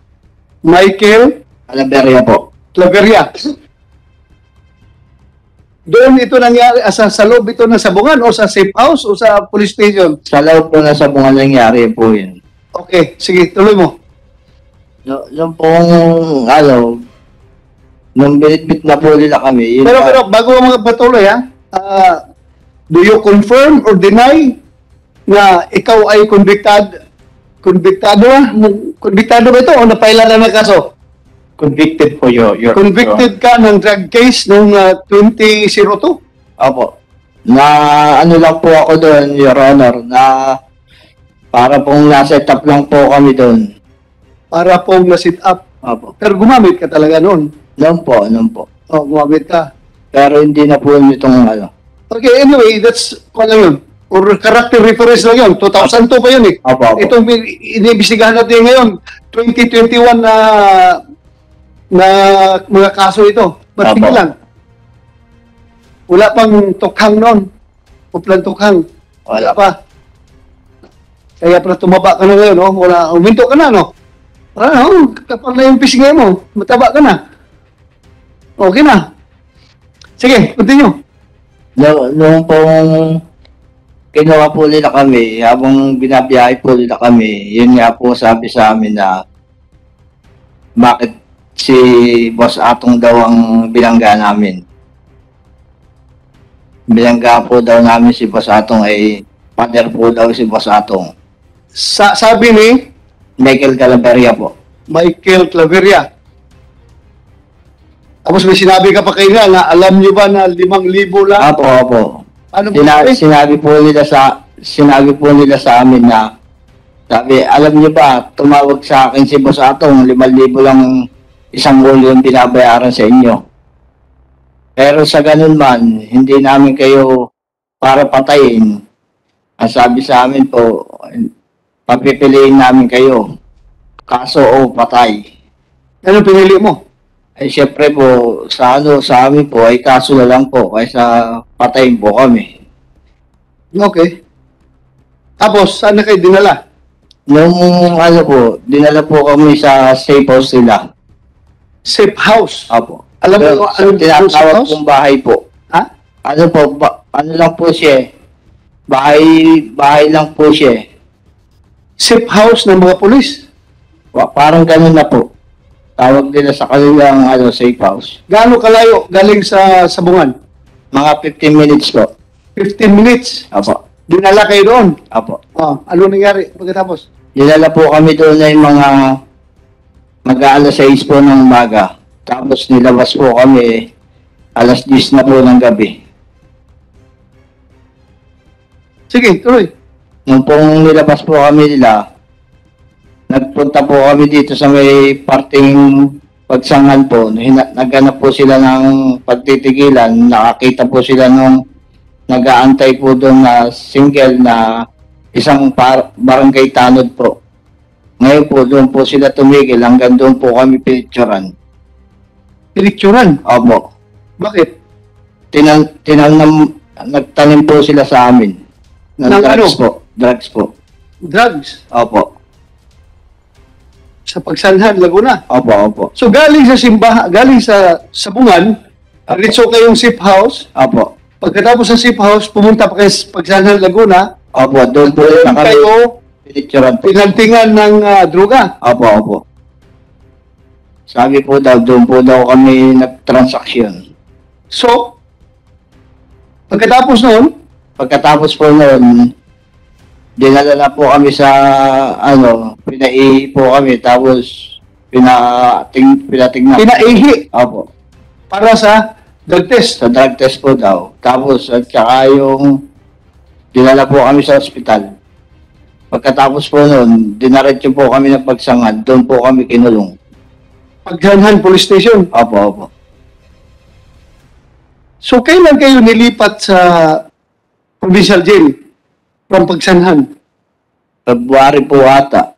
Michael Calaveria po. Claveria. Doon ito nangyari, sa loob ito ng sabungan o sa safe house o sa police station? Sa loob po na sabungan nangyari po yun. Okay, sige, tuloy mo. Yung pong, nung binitbit na po nila kami. Yun Pero bago mga patuloy ha, do you confirm or deny na ikaw ay convicted? Convictado ba ito o napaila na ng kaso? Convicted po your Convicted ka ng drug case noong 2002? Opo. Na ano lang po ako doon, Your Honor, na para pong na-set up lang po kami doon. Para pong na-set up? Opo. Pero gumamit ka talaga noon? Noon po. Oh, gumamit ka. Pero hindi na po itong Okay, anyway, that's lang yun. Or character reference lang yun. 2002 pa yun eh. Opo. Itong iniimbestigahan natin ngayon, 2021 na mga kaso ito. Ba't Opo. lang? Wala pang tukhang noon. Uplan tukhang. Wala pa. Kaya pala tumaba ka na ngayon, no? Uminto ka na, no? Kapag na yung pisingay mo, mataba ka na. Okay na. Sige, continue. Noong pong kinuha po nila kami, habang binabiyahe po nila kami, yun nga po sabi sa amin na bakit si Boss Atong daw ang bilangga namin. Bilangga po daw namin si Boss Atong ay partner po daw si Boss Atong. Sabi ni Michael Calaveria po. Michael Claveria. Tapos may sinabi ka pa kayo nga na alam nyo ba na 5,000 lang? Opo. Ano po? Sinabi po nila sa amin na sabi, alam nyo ba, tumawag sa akin si Boss Atong, 5,000 lang isang ulo yung binabayaran sa inyo. Pero sa ganun man, hindi namin kayo para patayin. Ang sabi sa amin po, papipiliin namin kayo. Kaso o patay. Ano pinili mo? Ay syempre po, sa amin po, ay kaso na lang po, kaysa patayin po kami. Okay. Tapos, saan na kayo dinala? Nung dinala po kami sa safe house nila. Safe house? Apo. Alam mo kung anong tinatawag house? pong bahay po. Ha? Ano lang po siya. Bahay lang po siya. Safe house ng mga pulis? Parang ganun na po. Tawag nila sa kanilang safe house. Gaano kalayo galing sa Sabungan? Mga 15 minutes po. 15 minutes? Apo. Dinala kayo doon? Apo. Oh, ano nangyari pagkatapos? Dinala po kami doon ay mga mag-aalas 6 po ng umaga. Tapos nilabas po kami alas 10 na po ng gabi. Sige, tuloy. Nung pong nilabas po kami nila, nagpunta po kami dito sa may parting pagsangan po. Naghanap po sila ng pagtitigilan. Nakakita po sila nung nag-aantay po doon na single na isang barangay tanod po. Ngayon po, doon po sila tumigil. Hanggang doon po kami pinicturan. Pinicturan? Opo. Bakit? Nagtanim po sila sa amin. Ng drugs po. Drugs po. Drugs? Opo. Sa Pagsanhan, Laguna? Opo. So galing sa galing sa Sabungan, diretso kayong safe house. Opo. Pagkatapos sa safe house, pumunta pa kayo sa Pagsanhan, Laguna. Opo, doon po kayo pinantingan ng droga. Opo. Sabi po daw, doon po daw kami nag-transaction. So, pagkatapos po noon, dinala na po kami sa, pinaihi po kami, tapos pinatingnan. Pinaihi? Opo. Para sa drug test? Sa drug test po daw. Tapos, at saka yung, dinala po kami sa ospital. Pagkatapos po noon, dinaretso po kami ng pagsangad, doon po kami kinulong. Pagsanhan Police Station? Opo. So, kailan kayo nilipat sa provincial jail from Pagsanhan? February po ata.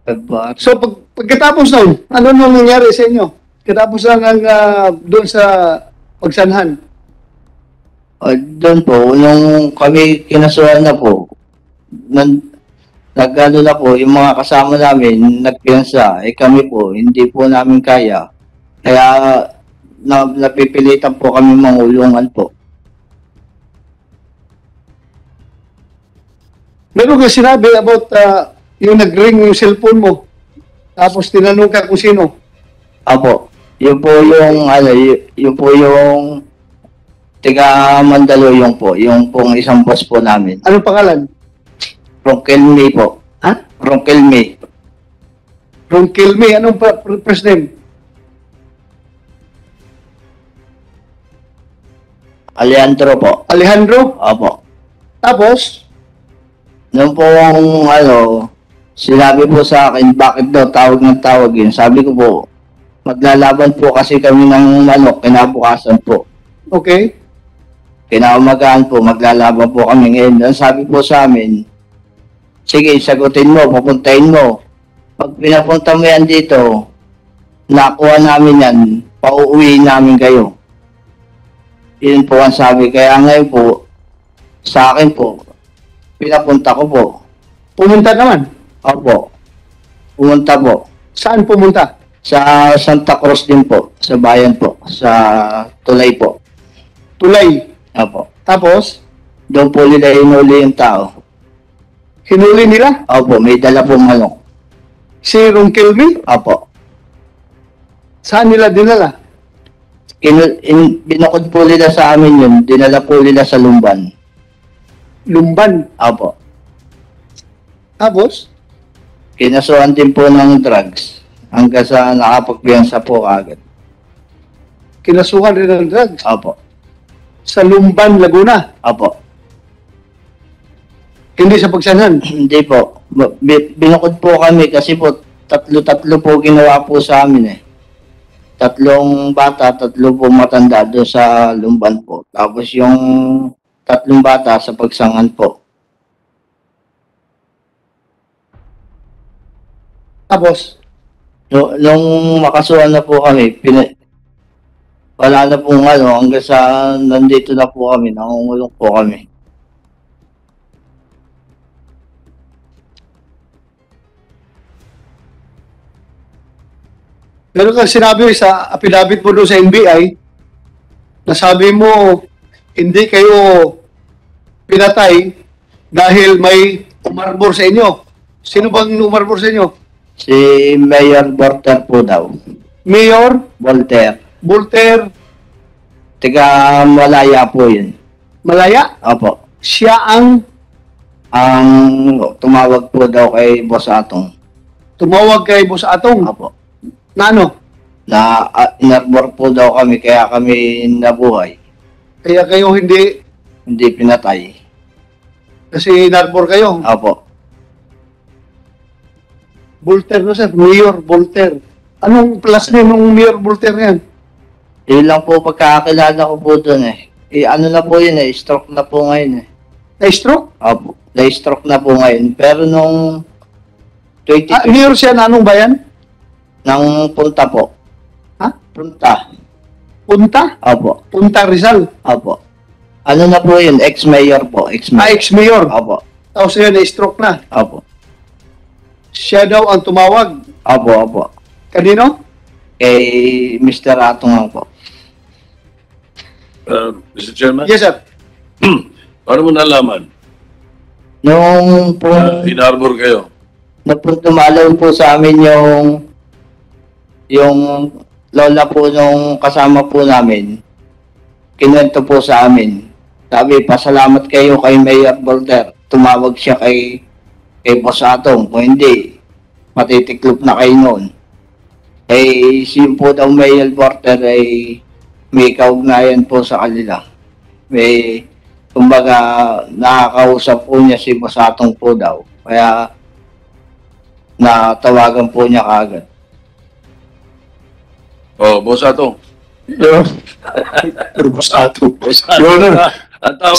February. So, pagkatapos nun, ano nang nangyari sa inyo? Pagkatapos lang doon sa Pagsanhan? Doon po, nung kami kinasuhan na po, nagano na po, yung mga kasama namin, nagpiyansa, kami po, hindi po namin kaya. Kaya, napipilitan po kami mangulungan po. Meron ka sinabi about yung nag-ring yung cellphone mo, tapos tinanong ka kung sino? Apo, yun po yung tiga Mandaluyong po, yung pong isang boss po namin. Anong pangalan? Ronkel May po. Ha? Ronkel May. Ronkel May, anong first name? Alejandro po. Alejandro? Opo. Tapos? Nung pong sinabi po sa akin, bakit daw tawag yun? Sabi ko po, maglalaban po kasi kami ng kinabukasan po. Okay. Kinaumagaan po, maglalaban po kami ngayon. Sabi po sa amin, sige, sagutin mo, papuntahin mo. Pag pinapunta mo yan dito, nakuha namin yan, pauuwiin namin kayo. Yun po ang sabi. Kaya ngayon po, sa akin po, pinapunta ko po. Pumunta naman? Opo. Pumunta po. Saan pumunta? Sa Santa Cruz din po, sa bayan po, sa Tulay po. Tulay? Opo. Tapos? Doon po nila inuli yung tao. Hinuli nila? Opo, may dala pong manok. Si Ronquilme? Opo. Saan nila dinala? Binukod po nila sa amin yun, dinala po nila sa Lumban. Lumban? Opo. Tapos? Kinasuhan din po ng drugs hanggang sa nakapagpiyansa po agad. Kinasuhan rin ng drugs? Opo. Sa Lumban, Laguna? Opo. Hindi sa Pagsanhan? Hindi po. Binukod po kami kasi po tatlo po ginawa po sa amin eh. 3 bata, 3 po matanda doon sa Lumban po. Tapos yung 3 bata sa Pagsangan po. Tapos? Nung makasuhan na po kami, wala na pong hanggang sa nandito na po kami, nangungulong po kami. Pero kung sinabi sa affidavit mo doon sa NBI, nasabi mo, hindi kayo pinatay dahil may umarbor sa inyo. Sino bang umarbor sa inyo? Si Mayor Volter po daw. Mayor? Volter. Volter? Tiga Malaya po yun. Malaya? Opo. Siya ang tumawag po daw kay Boss Atong. Tumawag kay Boss Atong? Opo. Na ano? Na inarbor po daw kami kaya kami nabuhay. Kaya kayo hindi pinatay. Kasi inarbor kayo? Opo. Volter na sir, Mayor Volter. Anong plus name ng Mayor Volter yan? Yun lang po pagkakakilala ko po doon eh. Ano na po yun eh, stroke na po ngayon eh. Na-stroke? Opo, na-stroke na po ngayon. Pero nung 20... Mayor siya na anong bayan? Nang Punta po. Ha? Punta. Punta? Opo. Punta Rizal? Opo. Ano na po yun? Ex-mayor po. Ex-mayor. Ex-mayor? Opo. Tapos yun, na-stroke na? Opo. Siya daw ang tumawag? Opo. Kanino? Kay Mr. Atong po. Mr. Chairman? Yes, sir. Paano mo nalaman? Nung po... in-arbor kayo? Nung dumalaw po sa amin yung lola po nung kasama po namin, kinuwento po sa amin. Sabi, pasalamat kayo kay Mayor Volter. Tumawag siya kay Boss Atong. Kung hindi, matitiklop na kayo noon. Siya po daw Mayor Volter ay may kaugnayan po sa kanila. May, kumbaga, nakakausap po niya si Boss Atong po daw. Kaya, natawagan po niya kaagad. Boss Atong. Boss Atong.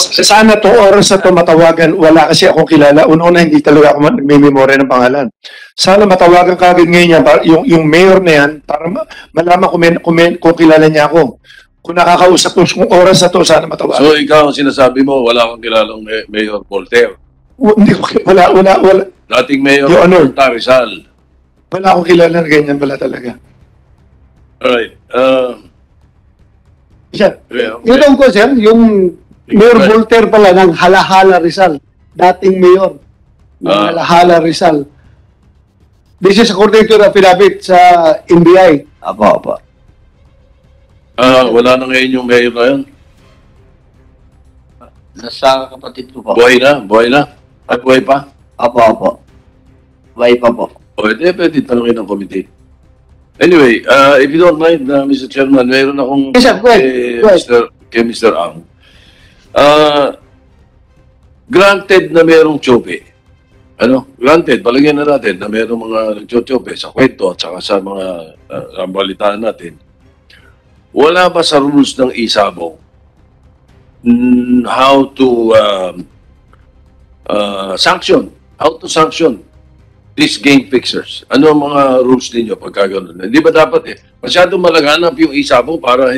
Sana to oras na to matawagan, wala kasi akong kilala. Una-una, hindi talaga ako nagmimemorya ng pangalan. Sana matawagan ka agad ngayon yan, yung mayor na yan, para malaman kung kilala niya ako. Kung nakakausap ko, kung oras na to, sana matawagan. So ikaw, ang sinasabi mo, wala kang kilalang Mayor Volter. Hindi ko, wala. Dating Mayor Punta Rizal. Wala akong kilala na ganyan pala talaga. Alright. Yung ko, sir, yung Mayor Volter pala ng Halahala Rizal. Dating mayor ng Halahala Rizal. This is according to the affidavit sa NBI. Apo. Wala na ngayon yung mayor na yun? Nasa kapatid ko po. Buhay na? Ay, buhay pa? Apo. Buhay pa po. Pwede tanongin ng committee. Anyway, if you don't mind, Mr. Chairman, mayroon akong Yes, sir. Go ahead. kay Mr. Ang. Granted na mayroong tsope. Granted, palagyan na natin na mayroong mga nagtsope sa kwento at saka sa mga balitaan natin. Wala ba sa rules ng isabong how to sanction these game fixers? Ano ang mga rules ninyo pagka gano'n? Hindi ba dapat masyadong malaganap yung isabong para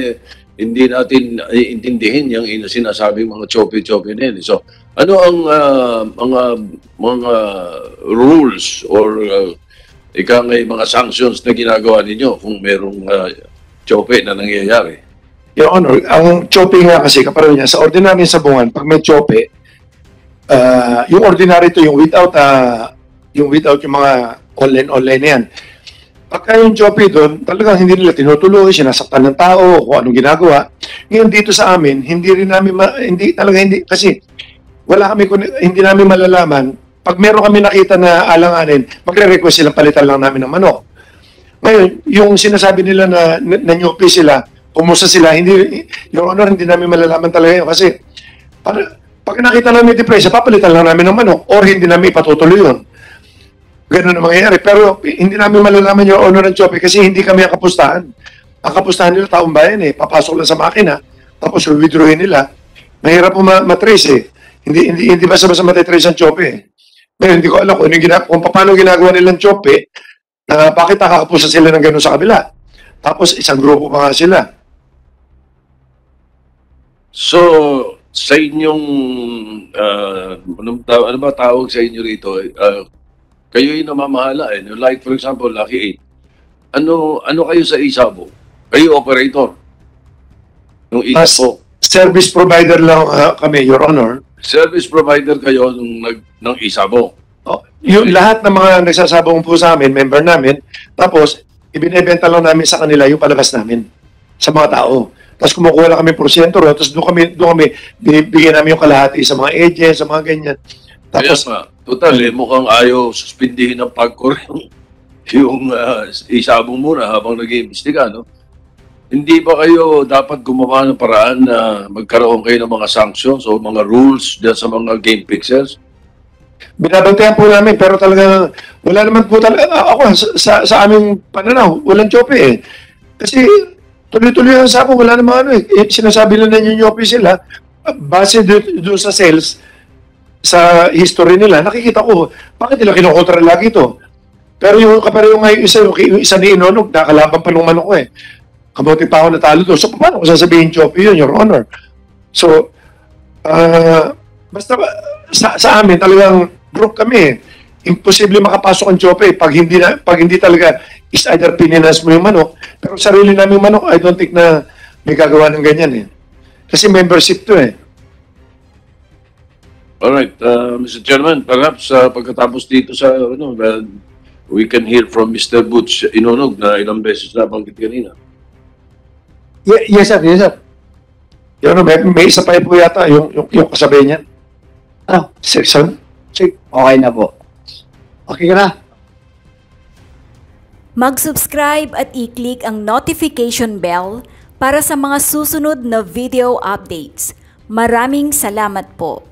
hindi natin intindihin yung sinasabi mga chope-chope na yun. So, ano ang mga rules or mga sanctions na ginagawa ninyo kung merong chope na nangyayari? Your Honor, ang chope nga kasi, kapareho niya, sa ordinaryong sabungan, pag may chope, yung ordinary to, yung without yung mga online na yan. Pagka yung Joppy doon, talagang hindi nila tinutuloy, sinasaktan ng tao, kung anong ginagawa. Ngayon dito sa amin, hindi rin namin, kasi hindi namin malalaman, pag meron kami nakita na alanganin, magre-request silang palitan lang namin ng manok. Ngayon, yung sinasabi nila na Joppy sila, kumusta sila, Your Honor, hindi namin malalaman talaga yun. Kasi, pag nakita namin depresya, papalitan lang namin ng manok, or hindi namin ipatutuloy yun. Ganun ang mangyayari. Pero hindi namin malalaman yung honor ng Joppy kasi hindi kami ang kapustahan. Ang kapustahan nila taong bayan papasok lang sa makina, tapos withdrawin nila. Mahirap po matrace Hindi basta-basta matitrace ang Joppy Pero hindi ko alam kung paano ginagawa nilang Joppy, bakit nakakapusta sila ng ganun sa kabila. Tapos isang grupo pa nga sila. So, sa inyong, ano ba tawag sa inyo rito? Kayo yung namamahala Like for example, Lucky 8. Ano kayo sa Isabo? Kayo operator. Nung Isabo. Service provider lang kami, Your Honor. Service provider kayo ng Isabo. Yung lahat ng mga nagsasabong po sa amin, member namin, tapos ibinebenta lang namin sa kanila yung palabas namin sa mga tao. Tapos kumukuha lang kami porsyento, tapos doon kami bibigyan namin yung kalahati sa mga agents, sa mga ganyan. Tapos, total, mukhang ayaw suspindihin ng PAGCOR yung Isabong muna habang nag-iimbestiga, no? Hindi ba kayo dapat gumawa ng paraan na magkaroon kayo ng mga sanctions o mga rules dyan sa mga game fixers? Binabantayan po namin, pero talaga, wala naman po talaga, ako, sa aming pananaw, walang Joppy Kasi, tuloy-tuloy ang sapo, wala naman sinasabi lang na yung Joppy sila, base doon sa sales, sa history nila, nakikita ko, bakit nila kinokontra lagi ito? Pero yung kapareho nga yung isa ni Inonog, nakalaban pa nung manok Kabuti pa ako natalo doon. So, paano ko sasabihin Joppy yun, Your Honor? So, basta sa amin, talagang group kami. Imposible makapasok ang Joppy pag hindi talaga is either pininas mo yung manok, pero sarili namin manok, I don't think na may gagawa ng ganyan Kasi membership to Alright, Mr. Chairman, perhaps pagkatapos dito sa we can hear from Mr. Butch Inonog na ilang beses na banggit kanina. Yes, sir. May isa pa po yata yung kasabay niyan. Section? Okay na po. Okay ka na? Mag-subscribe at i-click ang notification bell para sa mga susunod na video updates. Maraming salamat po.